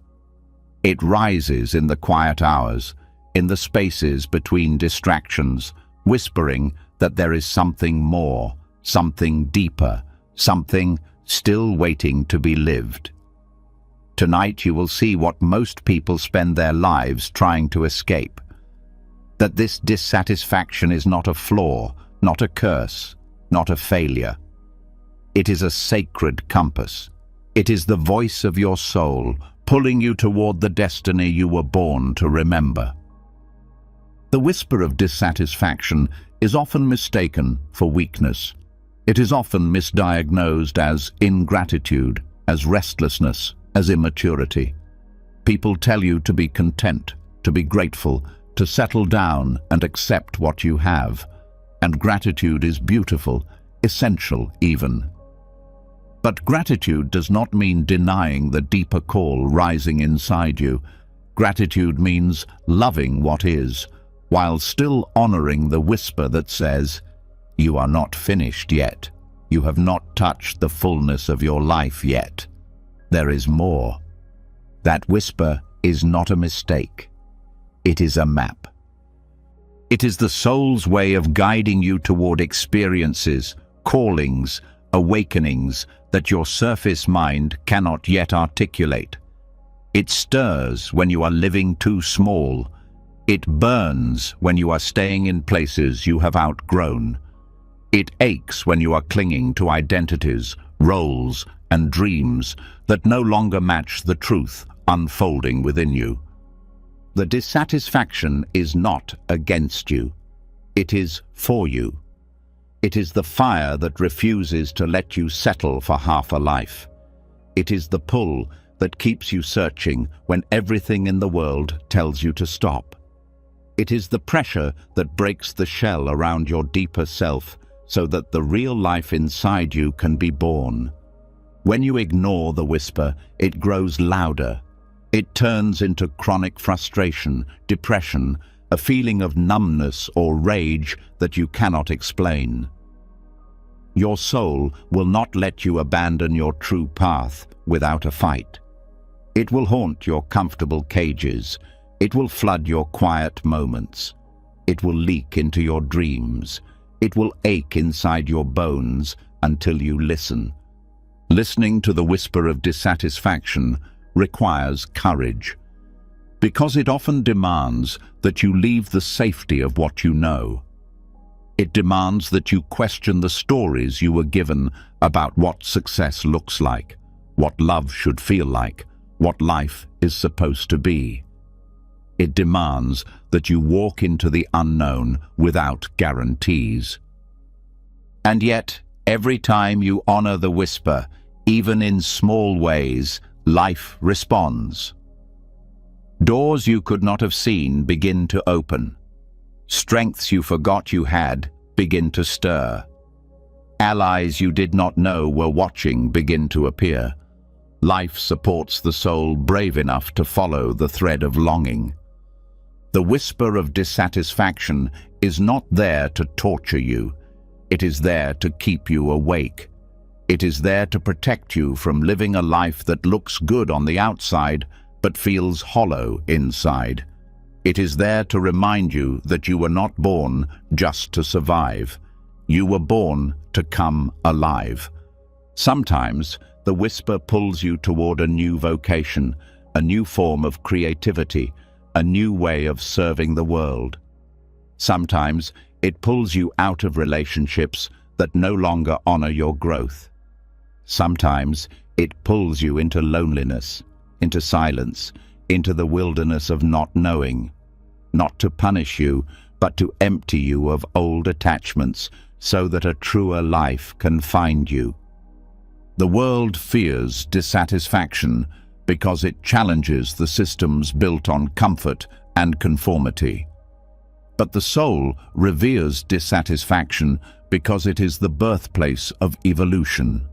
It rises in the quiet hours, in the spaces between distractions, whispering that there is something more, something deeper, something still waiting to be lived. Tonight you will see what most people spend their lives trying to escape. That this dissatisfaction is not a flaw, not a curse, not a failure. It is a sacred compass. It is the voice of your soul, pulling you toward the destiny you were born to remember. The whisper of dissatisfaction is often mistaken for weakness. It is often misdiagnosed as ingratitude, as restlessness, as immaturity. People tell you to be content, to be grateful, to settle down and accept what you have. And gratitude is beautiful, essential even. But gratitude does not mean denying the deeper call rising inside you. Gratitude means loving what is, while still honoring the whisper that says, "You are not finished yet. You have not touched the fullness of your life yet. There is more." That whisper is not a mistake. It is a map. It is the soul's way of guiding you toward experiences, callings, awakenings that your surface mind cannot yet articulate. It stirs when you are living too small. It burns when you are staying in places you have outgrown. It aches when you are clinging to identities, roles, and dreams that no longer match the truth unfolding within you. The dissatisfaction is not against you. It is for you. It is the fire that refuses to let you settle for half a life. It is the pull that keeps you searching when everything in the world tells you to stop. It is the pressure that breaks the shell around your deeper self so that the real life inside you can be born. When you ignore the whisper, it grows louder. It turns into chronic frustration, depression, a feeling of numbness or rage that you cannot explain. Your soul will not let you abandon your true path without a fight. It will haunt your comfortable cages. It will flood your quiet moments. It will leak into your dreams. It will ache inside your bones until you listen. Listening to the whisper of dissatisfaction requires courage, because it often demands that you leave the safety of what you know. It demands that you question the stories you were given about what success looks like, what love should feel like, what life is supposed to be. It demands that you walk into the unknown without guarantees. And yet, every time you honor the whisper, even in small ways, life responds. Doors you could not have seen begin to open. Strengths you forgot you had begin to stir. Allies you did not know were watching begin to appear. Life supports the soul brave enough to follow the thread of longing. The whisper of dissatisfaction is not there to torture you. It is there to keep you awake. It is there to protect you from living a life that looks good on the outside but feels hollow inside. It is there to remind you that you were not born just to survive. You were born to come alive. Sometimes the whisper pulls you toward a new vocation, a new form of creativity, a new way of serving the world. Sometimes it pulls you out of relationships that no longer honor your growth. Sometimes it pulls you into loneliness, into silence, into the wilderness of not knowing, not to punish you, but to empty you of old attachments so that a truer life can find you. The world fears dissatisfaction, because it challenges the systems built on comfort and conformity. But the soul reveres dissatisfaction because it is the birthplace of evolution.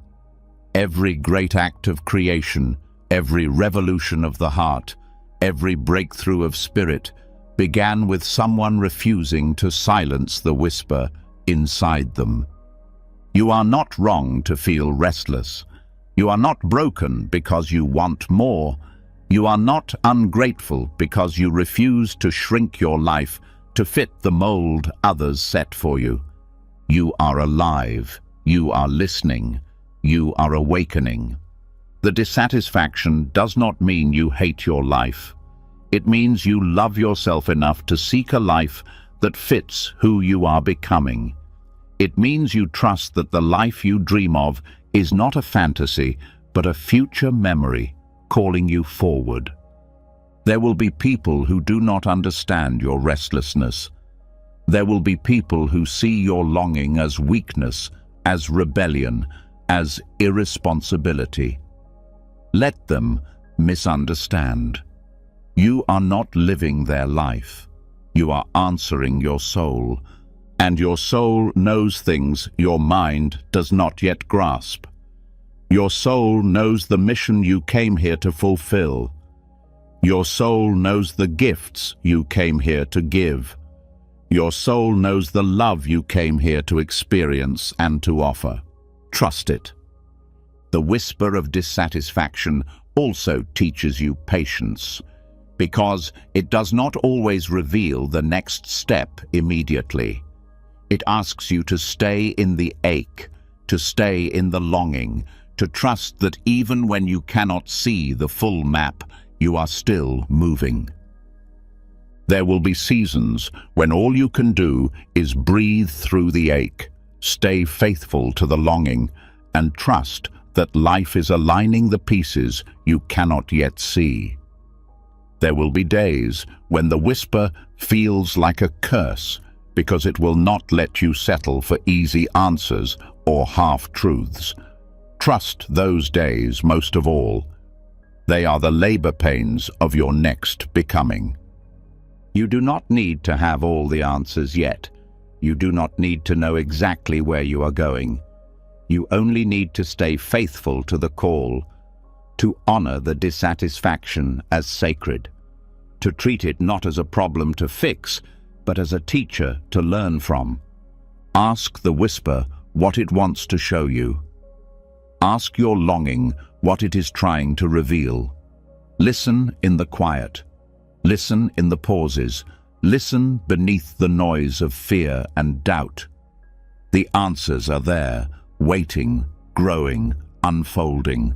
Every great act of creation, every revolution of the heart, every breakthrough of spirit began with someone refusing to silence the whisper inside them. You are not wrong to feel restless. You are not broken because you want more. You are not ungrateful because you refuse to shrink your life to fit the mold others set for you. You are alive. You are listening. You are awakening. The dissatisfaction does not mean you hate your life. It means you love yourself enough to seek a life that fits who you are becoming. It means you trust that the life you dream of is not a fantasy, but a future memory calling you forward. There will be people who do not understand your restlessness. There will be people who see your longing as weakness, as rebellion, as irresponsibility. Let them misunderstand. You are not living their life. You are answering your soul, and your soul knows things your mind does not yet grasp. Your soul knows the mission you came here to fulfill. Your soul knows the gifts you came here to give. Your soul knows the love you came here to experience and to offer. Trust it. The whisper of dissatisfaction also teaches you patience, because it does not always reveal the next step immediately. It asks you to stay in the ache, to stay in the longing, to trust that even when you cannot see the full map, you are still moving. There will be seasons when all you can do is breathe through the ache, stay faithful to the longing, and trust that life is aligning the pieces you cannot yet see. There will be days when the whisper feels like a curse because it will not let you settle for easy answers or half-truths. Trust those days most of all. They are the labor pains of your next becoming. You do not need to have all the answers yet. You do not need to know exactly where you are going. You only need to stay faithful to the call, to honor the dissatisfaction as sacred, to treat it not as a problem to fix, but as a teacher to learn from. Ask the whisper what it wants to show you. Ask your longing what it is trying to reveal. Listen in the quiet. Listen in the pauses. Listen beneath the noise of fear and doubt. The answers are there, waiting, growing, unfolding.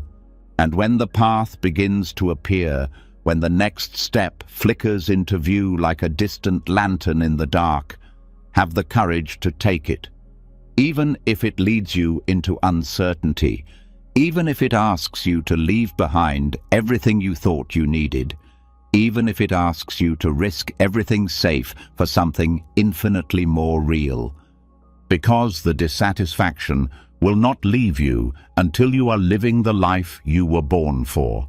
And when the path begins to appear, when the next step flickers into view like a distant lantern in the dark, have the courage to take it. Even if it leads you into uncertainty, even if it asks you to leave behind everything you thought you needed, even if it asks you to risk everything safe for something infinitely more real. Because the dissatisfaction will not leave you until you are living the life you were born for.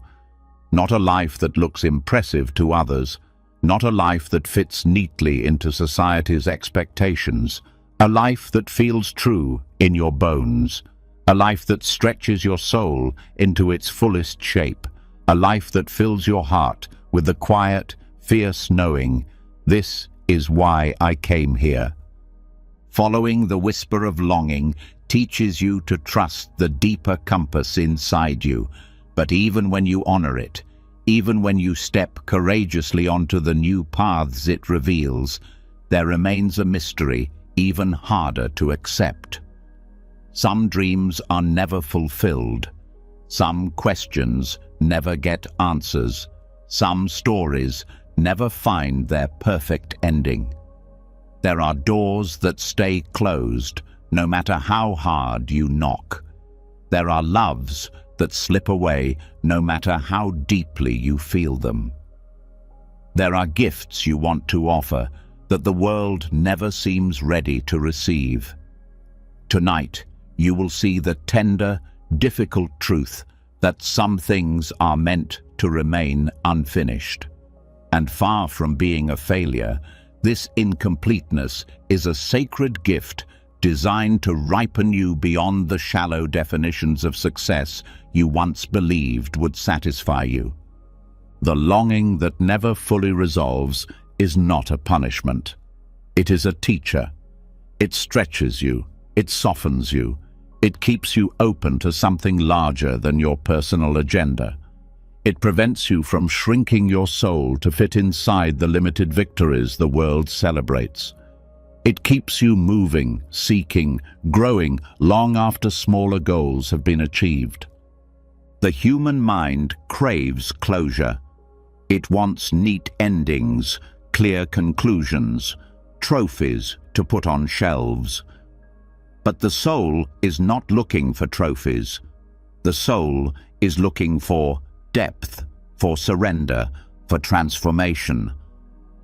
Not a life that looks impressive to others, not a life that fits neatly into society's expectations, a life that feels true in your bones, a life that stretches your soul into its fullest shape, a life that fills your heart with the quiet, fierce knowing, this is why I came here. Following the whisper of longing teaches you to trust the deeper compass inside you, but even when you honor it, even when you step courageously onto the new paths it reveals, there remains a mystery even harder to accept. Some dreams are never fulfilled. Some questions never get answers. Some stories never find their perfect ending. There are doors that stay closed no matter how hard you knock. There are loves that slip away no matter how deeply you feel them. There are gifts you want to offer that the world never seems ready to receive. Tonight, you will see the tender, difficult truth that some things are meant to remain unfinished. And far from being a failure, this incompleteness is a sacred gift designed to ripen you beyond the shallow definitions of success you once believed would satisfy you. The longing that never fully resolves is not a punishment. It is a teacher. It stretches you, it softens you, it keeps you open to something larger than your personal agenda. It prevents you from shrinking your soul to fit inside the limited victories the world celebrates. It keeps you moving, seeking, growing long after smaller goals have been achieved. The human mind craves closure. It wants neat endings, clear conclusions, trophies to put on shelves. But the soul is not looking for trophies. The soul is looking for depth, for surrender, for transformation.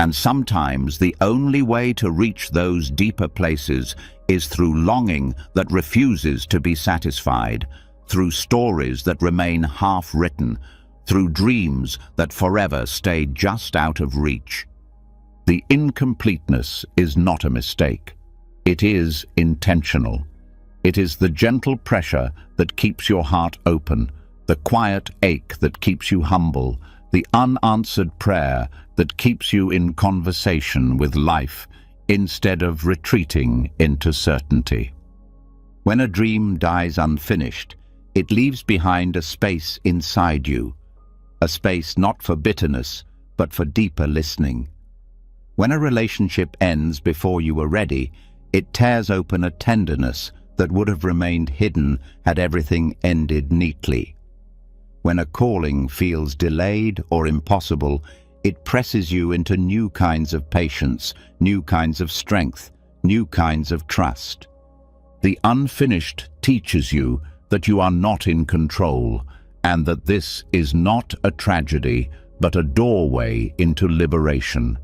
And sometimes the only way to reach those deeper places is through longing that refuses to be satisfied, through stories that remain half-written, through dreams that forever stay just out of reach. The incompleteness is not a mistake. It is intentional. It is the gentle pressure that keeps your heart open, the quiet ache that keeps you humble, the unanswered prayer that keeps you in conversation with life instead of retreating into certainty. When a dream dies unfinished, it leaves behind a space inside you, a space not for bitterness, but for deeper listening. When a relationship ends before you were ready, it tears open a tenderness that would have remained hidden had everything ended neatly. When a calling feels delayed or impossible, it presses you into new kinds of patience, new kinds of strength, new kinds of trust. The unfinished teaches you that you are not in control, and that this is not a tragedy, but a doorway into liberation.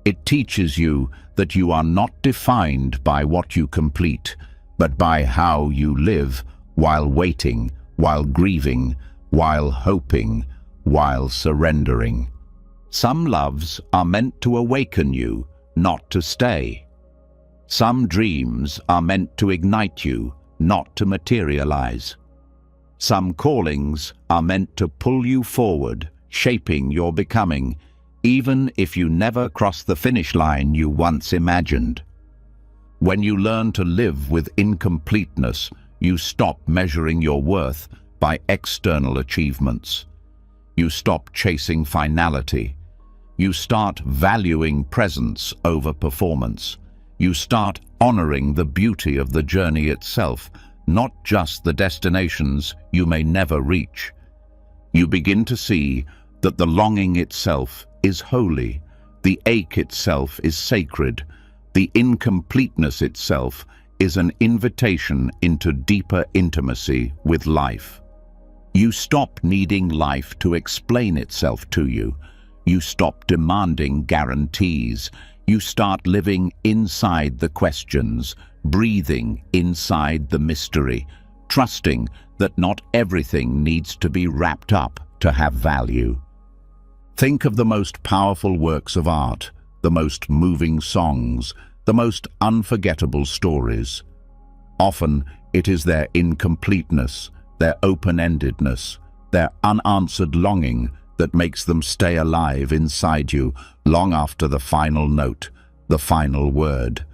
It teaches you that you are not defined by what you complete, but by how you live while waiting, while grieving, while hoping, while surrendering. Some loves are meant to awaken you, not to stay. Some dreams are meant to ignite you, not to materialize. Some callings are meant to pull you forward, shaping your becoming, even if you never cross the finish line you once imagined. When you learn to live with incompleteness, you stop measuring your worth by external achievements. You stop chasing finality. You start valuing presence over performance. You start honoring the beauty of the journey itself, not just the destinations you may never reach. You begin to see that the longing itself is holy, the ache itself is sacred, the incompleteness itself is an invitation into deeper intimacy with life. You stop needing life to explain itself to you. You stop demanding guarantees. You start living inside the questions, breathing inside the mystery, trusting that not everything needs to be wrapped up to have value. Think of the most powerful works of art, the most moving songs, the most unforgettable stories. Often it is their incompleteness, their open-endedness, their unanswered longing that makes them stay alive inside you long after the final note, the final word.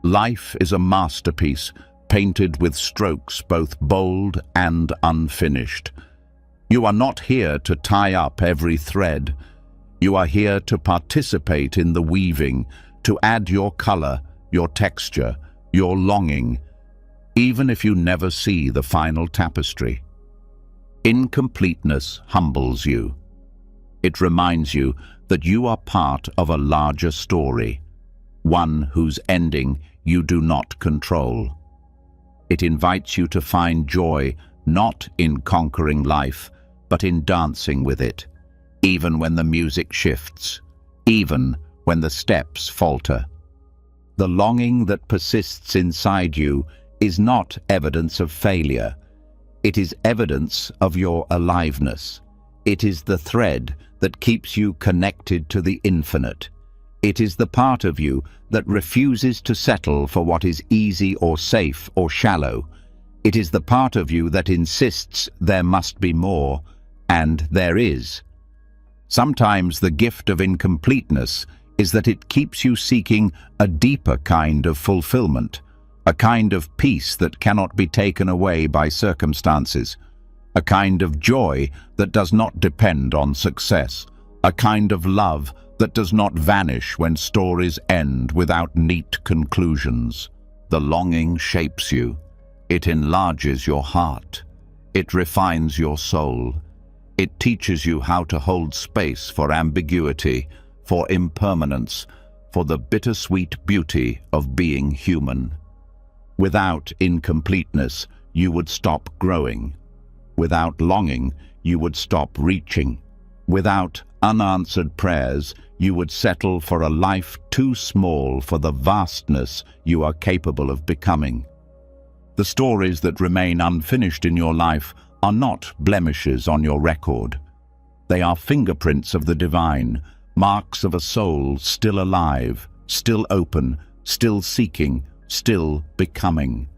Life is a masterpiece, painted with strokes both bold and unfinished. You are not here to tie up every thread. You are here to participate in the weaving, to add your color, your texture, your longing, even if you never see the final tapestry. Incompleteness humbles you. It reminds you that you are part of a larger story, one whose ending you do not control. It invites you to find joy not in conquering life, but in dancing with it, even when the music shifts, even when the steps falter. The longing that persists inside you is not evidence of failure. It is evidence of your aliveness. It is the thread that keeps you connected to the infinite. It is the part of you that refuses to settle for what is easy or safe or shallow. It is the part of you that insists there must be more, and there is. Sometimes the gift of incompleteness is that it keeps you seeking a deeper kind of fulfillment, a kind of peace that cannot be taken away by circumstances, a kind of joy that does not depend on success, a kind of love that does not vanish when stories end without neat conclusions. The longing shapes you. It enlarges your heart. It refines your soul. It teaches you how to hold space for ambiguity, for impermanence, for the bittersweet beauty of being human. Without incompleteness, you would stop growing. Without longing, you would stop reaching. Without unanswered prayers, you would settle for a life too small for the vastness you are capable of becoming. The stories that remain unfinished in your life are not blemishes on your record. They are fingerprints of the divine, marks of a soul still alive, still open, still seeking, still becoming.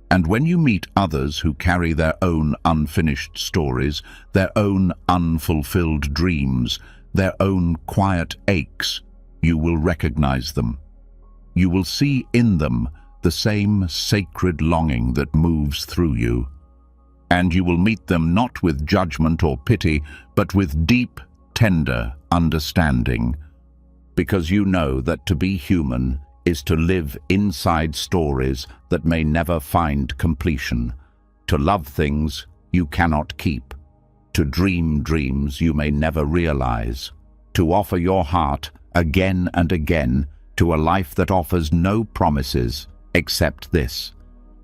And when you meet others who carry their own unfinished stories, their own unfulfilled dreams, their own quiet aches, you will recognize them. You will see in them the same sacred longing that moves through you. And you will meet them not with judgment or pity, but with deep, tender understanding, because you know that to be human is to live inside stories that may never find completion, to love things you cannot keep, to dream dreams you may never realize, to offer your heart again and again to a life that offers no promises except this,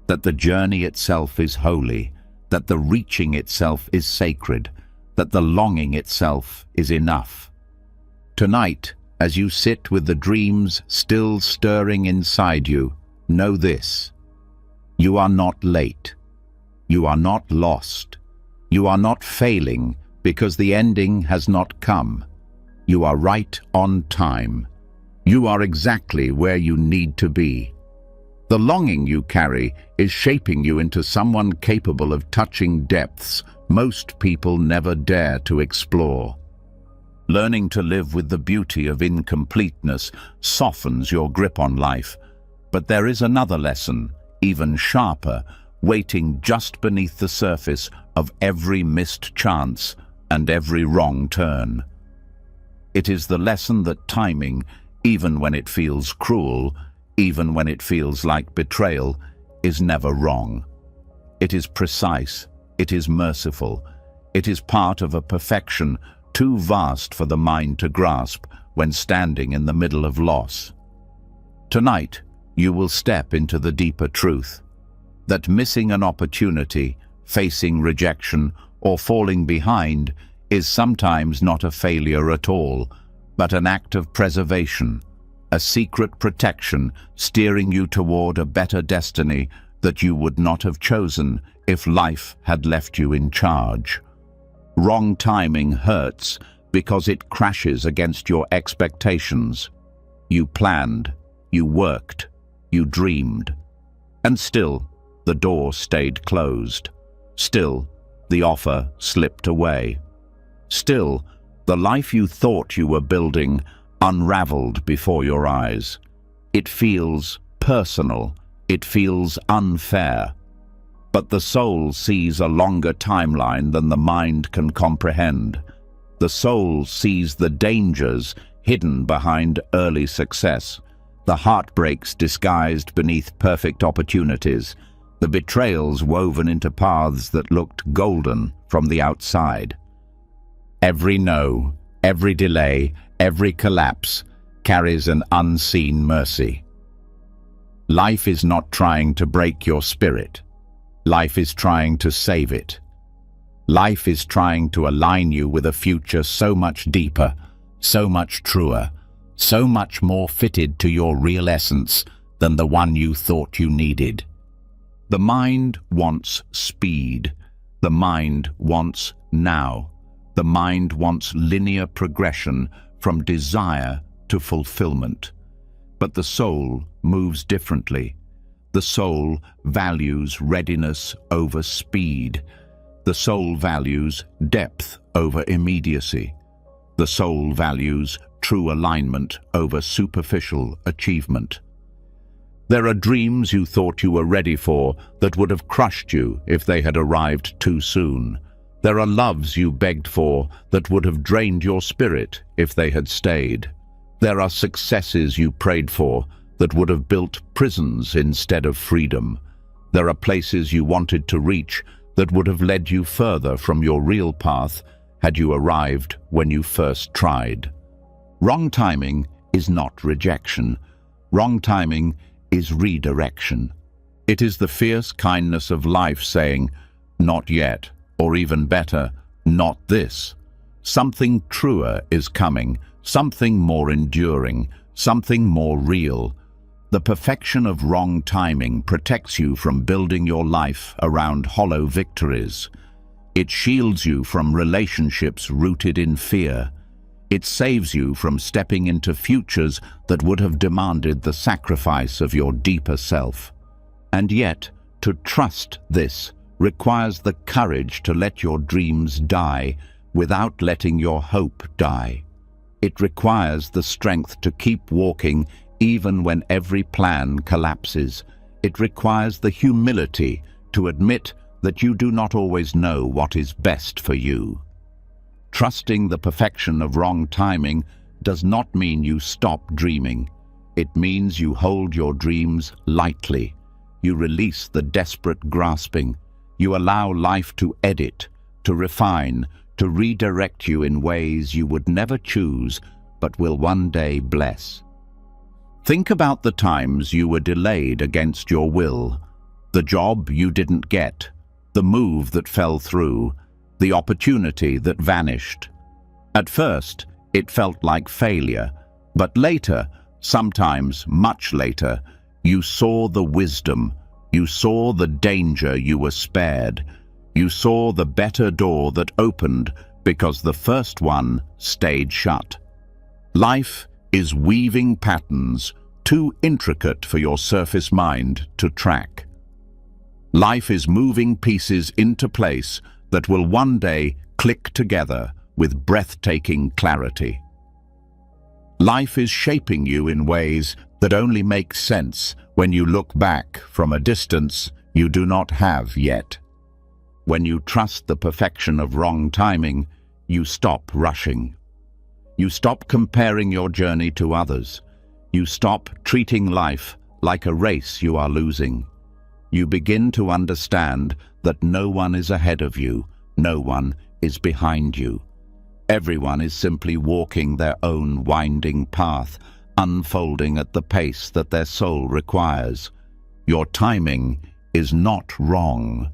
that the journey itself is holy, that the reaching itself is sacred, that the longing itself is enough. Tonight, as you sit with the dreams still stirring inside you, know this: you are not late. You are not lost. You are not failing because the ending has not come. You are right on time. You are exactly where you need to be. The longing you carry is shaping you into someone capable of touching depths most people never dare to explore. Learning to live with the beauty of incompleteness softens your grip on life. But there is another lesson, even sharper, waiting just beneath the surface of every missed chance and every wrong turn. It is the lesson that timing, even when it feels cruel, even when it feels like betrayal, is never wrong. It is precise, it is merciful, it is part of a perfection too vast for the mind to grasp when standing in the middle of loss. Tonight, you will step into the deeper truth, that missing an opportunity, facing rejection, or falling behind is sometimes not a failure at all, but an act of preservation, a secret protection steering you toward a better destiny that you would not have chosen if life had left you in charge. Wrong timing hurts because it crashes against your expectations. You planned, you worked, you dreamed, and still the door stayed closed. Still, the offer slipped away. Still, the life you thought you were building unraveled before your eyes. It feels personal. It feels unfair. But the soul sees a longer timeline than the mind can comprehend. The soul sees the dangers hidden behind early success, the heartbreaks disguised beneath perfect opportunities, the betrayals woven into paths that looked golden from the outside. Every no, every delay, every collapse carries an unseen mercy. Life is not trying to break your spirit. Life is trying to save it. Life is trying to align you with a future so much deeper, so much truer, so much more fitted to your real essence than the one you thought you needed. The mind wants speed. The mind wants now. The mind wants linear progression from desire to fulfillment. But the soul moves differently. The soul values readiness over speed. The soul values depth over immediacy. The soul values true alignment over superficial achievement. There are dreams you thought you were ready for that would have crushed you if they had arrived too soon. There are loves you begged for that would have drained your spirit if they had stayed. There are successes you prayed for that would have built prisons instead of freedom. There are places you wanted to reach that would have led you further from your real path had you arrived when you first tried. Wrong timing is not rejection. Wrong timing is redirection. It is the fierce kindness of life saying, "Not yet," or even better, "Not this." Something truer is coming, something more enduring, something more real. The perfection of wrong timing protects you from building your life around hollow victories. It shields you from relationships rooted in fear. It saves you from stepping into futures that would have demanded the sacrifice of your deeper self. And yet, to trust this requires the courage to let your dreams die without letting your hope die. It requires the strength to keep walking even when every plan collapses. It requires the humility to admit that you do not always know what is best for you. Trusting the perfection of wrong timing does not mean you stop dreaming. It means you hold your dreams lightly. You release the desperate grasping. You allow life to edit, to refine, to redirect you in ways you would never choose but will one day bless. Think about the times you were delayed against your will, the job you didn't get, the move that fell through, the opportunity that vanished. At first, it felt like failure, but later, sometimes much later, you saw the wisdom, you saw the danger you were spared, you saw the better door that opened because the first one stayed shut. Life is weaving patterns too intricate for your surface mind to track. Life is moving pieces into place that will one day click together with breathtaking clarity. Life is shaping you in ways that only make sense when you look back from a distance you do not have yet. When you trust the perfection of wrong timing, you stop rushing. You stop comparing your journey to others. You stop treating life like a race you are losing. You begin to understand that no one is ahead of you, no one is behind you. Everyone is simply walking their own winding path, unfolding at the pace that their soul requires. Your timing is not wrong.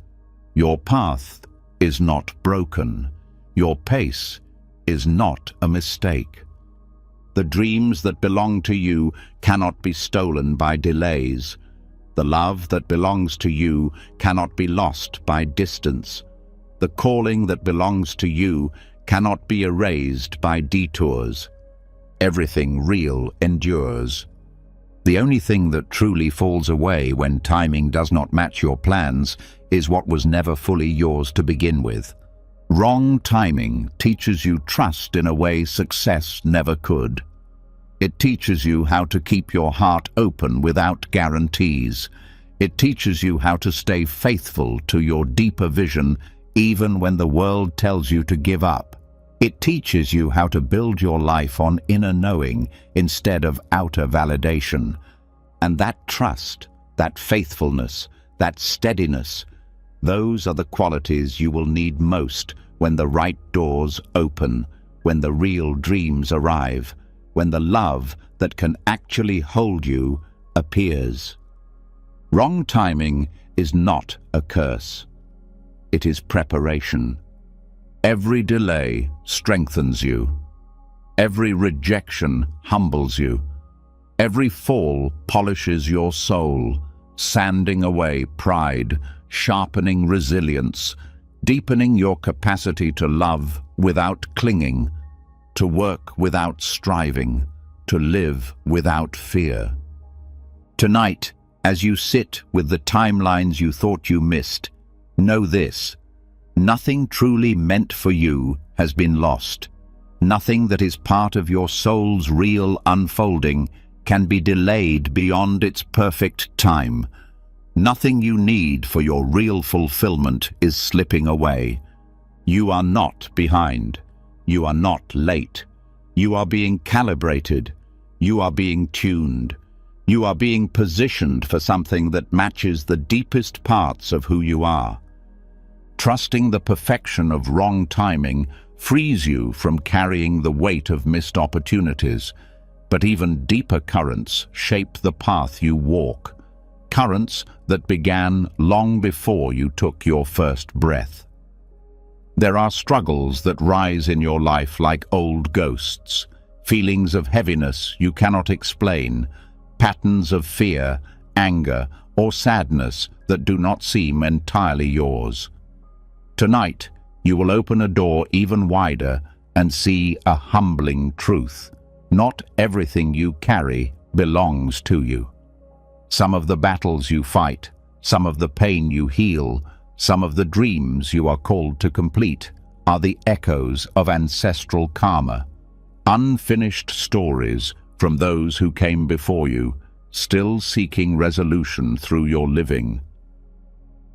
Your path is not broken. Your pace is not a mistake. The dreams that belong to you cannot be stolen by delays. The love that belongs to you cannot be lost by distance. The calling that belongs to you cannot be erased by detours. Everything real endures. The only thing that truly falls away when timing does not match your plans is what was never fully yours to begin with. Wrong timing teaches you trust in a way success never could. It teaches you how to keep your heart open without guarantees. It teaches you how to stay faithful to your deeper vision even when the world tells you to give up. It teaches you how to build your life on inner knowing instead of outer validation. And that trust, that faithfulness, that steadiness, those are the qualities you will need most when the right doors open, when the real dreams arrive, when the love that can actually hold you appears. Wrong timing is not a curse. It is preparation. Every delay strengthens you. Every rejection humbles you. Every fall polishes your soul, sanding away pride, sharpening resilience, deepening your capacity to love without clinging, to work without striving, to live without fear. Tonight, as you sit with the timelines you thought you missed, know this: nothing truly meant for you has been lost. Nothing that is part of your soul's real unfolding can be delayed beyond its perfect time. Nothing you need for your real fulfillment is slipping away. You are not behind. You are not late. You are being calibrated. You are being tuned. You are being positioned for something that matches the deepest parts of who you are. Trusting the perfection of wrong timing frees you from carrying the weight of missed opportunities, but even deeper currents shape the path you walk. Currents that began long before you took your first breath. There are struggles that rise in your life like old ghosts, feelings of heaviness you cannot explain, patterns of fear, anger, or sadness that do not seem entirely yours. Tonight, you will open a door even wider and see a humbling truth. Not everything you carry belongs to you. Some of the battles you fight, some of the pain you heal, some of the dreams you are called to complete are the echoes of ancestral karma, unfinished stories from those who came before you, still seeking resolution through your living.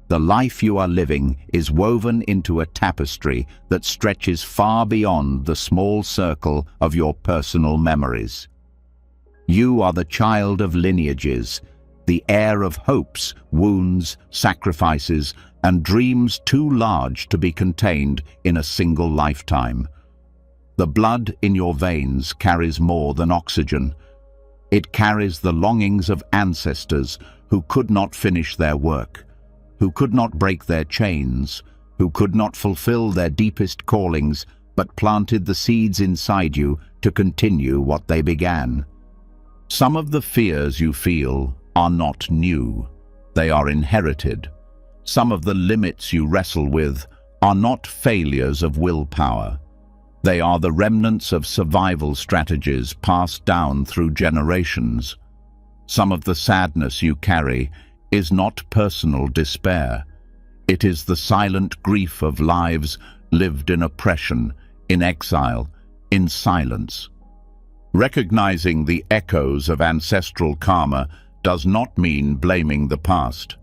The life you are living is woven into a tapestry that stretches far beyond the small circle of your personal memories. You are the child of lineages, the heir of hopes, wounds, sacrifices, and dreams too large to be contained in a single lifetime. The blood in your veins carries more than oxygen. It carries the longings of ancestors who could not finish their work, who could not break their chains, who could not fulfill their deepest callings, but planted the seeds inside you to continue what they began. Some of the fears you feel are not new. They are inherited. Some of the limits you wrestle with are not failures of willpower. They are the remnants of survival strategies passed down through generations. Some of the sadness you carry is not personal despair. It is the silent grief of lives lived in oppression, in exile, in silence. Recognizing the echoes of ancestral karma does not mean blaming the past.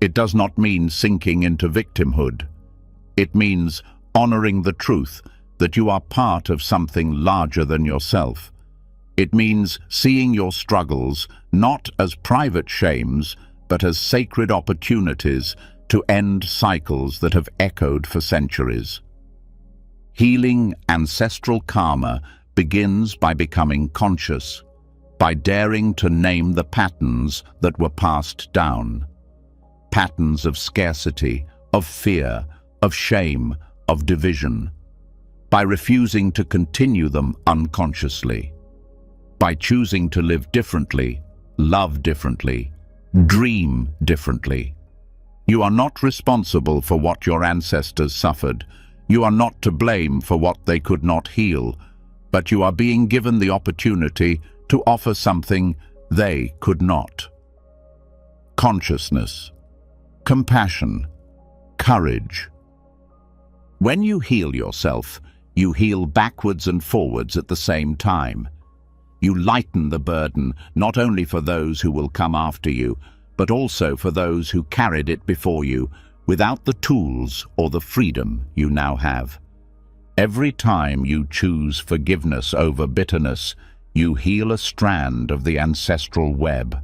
It does not mean sinking into victimhood. It means honoring the truth that you are part of something larger than yourself. It means seeing your struggles not as private shames, but as sacred opportunities to end cycles that have echoed for centuries. Healing ancestral karma begins by becoming conscious, by daring to name the patterns that were passed down. Patterns of scarcity, of fear, of shame, of division. By refusing to continue them unconsciously. By choosing to live differently, love differently, dream differently. You are not responsible for what your ancestors suffered. You are not to blame for what they could not heal, but you are being given the opportunity to offer something they could not. Consciousness, compassion, courage. When you heal yourself, you heal backwards and forwards at the same time. You lighten the burden not only for those who will come after you, but also for those who carried it before you without the tools or the freedom you now have. Every time you choose forgiveness over bitterness, you heal a strand of the ancestral web.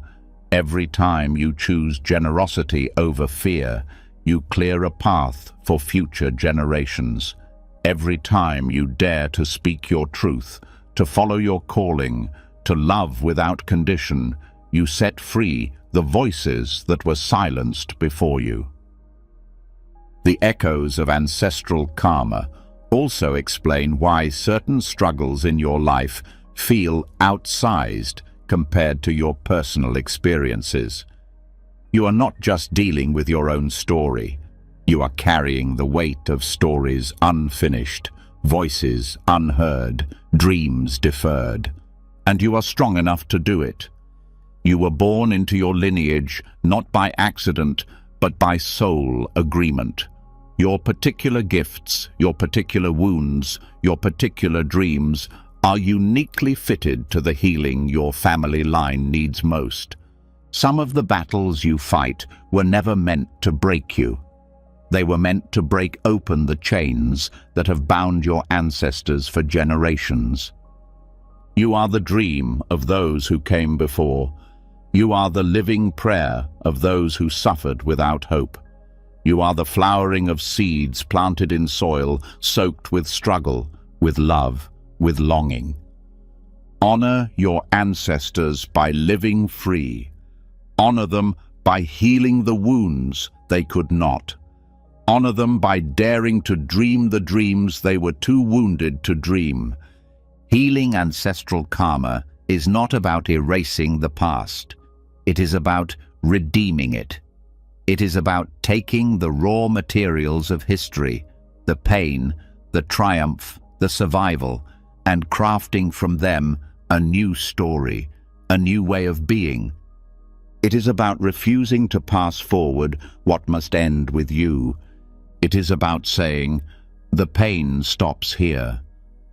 Every time you choose generosity over fear, you clear a path for future generations. Every time you dare to speak your truth, to follow your calling, to love without condition, you set free the voices that were silenced before you. The echoes of ancestral karma also explain why certain struggles in your life feel outsized compared to your personal experiences. You are not just dealing with your own story. You are carrying the weight of stories unfinished, voices unheard, dreams deferred. And you are strong enough to do it. You were born into your lineage not by accident, but by soul agreement. Your particular gifts, your particular wounds, your particular dreams are uniquely fitted to the healing your family line needs most. Some of the battles you fight were never meant to break you. They were meant to break open the chains that have bound your ancestors for generations. You are the dream of those who came before. You are the living prayer of those who suffered without hope. You are the flowering of seeds planted in soil, soaked with struggle, with love, with longing. Honor your ancestors by living free. Honor them by healing the wounds they could not. Honor them by daring to dream the dreams they were too wounded to dream. Healing ancestral karma is not about erasing the past. It is about redeeming it. It is about taking the raw materials of history, the pain, the triumph, the survival, and crafting from them a new story, a new way of being. It is about refusing to pass forward what must end with you. It is about saying, the pain stops here,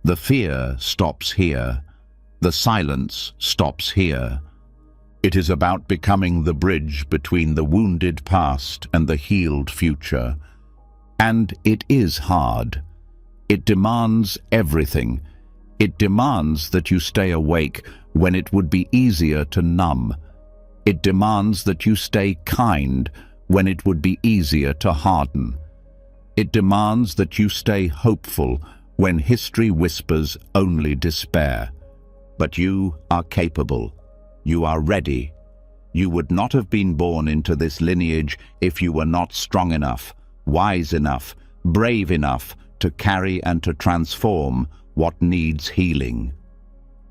the fear stops here, the silence stops here. It is about becoming the bridge between the wounded past and the healed future. And it is hard. It demands everything. It demands that you stay awake when it would be easier to numb. It demands that you stay kind when it would be easier to harden. It demands that you stay hopeful when history whispers only despair. But you are capable. You are ready. You would not have been born into this lineage if you were not strong enough, wise enough, brave enough to carry and to transform what needs healing.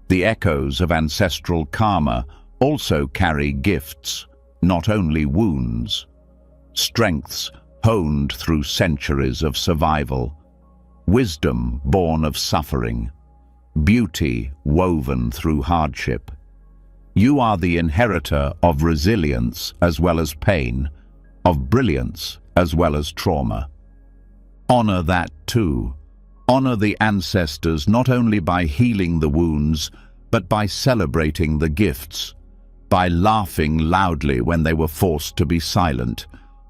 The echoes of ancestral karma also carry gifts, not only wounds. Strengths honed through centuries of survival. Wisdom born of suffering. Beauty woven through hardship. You are the inheritor of resilience as well as pain, of brilliance as well as trauma. Honor that too. Honor the ancestors not only by healing the wounds, but by celebrating the gifts, by laughing loudly when they were forced to be silent,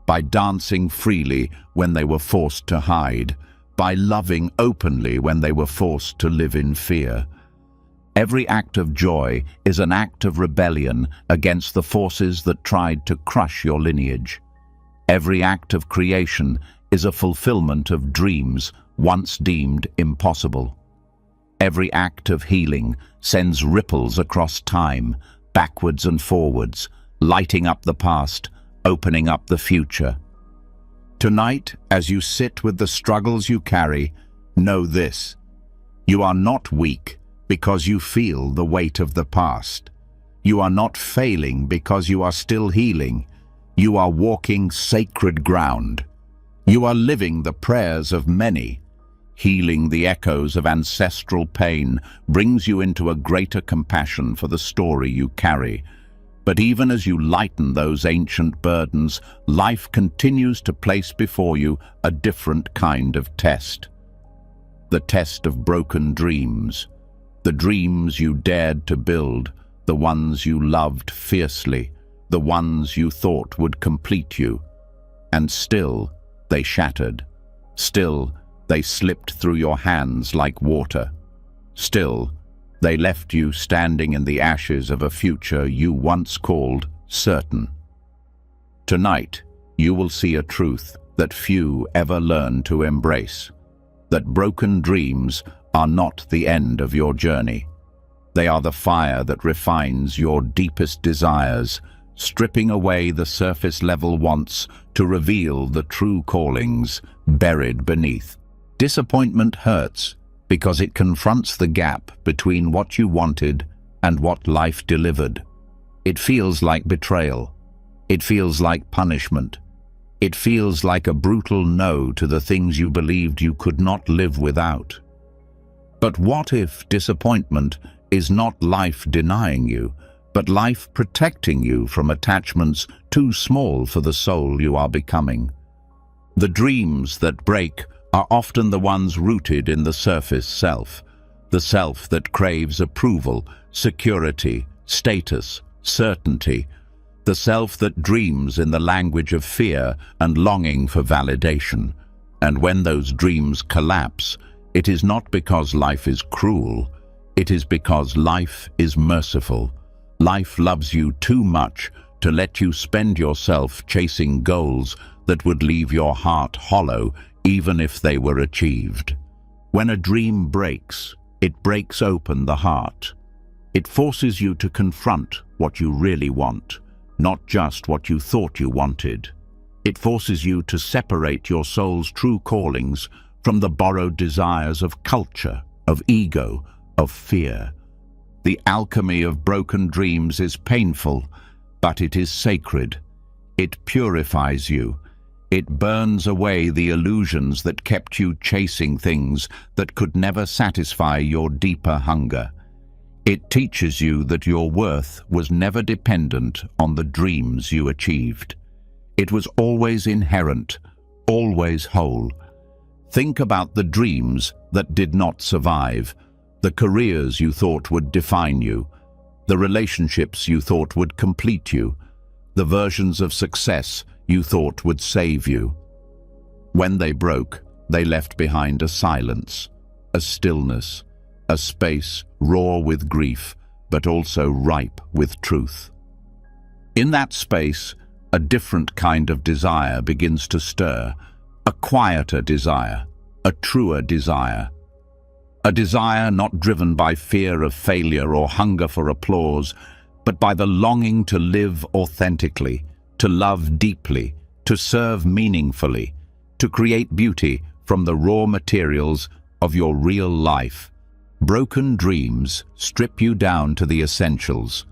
by dancing freely when they were forced to hide, by loving openly when they were forced to live in fear. Every act of joy is an act of rebellion against the forces that tried to crush your lineage. Every act of creation is a fulfillment of dreams once deemed impossible. Every act of healing sends ripples across time, backwards and forwards, lighting up the past, opening up the future. Tonight, as you sit with the struggles you carry, know this: you are not weak because you feel the weight of the past. You are not failing because you are still healing. You are walking sacred ground. You are living the prayers of many. Healing the echoes of ancestral pain brings you into a greater compassion for the story you carry. But even as you lighten those ancient burdens, life continues to place before you a different kind of test. The test of broken dreams. The dreams you dared to build, the ones you loved fiercely, the ones you thought would complete you. And still, they shattered. Still, they slipped through your hands like water. Still, they left you standing in the ashes of a future you once called certain. Tonight, you will see a truth that few ever learn to embrace. That broken dreams are not the end of your journey. They are the fire that refines your deepest desires, stripping away the surface-level wants to reveal the true callings buried beneath. Disappointment hurts because it confronts the gap between what you wanted and what life delivered. It feels like betrayal. It feels like punishment. It feels like a brutal no to the things you believed you could not live without. But what if disappointment is not life denying you, but life protecting you from attachments too small for the soul you are becoming? The dreams that break are often the ones rooted in the surface self, the self that craves approval, security, status, certainty, the self that dreams in the language of fear and longing for validation. And when those dreams collapse, it is not because life is cruel, it is because life is merciful. Life loves you too much to let you spend yourself chasing goals that would leave your heart hollow even if they were achieved. When a dream breaks, it breaks open the heart. It forces you to confront what you really want, not just what you thought you wanted. It forces you to separate your soul's true callings from the borrowed desires of culture, of ego, of fear. The alchemy of broken dreams is painful, but it is sacred. It purifies you. It burns away the illusions that kept you chasing things that could never satisfy your deeper hunger. It teaches you that your worth was never dependent on the dreams you achieved. It was always inherent, always whole. Think about the dreams that did not survive, the careers you thought would define you, the relationships you thought would complete you, the versions of success you thought would save you. When they broke, they left behind a silence, a stillness, a space raw with grief, but also ripe with truth. In that space, a different kind of desire begins to stir, a quieter desire, a truer desire. A desire not driven by fear of failure or hunger for applause, but by the longing to live authentically, to love deeply, to serve meaningfully, to create beauty from the raw materials of your real life. Broken dreams strip you down to the essentials.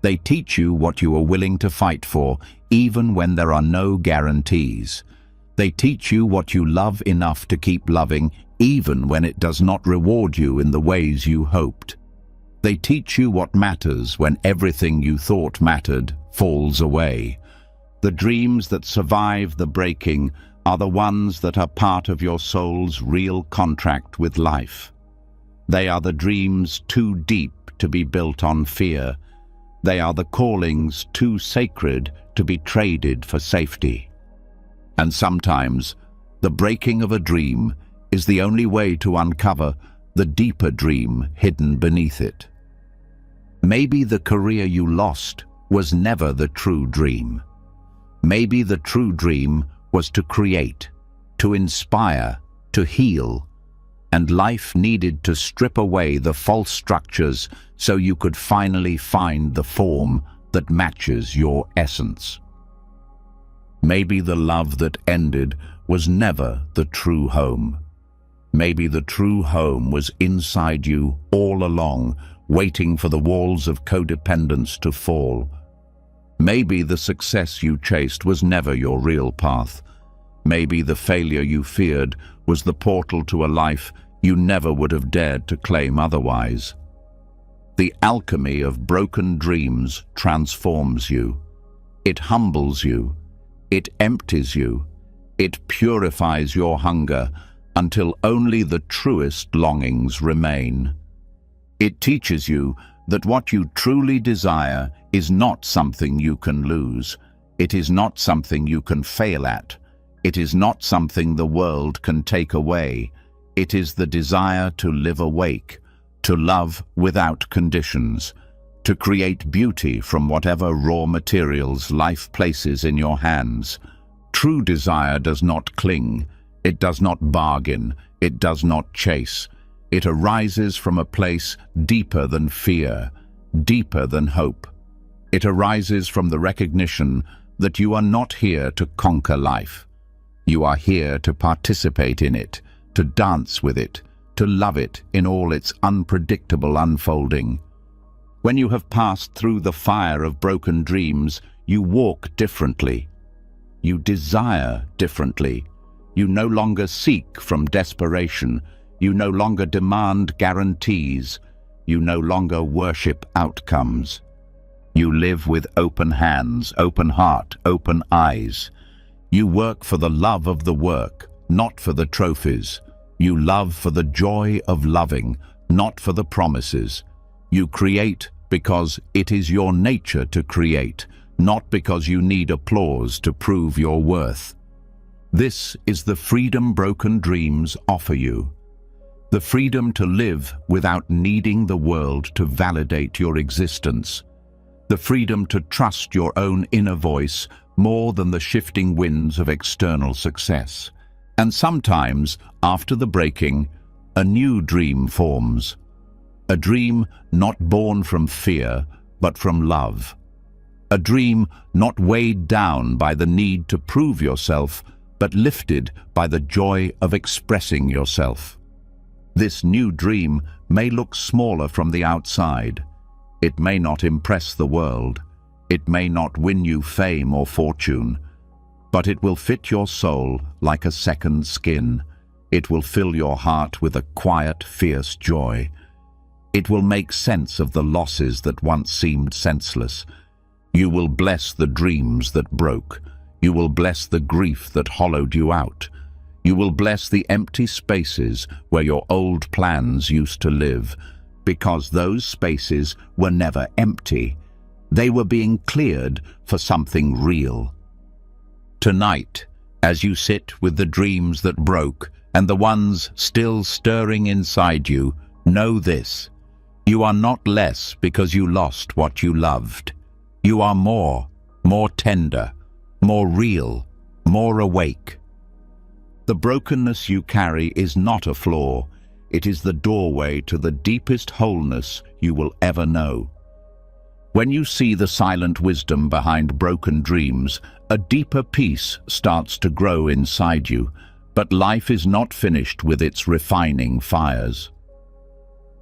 They teach you what you are willing to fight for, even when there are no guarantees. They teach you what you love enough to keep loving, even when it does not reward you in the ways you hoped. They teach you what matters when everything you thought mattered falls away. The dreams that survive the breaking are the ones that are part of your soul's real contract with life. They are the dreams too deep to be built on fear. They are the callings too sacred to be traded for safety. And sometimes, the breaking of a dream is the only way to uncover the deeper dream hidden beneath it. Maybe the career you lost was never the true dream. Maybe the true dream was to create, to inspire, to heal, and life needed to strip away the false structures so you could finally find the form that matches your essence. Maybe the love that ended was never the true home. Maybe the true home was inside you all along, waiting for the walls of codependence to fall. Maybe the success you chased was never your real path. Maybe the failure you feared was the portal to a life you never would have dared to claim otherwise. The alchemy of broken dreams transforms you. It humbles you. It empties you. It purifies your hunger until only the truest longings remain. It teaches you that what you truly desire is not something you can lose. It is not something you can fail at. It is not something the world can take away. It is the desire to live awake, to love without conditions, to create beauty from whatever raw materials life places in your hands. True desire does not cling. It does not bargain. It does not chase. It arises from a place deeper than fear, deeper than hope. It arises from the recognition that you are not here to conquer life. You are here to participate in it, to dance with it, to love it in all its unpredictable unfolding. When you have passed through the fire of broken dreams, you walk differently. You desire differently. You no longer seek from desperation. You no longer demand guarantees. You no longer worship outcomes. You live with open hands, open heart, open eyes. You work for the love of the work, not for the trophies. You love for the joy of loving, not for the promises. You create because it is your nature to create, not because you need applause to prove your worth. This is the freedom broken dreams offer you. The freedom to live without needing the world to validate your existence. The freedom to trust your own inner voice more than the shifting winds of external success. And sometimes, after the breaking, a new dream forms. A dream not born from fear, but from love. A dream not weighed down by the need to prove yourself, but lifted by the joy of expressing yourself. This new dream may look smaller from the outside. It may not impress the world. It may not win you fame or fortune, but it will fit your soul like a second skin. It will fill your heart with a quiet, fierce joy. It will make sense of the losses that once seemed senseless. You will bless the dreams that broke. You will bless the grief that hollowed you out. You will bless the empty spaces where your old plans used to live, because those spaces were never empty. They were being cleared for something real. Tonight, as you sit with the dreams that broke and the ones still stirring inside you, know this: you are not less because you lost what you loved. You are more tender, more real, more awake. The brokenness you carry is not a flaw. It is the doorway to the deepest wholeness you will ever know. When you see the silent wisdom behind broken dreams, a deeper peace starts to grow inside you, but life is not finished with its refining fires.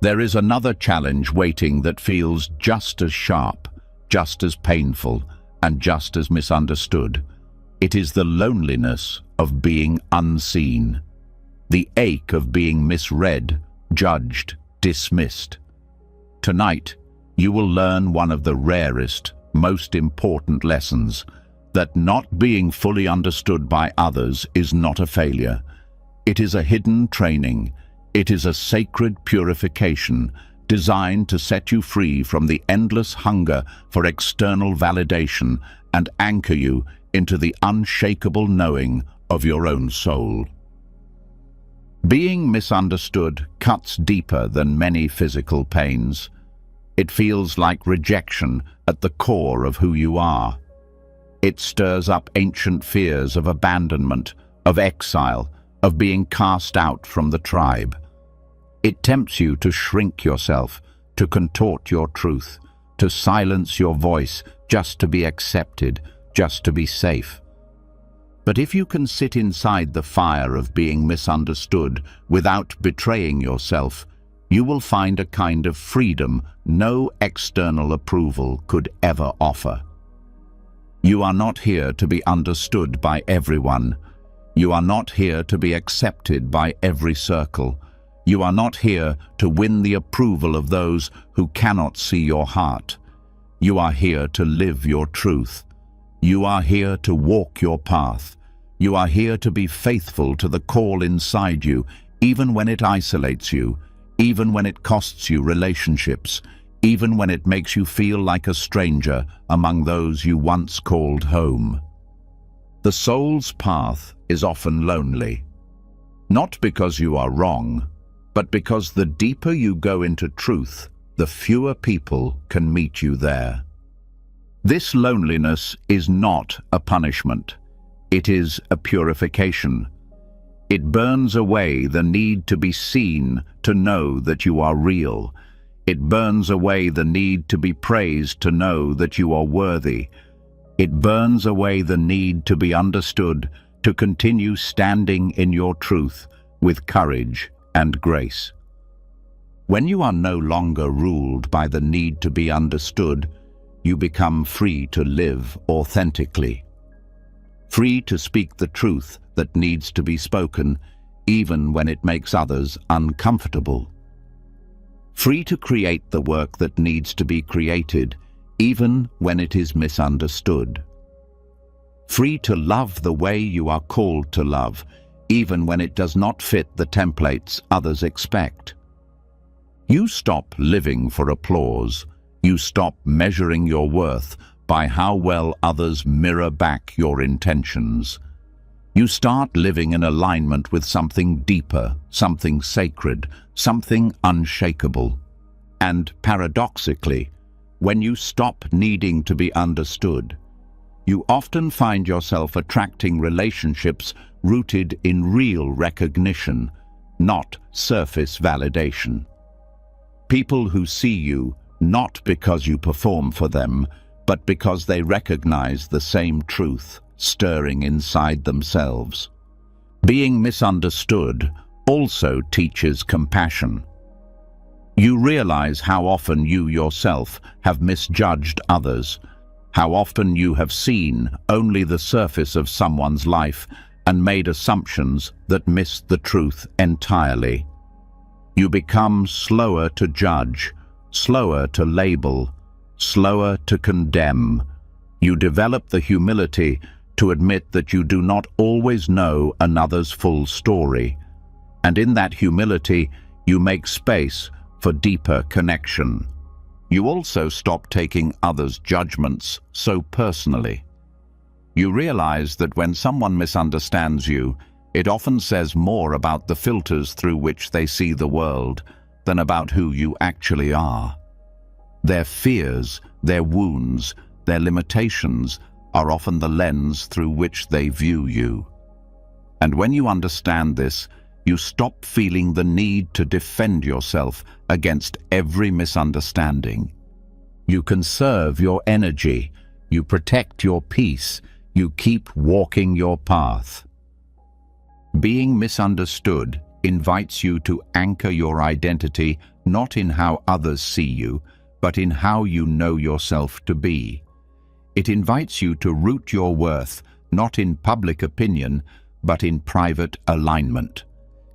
There is another challenge waiting that feels just as sharp, just as painful, and just as misunderstood. It is the loneliness of being unseen, the ache of being misread, judged, dismissed. Tonight, you will learn one of the rarest, most important lessons: that not being fully understood by others is not a failure. It is a hidden training. It is a sacred purification designed to set you free from the endless hunger for external validation and anchor you into the unshakable knowing of your own soul. Being misunderstood cuts deeper than many physical pains. It feels like rejection at the core of who you are. It stirs up ancient fears of abandonment, of exile, of being cast out from the tribe. It tempts you to shrink yourself, to contort your truth, to silence your voice just to be accepted, just to be safe. But if you can sit inside the fire of being misunderstood without betraying yourself, you will find a kind of freedom no external approval could ever offer. You are not here to be understood by everyone. You are not here to be accepted by every circle. You are not here to win the approval of those who cannot see your heart. You are here to live your truth. You are here to walk your path. You are here to be faithful to the call inside you, even when it isolates you, even when it costs you relationships, even when it makes you feel like a stranger among those you once called home. The soul's path is often lonely, not because you are wrong, but because the deeper you go into truth, the fewer people can meet you there. This loneliness is not a punishment. It is a purification. It burns away the need to be seen to know that you are real. It burns away the need to be praised to know that you are worthy. It burns away the need to be understood to continue standing in your truth with courage and grace. When you are no longer ruled by the need to be understood, you become free to live authentically. Free to speak the truth that needs to be spoken, even when it makes others uncomfortable. Free to create the work that needs to be created, even when it is misunderstood. Free to love the way you are called to love, even when it does not fit the templates others expect. You stop living for applause. You stop measuring your worth by how well others mirror back your intentions. You start living in alignment with something deeper, something sacred, something unshakable. And paradoxically, when you stop needing to be understood, you often find yourself attracting relationships rooted in real recognition, not surface validation. People who see you not because you perform for them, but because they recognize the same truth stirring inside themselves. Being misunderstood also teaches compassion. You realize how often you yourself have misjudged others, how often you have seen only the surface of someone's life and made assumptions that missed the truth entirely. You become slower to judge, slower to label, slower to condemn. You develop the humility to admit that you do not always know another's full story. And in that humility, you make space for deeper connection. You also stop taking others' judgments so personally. You realize that when someone misunderstands you, it often says more about the filters through which they see the world than about who you actually are. Their fears, their wounds, their limitations are often the lens through which they view you. And when you understand this, you stop feeling the need to defend yourself against every misunderstanding. You conserve your energy, you protect your peace, you keep walking your path. Being misunderstood invites you to anchor your identity not in how others see you, but in how you know yourself to be. It invites you to root your worth not in public opinion, but in private alignment.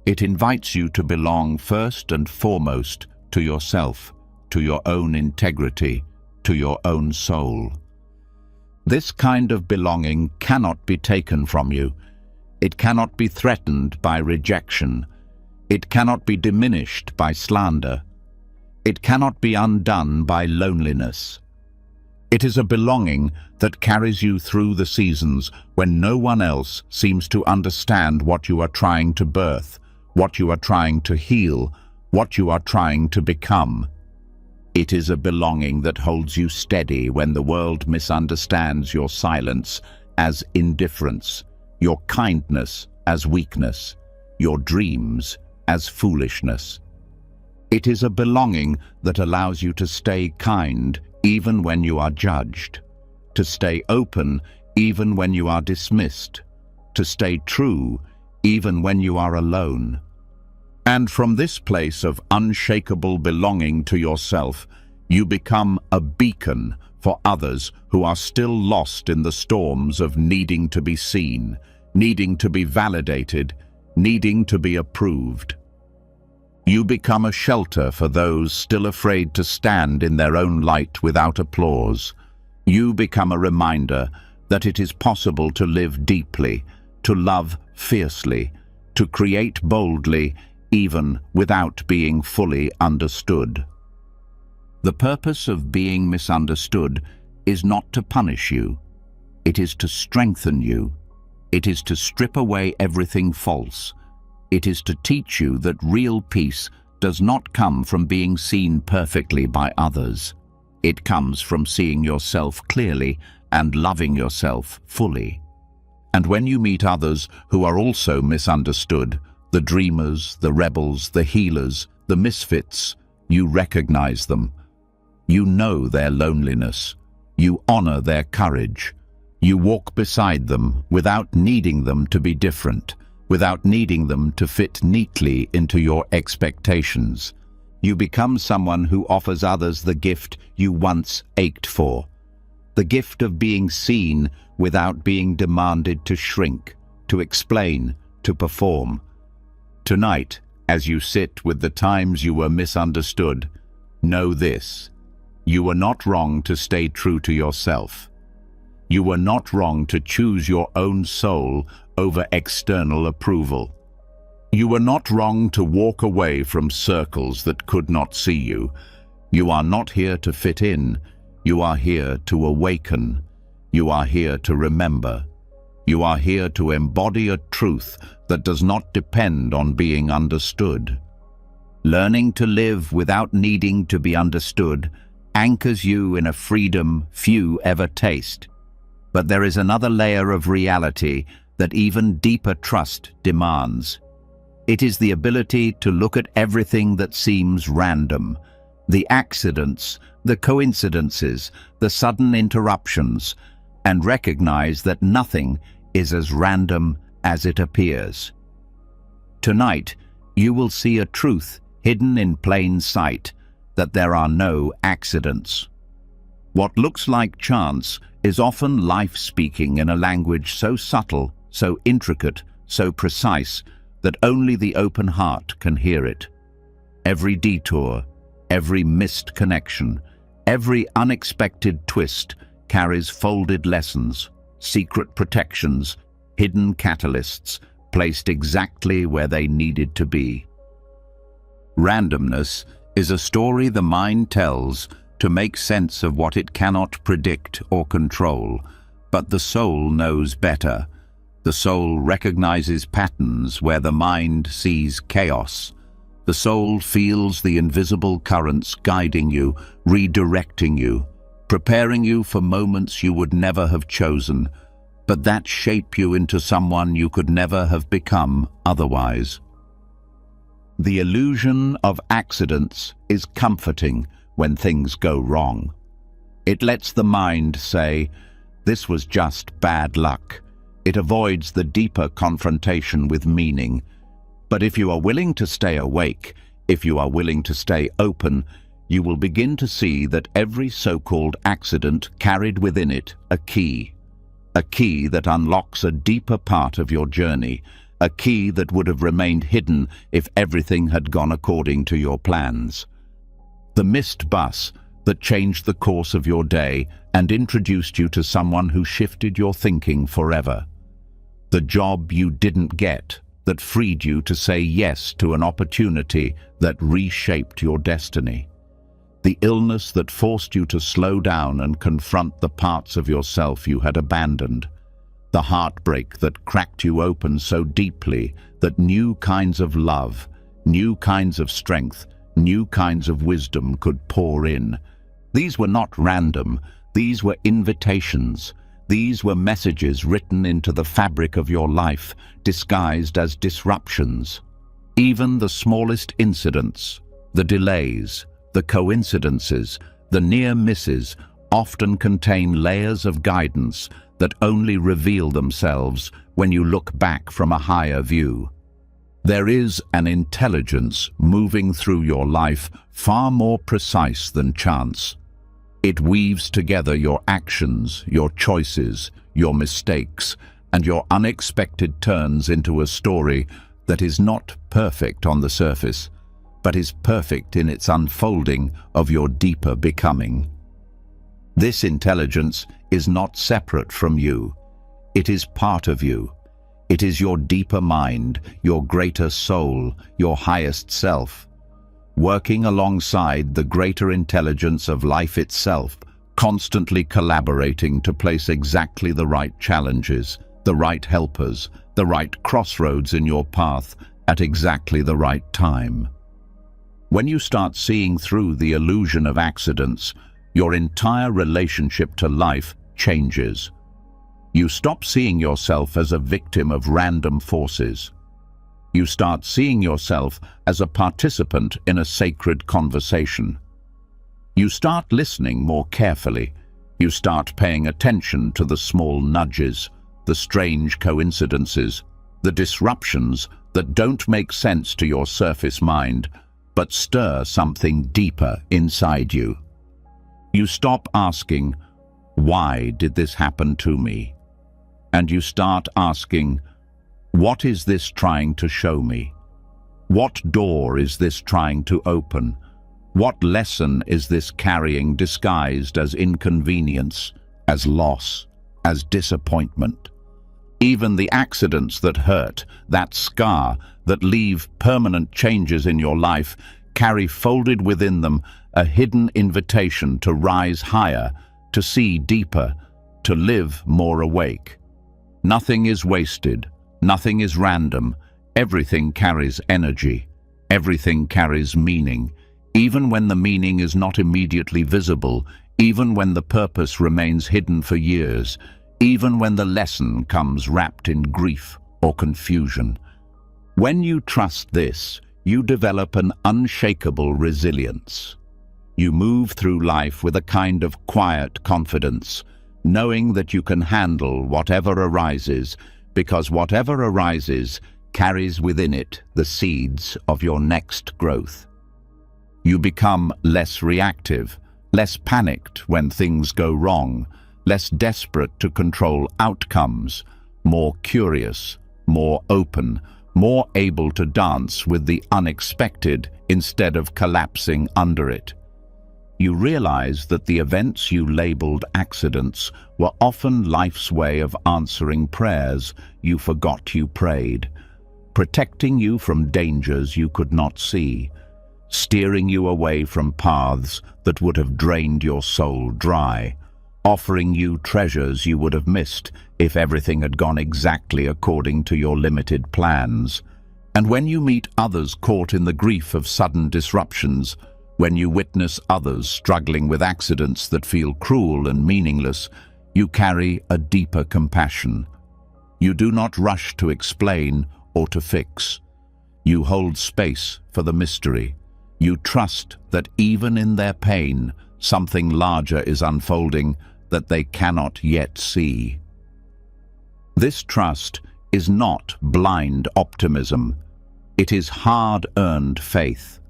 It invites you to belong first and foremost to yourself, to your own integrity, to your own soul. This kind of belonging cannot be taken from you. It cannot be threatened by rejection. It cannot be diminished by slander. It cannot be undone by loneliness. It is a belonging that carries you through the seasons when no one else seems to understand what you are trying to birth, what you are trying to heal, what you are trying to become. It is a belonging that holds you steady when the world misunderstands your silence as indifference, your kindness as weakness, your dreams as foolishness. It is a belonging that allows you to stay kind even when you are judged, to stay open even when you are dismissed, to stay true even when you are alone. And from this place of unshakable belonging to yourself, you become a beacon for others who are still lost in the storms of needing to be seen, needing to be validated, needing to be approved. You become a shelter for those still afraid to stand in their own light without applause. You become a reminder that it is possible to live deeply, to love fiercely, to create boldly, even without being fully understood. The purpose of being misunderstood is not to punish you. It is to strengthen you. It is to strip away everything false. It is to teach you that real peace does not come from being seen perfectly by others. It comes from seeing yourself clearly and loving yourself fully. And when you meet others who are also misunderstood, the dreamers, the rebels, the healers, the misfits, you recognize them. You know their loneliness. You honor their courage. You walk beside them without needing them to be different, without needing them to fit neatly into your expectations. You become someone who offers others the gift you once ached for, the gift of being seen without being demanded to shrink, to explain, to perform. Tonight, as you sit with the times you were misunderstood, know this: you were not wrong to stay true to yourself. You were not wrong to choose your own soul over external approval. You were not wrong to walk away from circles that could not see you. You are not here to fit in. You are here to awaken. You are here to remember. You are here to embody a truth that does not depend on being understood. Learning to live without needing to be understood anchors you in a freedom few ever taste. But there is another layer of reality that even deeper trust demands. It is the ability to look at everything that seems random, the accidents, the coincidences, the sudden interruptions, and recognize that nothing is as random as it appears. Tonight, you will see a truth hidden in plain sight, that there are no accidents. What looks like chance is often life speaking in a language so subtle, so intricate, so precise, that only the open heart can hear it. Every detour, every missed connection, every unexpected twist carries folded lessons, secret protections, hidden catalysts, placed exactly where they needed to be. Randomness is a story the mind tells to make sense of what it cannot predict or control, but the soul knows better. The soul recognizes patterns where the mind sees chaos. The soul feels the invisible currents guiding you, redirecting you, preparing you for moments you would never have chosen, but that shape you into someone you could never have become otherwise. The illusion of accidents is comforting when things go wrong. It lets the mind say, "This was just bad luck." It avoids the deeper confrontation with meaning. But if you are willing to stay awake, if you are willing to stay open, you will begin to see that every so-called accident carried within it a key that unlocks a deeper part of your journey, a key that would have remained hidden if everything had gone according to your plans. The missed bus that changed the course of your day and introduced you to someone who shifted your thinking forever. The job you didn't get that freed you to say yes to an opportunity that reshaped your destiny. The illness that forced you to slow down and confront the parts of yourself you had abandoned. The heartbreak that cracked you open so deeply that new kinds of love, new kinds of strength, new kinds of wisdom could pour in. These were not random. These were invitations. These were messages written into the fabric of your life, disguised as disruptions. Even the smallest incidents, the delays, the coincidences, the near misses, often contain layers of guidance that only reveal themselves when you look back from a higher view. There is an intelligence moving through your life far more precise than chance. It weaves together your actions, your choices, your mistakes, and your unexpected turns into a story that is not perfect on the surface, but is perfect in its unfolding of your deeper becoming. This intelligence is not separate from you. It is part of you. It is your deeper mind, your greater soul, your highest self, working alongside the greater intelligence of life itself, constantly collaborating to place exactly the right challenges, the right helpers, the right crossroads in your path at exactly the right time. When you start seeing through the illusion of accidents, your entire relationship to life changes. You stop seeing yourself as a victim of random forces. You start seeing yourself as a participant in a sacred conversation. You start listening more carefully. You start paying attention to the small nudges, the strange coincidences, the disruptions that don't make sense to your surface mind, but stir something deeper inside you. You stop asking, "Why did this happen to me?" And you start asking, "What is this trying to show me?" What door is this trying to open? What lesson is this carrying disguised as inconvenience, as loss, as disappointment? Even the accidents that hurt, that scar, that leave permanent changes in your life, carry folded within them a hidden invitation to rise higher, to see deeper, to live more awake. Nothing is wasted, nothing is random, everything carries energy, everything carries meaning, even when the meaning is not immediately visible, even when the purpose remains hidden for years, even when the lesson comes wrapped in grief or confusion. When you trust this, you develop an unshakable resilience. You move through life with a kind of quiet confidence, knowing that you can handle whatever arises, because whatever arises carries within it the seeds of your next growth. You become less reactive, less panicked when things go wrong, less desperate to control outcomes, more curious, more open, more able to dance with the unexpected instead of collapsing under it. You realize that the events you labeled accidents were often life's way of answering prayers you forgot you prayed, protecting you from dangers you could not see, steering you away from paths that would have drained your soul dry, offering you treasures you would have missed if everything had gone exactly according to your limited plans. And when you meet others caught in the grief of sudden disruptions, when you witness others struggling with accidents that feel cruel and meaningless, you carry a deeper compassion. You do not rush to explain or to fix. You hold space for the mystery. You trust that even in their pain, something larger is unfolding that they cannot yet see. This trust is not blind optimism. It is hard-earned faith.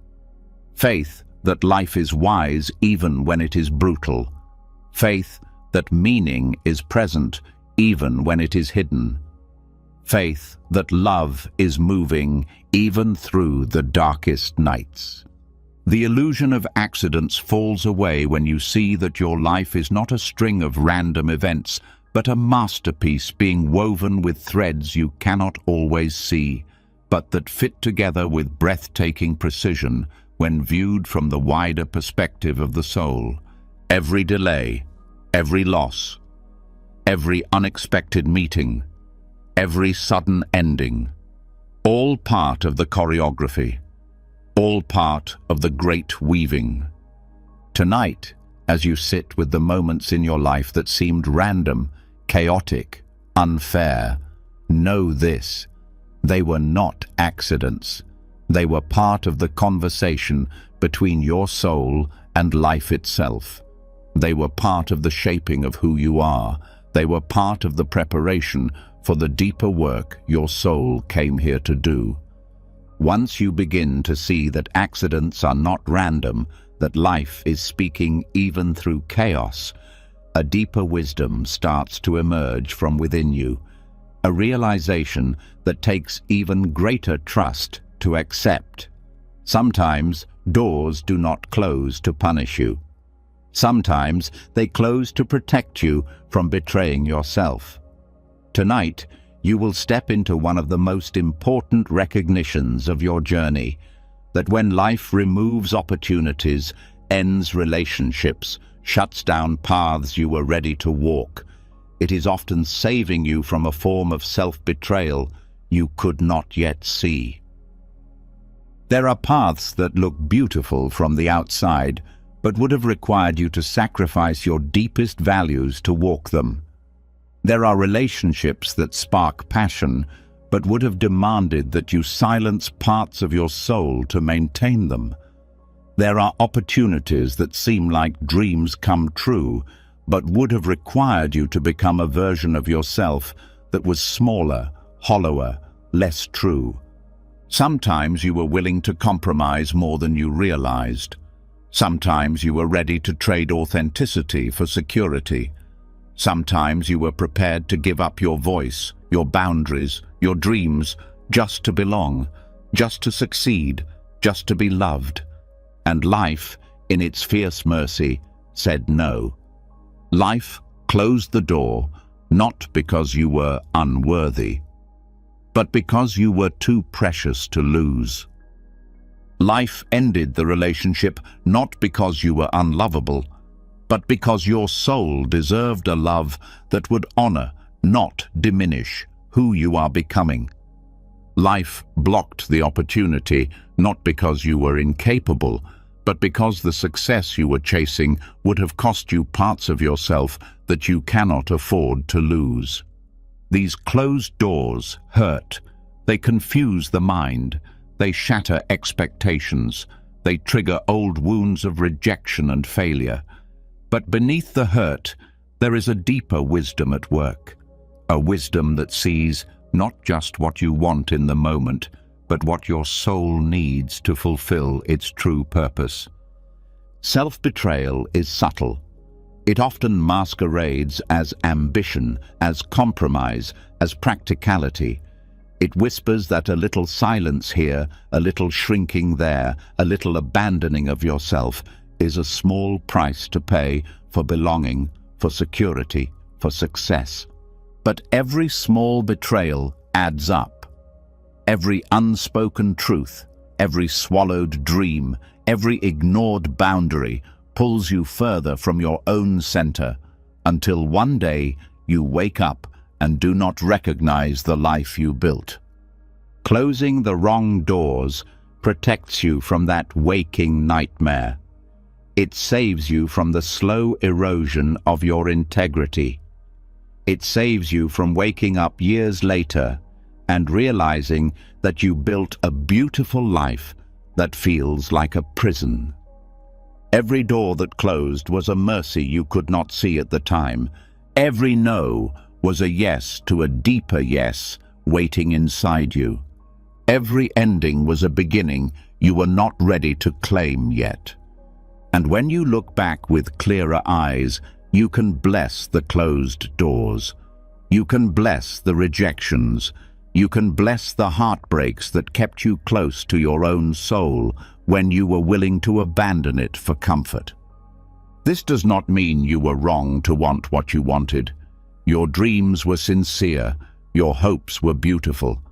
Faith that life is wise even when it is brutal. Faith that meaning is present even when it is hidden. Faith that love is moving even through the darkest nights. The illusion of accidents falls away when you see that your life is not a string of random events, but a masterpiece being woven with threads you cannot always see, but that fit together with breathtaking precision when viewed from the wider perspective of the soul. Every delay, every loss, every unexpected meeting, every sudden ending, all part of the choreography, all part of the great weaving. Tonight, as you sit with the moments in your life that seemed random, chaotic, unfair, know this: they were not accidents. They were part of the conversation between your soul and life itself. They were part of the shaping of who you are. They were part of the preparation for the deeper work your soul came here to do. Once you begin to see that accidents are not random, that life is speaking even through chaos, a deeper wisdom starts to emerge from within you, a realization that takes even greater trust to accept. Sometimes doors do not close to punish you. Sometimes they close to protect you from betraying yourself. Tonight, you will step into one of the most important recognitions of your journey, that when life removes opportunities, ends relationships, shuts down paths you were ready to walk, it is often saving you from a form of self-betrayal you could not yet see. There are paths that look beautiful from the outside, but would have required you to sacrifice your deepest values to walk them. There are relationships that spark passion, but would have demanded that you silence parts of your soul to maintain them. There are opportunities that seem like dreams come true, but would have required you to become a version of yourself that was smaller, hollower, less true. Sometimes you were willing to compromise more than you realized. Sometimes you were ready to trade authenticity for security. Sometimes you were prepared to give up your voice, your boundaries, your dreams, just to belong. just to succeed, just to be loved. And life, in its fierce mercy, said no. Life closed the door, not because you were unworthy, but because you were too precious to lose. Life ended the relationship not because you were unlovable, but because your soul deserved a love that would honor, not diminish, who you are becoming. Life blocked the opportunity not because you were incapable, but because the success you were chasing would have cost you parts of yourself that you cannot afford to lose. These closed doors hurt. They confuse the mind. They shatter expectations. They trigger old wounds of rejection and failure. But beneath the hurt, there is a deeper wisdom at work. A wisdom that sees not just what you want in the moment, but what your soul needs to fulfill its true purpose. Self-betrayal is subtle. It often masquerades as ambition, as compromise, as practicality. It whispers that a little silence here, a little shrinking there, a little abandoning of yourself is a small price to pay for belonging, for security, for success. But every small betrayal adds up. Every unspoken truth, every swallowed dream, every ignored boundary pulls you further from your own center until one day you wake up and do not recognize the life you built. Closing the wrong doors protects you from that waking nightmare. It saves you from the slow erosion of your integrity. It saves you from waking up years later and realizing that you built a beautiful life that feels like a prison. Every door that closed was a mercy you could not see at the time. Every no was a yes to a deeper yes waiting inside you. Every ending was a beginning you were not ready to claim yet. And when you look back with clearer eyes, you can bless the closed doors. You can bless the rejections. You can bless the heartbreaks that kept you close to your own soul when you were willing to abandon it for comfort. This does not mean you were wrong to want what you wanted. Your dreams were sincere. Your hopes were beautiful.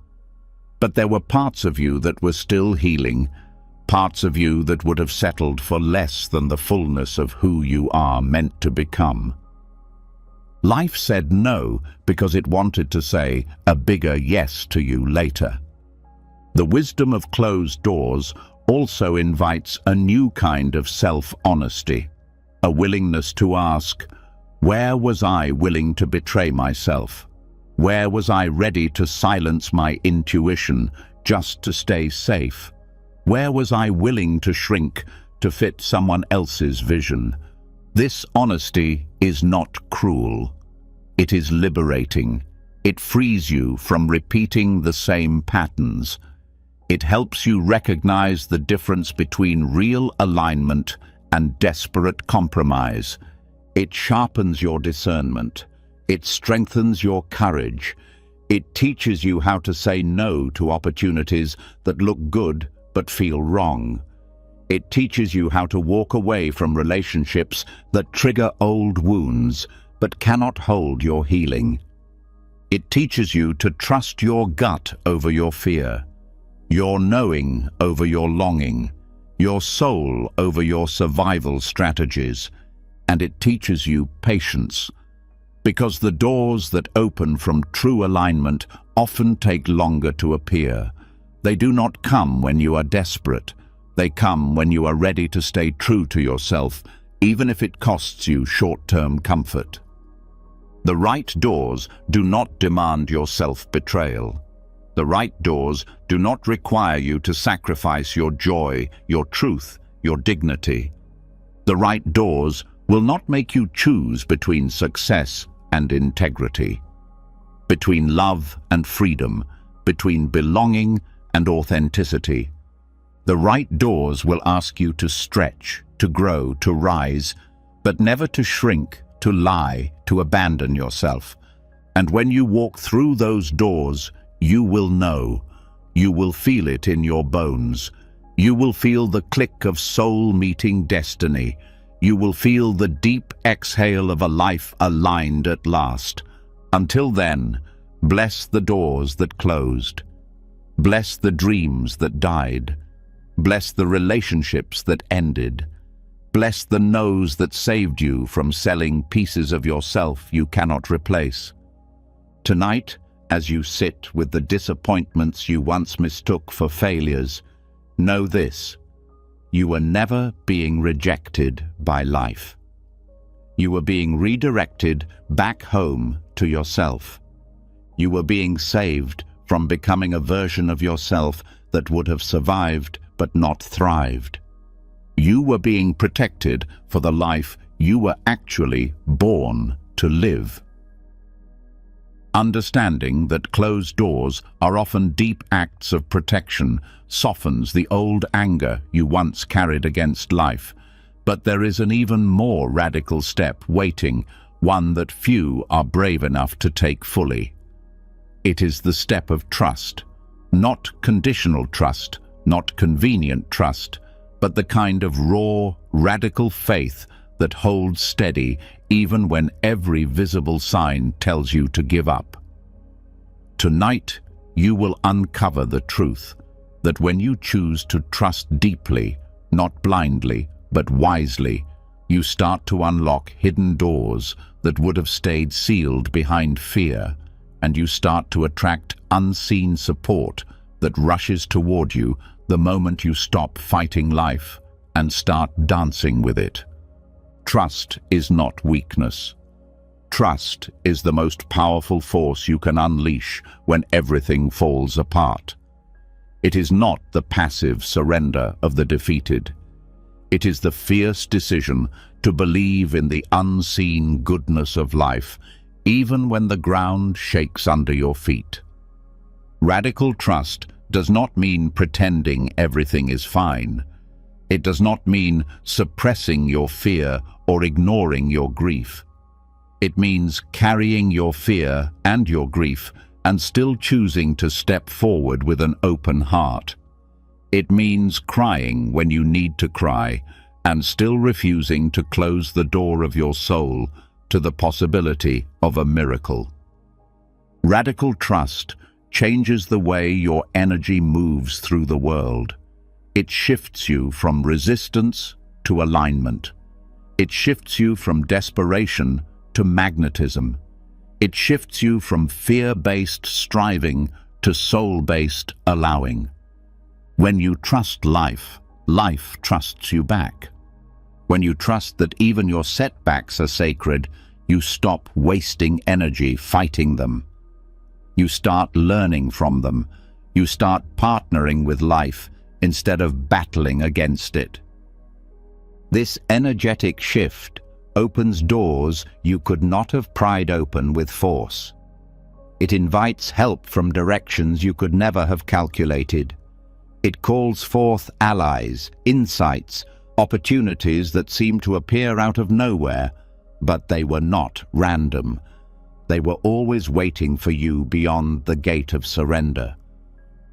But there were parts of you that were still healing, parts of you that would have settled for less than the fullness of who you are meant to become. Life said no because it wanted to say a bigger yes to you later. The wisdom of closed doors also invites a new kind of self-honesty, a willingness to ask, where was I willing to betray myself? Where was I ready to silence my intuition just to stay safe? Where was I willing to shrink to fit someone else's vision? This honesty is not cruel. It is liberating. It frees you from repeating the same patterns. It helps you recognize the difference between real alignment and desperate compromise. It sharpens your discernment. It strengthens your courage. It teaches you how to say no to opportunities that look good but feel wrong. It teaches you how to walk away from relationships that trigger old wounds but cannot hold your healing. It teaches you to trust your gut over your fear, your knowing over your longing, your soul over your survival strategies, and it teaches you patience, because the doors that open from true alignment often take longer to appear. They do not come when you are desperate. They come when you are ready to stay true to yourself, even if it costs you short-term comfort. The right doors do not demand your self-betrayal. The right doors do not require you to sacrifice your joy, your truth, your dignity. The right doors will not make you choose between success and integrity, between love and freedom, between belonging and authenticity. The right doors will ask you to stretch, to grow, to rise, but never to shrink, to lie, to abandon yourself. And when you walk through those doors, you will know You will feel it in your bones. You will feel the click of soul meeting destiny. You will feel the deep exhale of a life aligned at last. Until then, bless the doors that closed. Bless the dreams that died. Bless the relationships that ended. Bless the no's that saved you from selling pieces of yourself you cannot replace. Tonight, as you sit with the disappointments you once mistook for failures, know this: you were never being rejected by life. You were being redirected back home to yourself. You were being saved from becoming a version of yourself that would have survived but not thrived. You were being protected for the life you were actually born to live. Understanding that closed doors are often deep acts of protection softens the old anger you once carried against life. But there is an even more radical step waiting, one that few are brave enough to take fully. It is the step of trust. Not conditional trust, not convenient trust, but the kind of raw, radical faith that holds steady even when every visible sign tells you to give up. Tonight, you will uncover the truth that when you choose to trust deeply, not blindly, but wisely, you start to unlock hidden doors that would have stayed sealed behind fear, and you start to attract unseen support that rushes toward you the moment you stop fighting life and start dancing with it. Trust is not weakness. Trust is the most powerful force you can unleash when everything falls apart. It is not the passive surrender of the defeated. It is the fierce decision to believe in the unseen goodness of life, even when the ground shakes under your feet. Radical trust does not mean pretending everything is fine. It does not mean suppressing your fear or ignoring your grief. It means carrying your fear and your grief and still choosing to step forward with an open heart. It means crying when you need to cry and still refusing to close the door of your soul to the possibility of a miracle. Radical trust changes the way your energy moves through the world. It shifts you from resistance to alignment. It shifts you from desperation to magnetism. It shifts you from fear-based striving to soul-based allowing. When you trust life, life trusts you back. When you trust that even your setbacks are sacred, you stop wasting energy fighting them. You start learning from them. You start partnering with life instead of battling against it. This energetic shift opens doors you could not have pried open with force. It invites help from directions you could never have calculated. It calls forth allies, insights, opportunities that seem to appear out of nowhere, but they were not random. They were always waiting for you beyond the gate of surrender.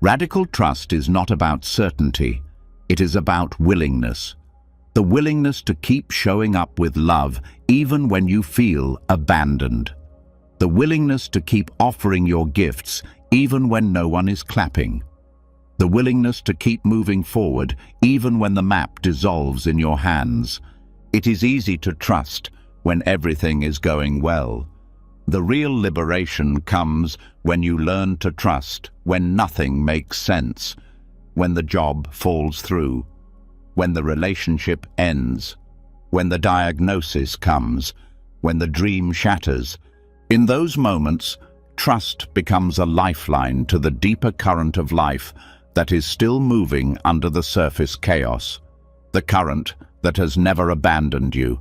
Radical trust is not about certainty. It is about willingness. The willingness to keep showing up with love even when you feel abandoned. The willingness to keep offering your gifts even when no one is clapping. The willingness to keep moving forward even when the map dissolves in your hands. It is easy to trust when everything is going well. The real liberation comes when you learn to trust when nothing makes sense, when the job falls through, when the relationship ends, when the diagnosis comes, when the dream shatters. In those moments, trust becomes a lifeline to the deeper current of life that is still moving under the surface chaos. The current that has never abandoned you.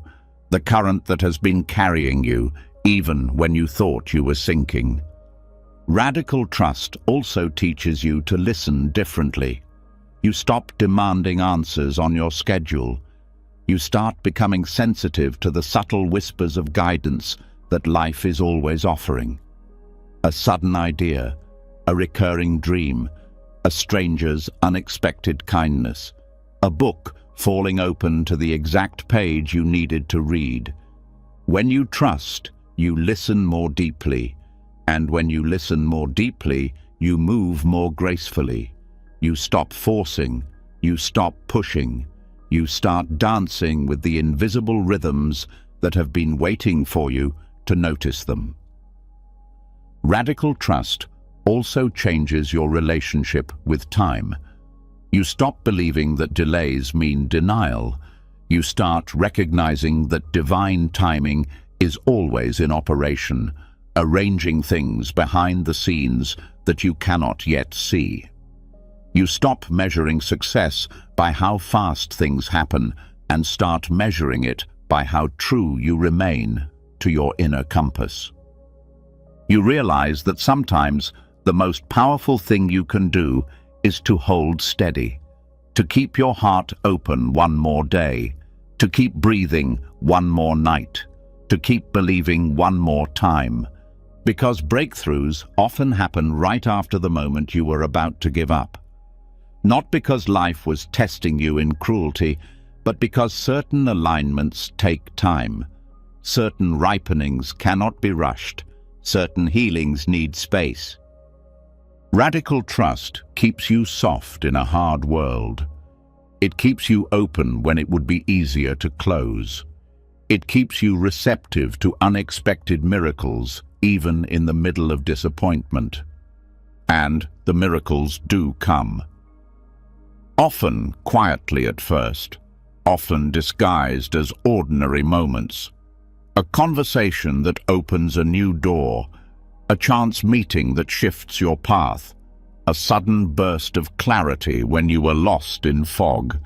The current that has been carrying you even when you thought you were sinking. Radical trust also teaches you to listen differently. You stop demanding answers on your schedule. You start becoming sensitive to the subtle whispers of guidance that life is always offering. A sudden idea, a recurring dream, a a stranger's unexpected kindness, a book falling open to the exact page you needed to read. When you trust, you listen more deeply, and when you listen more deeply, you move more gracefully. You stop forcing, you stop pushing, you start dancing with the invisible rhythms that have been waiting for you to notice them. Radical trust also changes your relationship with time. You stop believing that delays mean denial. You start recognizing that divine timing is always in operation, arranging things behind the scenes that you cannot yet see. You stop measuring success by how fast things happen and start measuring it by how true you remain to your inner compass. You realize that sometimes the most powerful thing you can do is to hold steady, to keep your heart open one more day, to keep breathing one more night, to keep believing one more time, because breakthroughs often happen right after the moment you were about to give up. Not because life was testing you in cruelty, but because certain alignments take time. Certain ripenings cannot be rushed. Certain healings need space. Radical trust keeps you soft in a hard world. It keeps you open when it would be easier to close. It keeps you receptive to unexpected miracles, even in the middle of disappointment. And the miracles do come. Often quietly at first, often disguised as ordinary moments. A conversation that opens a new door, a chance meeting that shifts your path, a sudden burst of clarity when you were lost in fog.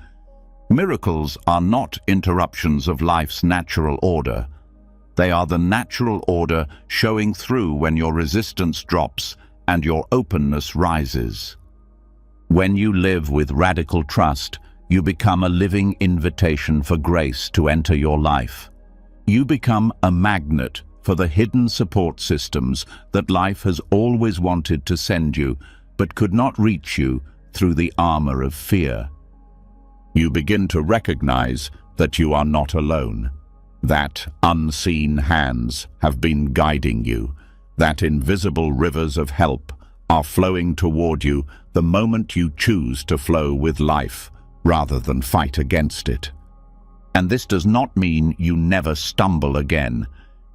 Miracles are not interruptions of life's natural order. They are the natural order showing through when your resistance drops and your openness rises. When you live with radical trust, you become a living invitation for grace to enter your life. You become a magnet for the hidden support systems that life has always wanted to send you, but could not reach you through the armor of fear. You begin to recognize that you are not alone, that unseen hands have been guiding you, that invisible rivers of help are flowing toward you the moment you choose to flow with life rather than fight against it. And this does not mean you never stumble again.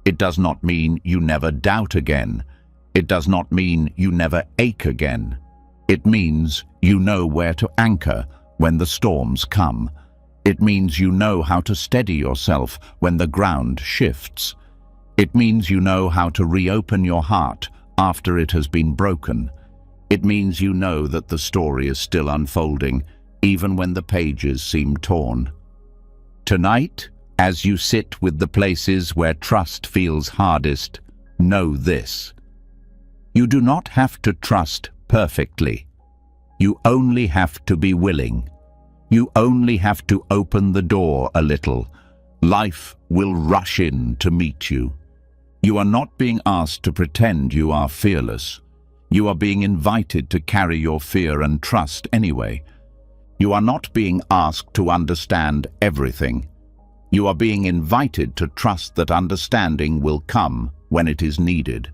It does not mean you never doubt again. It does not mean you never ache again. It means you know where to anchor when the storms come. It means you know how to steady yourself when the ground shifts. It means you know how to reopen your heart after it has been broken. It means you know that the story is still unfolding, even when the pages seem torn. Tonight, as you sit with the places where trust feels hardest, know this. You do not have to trust perfectly. You only have to be willing. You only have to open the door a little. Life will rush in to meet you. You are not being asked to pretend you are fearless. You are being invited to carry your fear and trust anyway. You are not being asked to understand everything. You are being invited to trust that understanding will come when it is needed.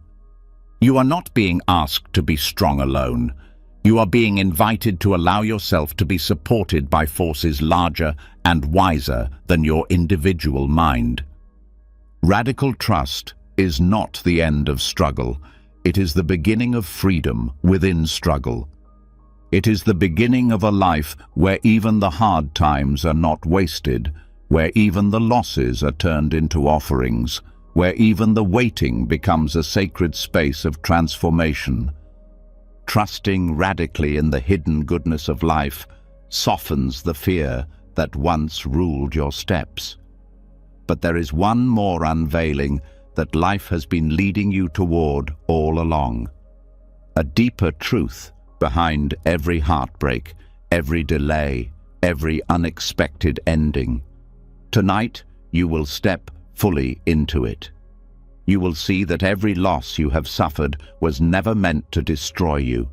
You are not being asked to be strong alone. You are being invited to allow yourself to be supported by forces larger and wiser than your individual mind. Radical trust is not the end of struggle. It is the beginning of freedom within struggle. It is the beginning of a life where even the hard times are not wasted, where even the losses are turned into offerings, where even the waiting becomes a sacred space of transformation. Trusting radically in the hidden goodness of life softens the fear that once ruled your steps. But there is one more unveiling that life has been leading you toward all along. A deeper truth behind every heartbreak, every delay, every unexpected ending. Tonight, you will step fully into it. You will see that every loss you have suffered was never meant to destroy you.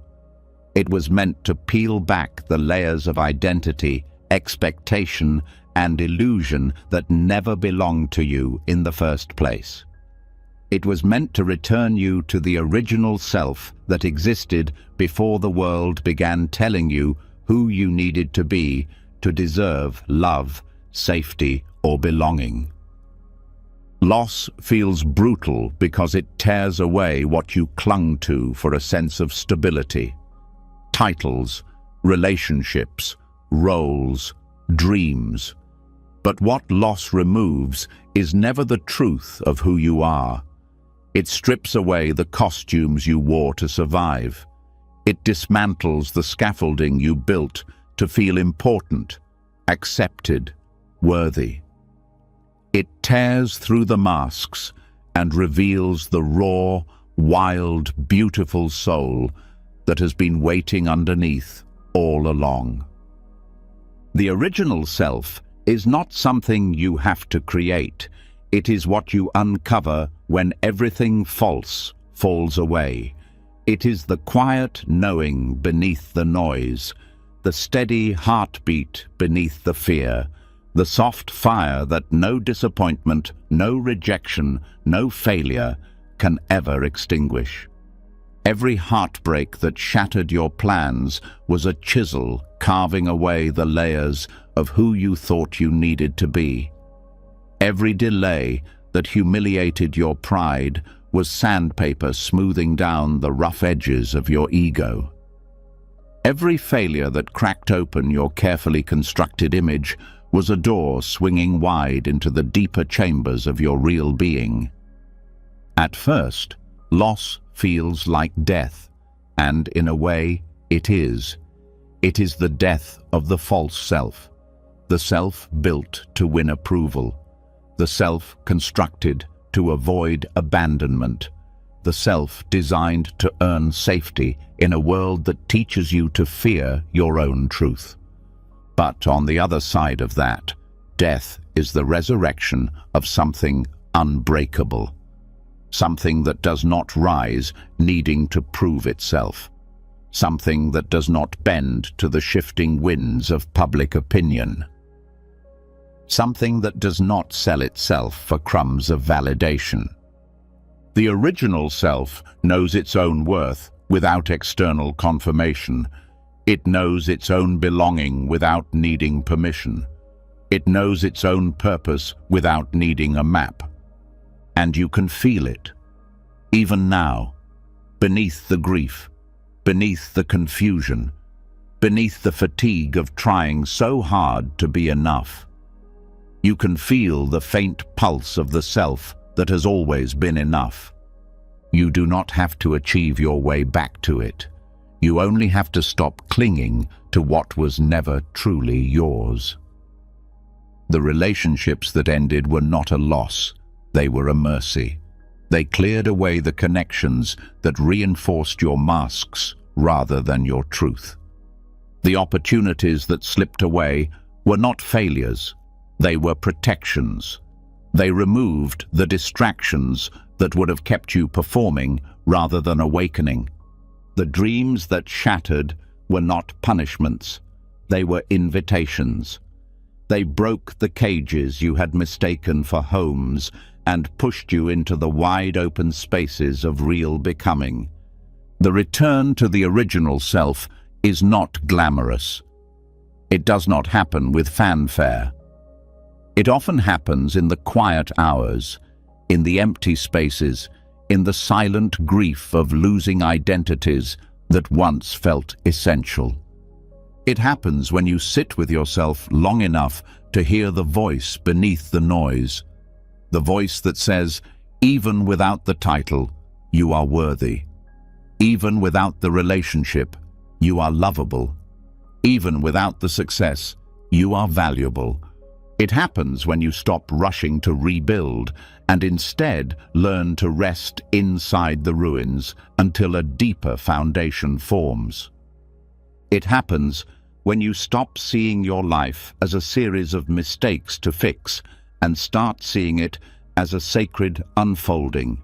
It was meant to peel back the layers of identity, expectation, and illusion that never belonged to you in the first place. It was meant to return you to the original self that existed before the world began telling you who you needed to be to deserve love, safety, or belonging. Loss feels brutal because it tears away what you clung to for a sense of stability. Titles, relationships, roles, dreams. But what loss removes is never the truth of who you are. It strips away the costumes you wore to survive. It dismantles the scaffolding you built to feel important, accepted, worthy. It tears through the masks and reveals the raw, wild, beautiful soul that has been waiting underneath all along. The original self is not something you have to create. It is what you uncover when everything false falls away. It is the quiet knowing beneath the noise, the steady heartbeat beneath the fear, the soft fire that no disappointment, no rejection, no failure can ever extinguish. Every heartbreak that shattered your plans was a chisel carving away the layers of who you thought you needed to be. Every delay that humiliated your pride was sandpaper smoothing down the rough edges of your ego. Every failure that cracked open your carefully constructed image was a door swinging wide into the deeper chambers of your real being. At first, loss feels like death, and in a way, it is. It is the death of the false self, the self built to win approval, the self constructed to avoid abandonment, the self designed to earn safety in a world that teaches you to fear your own truth. But on the other side of that, death is the resurrection of something unbreakable, something that does not rise needing to prove itself, something that does not bend to the shifting winds of public opinion, something that does not sell itself for crumbs of validation. The original self knows its own worth without external confirmation. It knows its own belonging without needing permission. It knows its own purpose without needing a map. And you can feel it, even now, beneath the grief, beneath the confusion, beneath the fatigue of trying so hard to be enough. You can feel the faint pulse of the self that has always been enough. You do not have to achieve your way back to it. You only have to stop clinging to what was never truly yours. The relationships that ended were not a loss. They were a mercy. They cleared away the connections that reinforced your masks rather than your truth. The opportunities that slipped away were not failures. They were protections. They removed the distractions that would have kept you performing rather than awakening. The dreams that shattered were not punishments. They were invitations. They broke the cages you had mistaken for homes and pushed you into the wide-open spaces of real becoming. The return to the original self is not glamorous. It does not happen with fanfare. It often happens in the quiet hours, in the empty spaces, in the silent grief of losing identities that once felt essential. It happens when you sit with yourself long enough to hear the voice beneath the noise, the voice that says, even without the title, you are worthy. Even without the relationship, you are lovable. Even without the success, you are valuable. It happens when you stop rushing to rebuild and instead learn to rest inside the ruins until a deeper foundation forms. It happens when you stop seeing your life as a series of mistakes to fix and start seeing it as a sacred unfolding,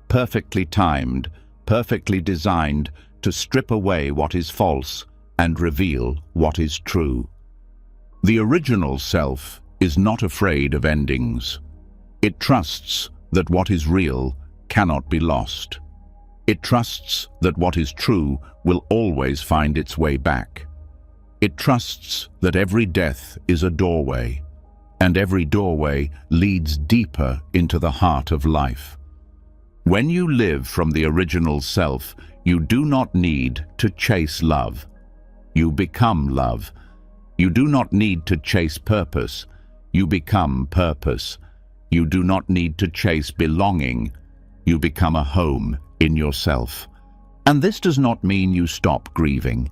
perfectly timed, perfectly designed to strip away what is false and reveal what is true. The original self is not afraid of endings. It trusts that what is real cannot be lost. It trusts that what is true will always find its way back. It trusts that every death is a doorway, and every doorway leads deeper into the heart of life. When you live from the original self, you do not need to chase love. You become love. You do not need to chase purpose. You become purpose. You do not need to chase belonging. You become a home in yourself. And this does not mean you stop grieving.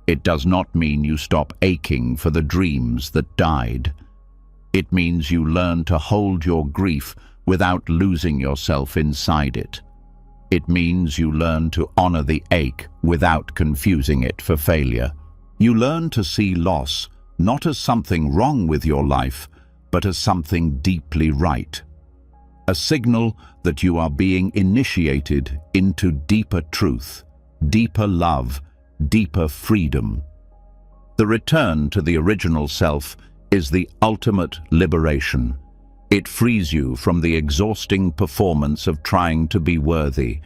It does not mean you stop aching for the dreams that died. It means you learn to hold your grief without losing yourself inside it. It means you learn to honor the ache without confusing it for failure. You learn to see loss not as something wrong with your life, but as something deeply right. A signal that you are being initiated into deeper truth, deeper love, deeper freedom. The return to the original self is the ultimate liberation. It frees you from the exhausting performance of trying to be worthy.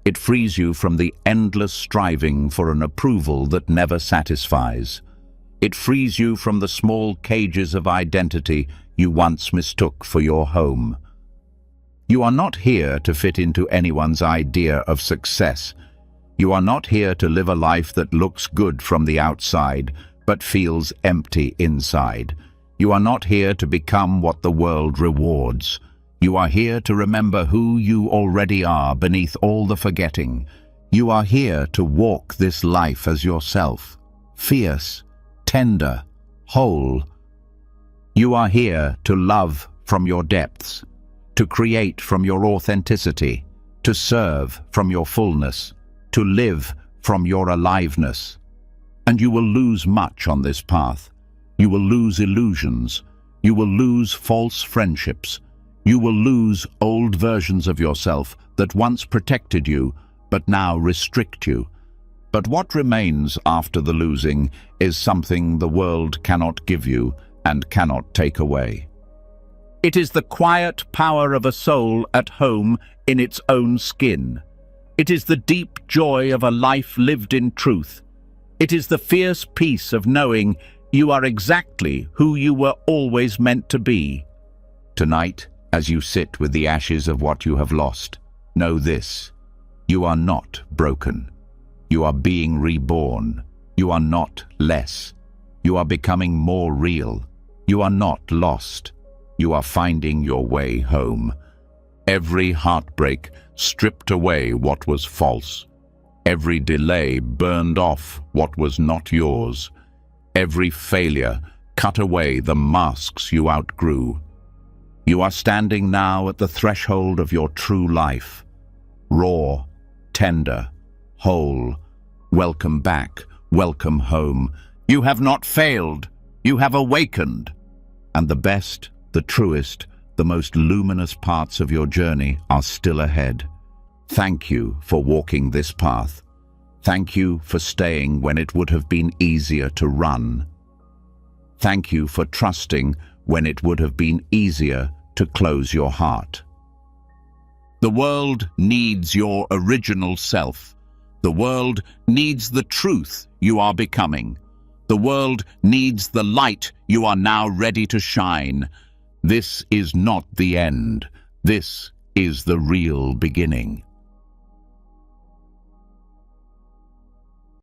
It frees you from the endless striving for an approval that never satisfies. It frees you from the small cages of identity you once mistook for your home. You are not here to fit into anyone's idea of success. You are not here to live a life that looks good from the outside, but feels empty inside. You are not here to become what the world rewards. You are here to remember who you already are beneath all the forgetting. You are here to walk this life as yourself, fierce, tender, whole. You are here to love from your depths, to create from your authenticity, to serve from your fullness, to live from your aliveness. And you will lose much on this path. You will lose illusions. You will lose false friendships. You will lose old versions of yourself that once protected you, but now restrict you. But what remains after the losing is something the world cannot give you and cannot take away. It is the quiet power of a soul at home in its own skin. It is the deep joy of a life lived in truth. It is the fierce peace of knowing you are exactly who you were always meant to be. Tonight, as you sit with the ashes of what you have lost, know this: you are not broken. You are being reborn. You are not less. You are becoming more real. You are not lost. You are finding your way home. Every heartbreak stripped away what was false. Every delay burned off what was not yours. Every failure cut away the masks you outgrew. You are standing now at the threshold of your true life. Raw, tender, whole. Welcome back, welcome home. You have not failed. You have awakened. And the best, the truest, the most luminous parts of your journey are still ahead. Thank you for walking this path. Thank you for staying when it would have been easier to run. Thank you for trusting when it would have been easier to close your heart. The world needs your original self. The world needs the truth you are becoming. The world needs the light you are now ready to shine. This is not the end. This is the real beginning.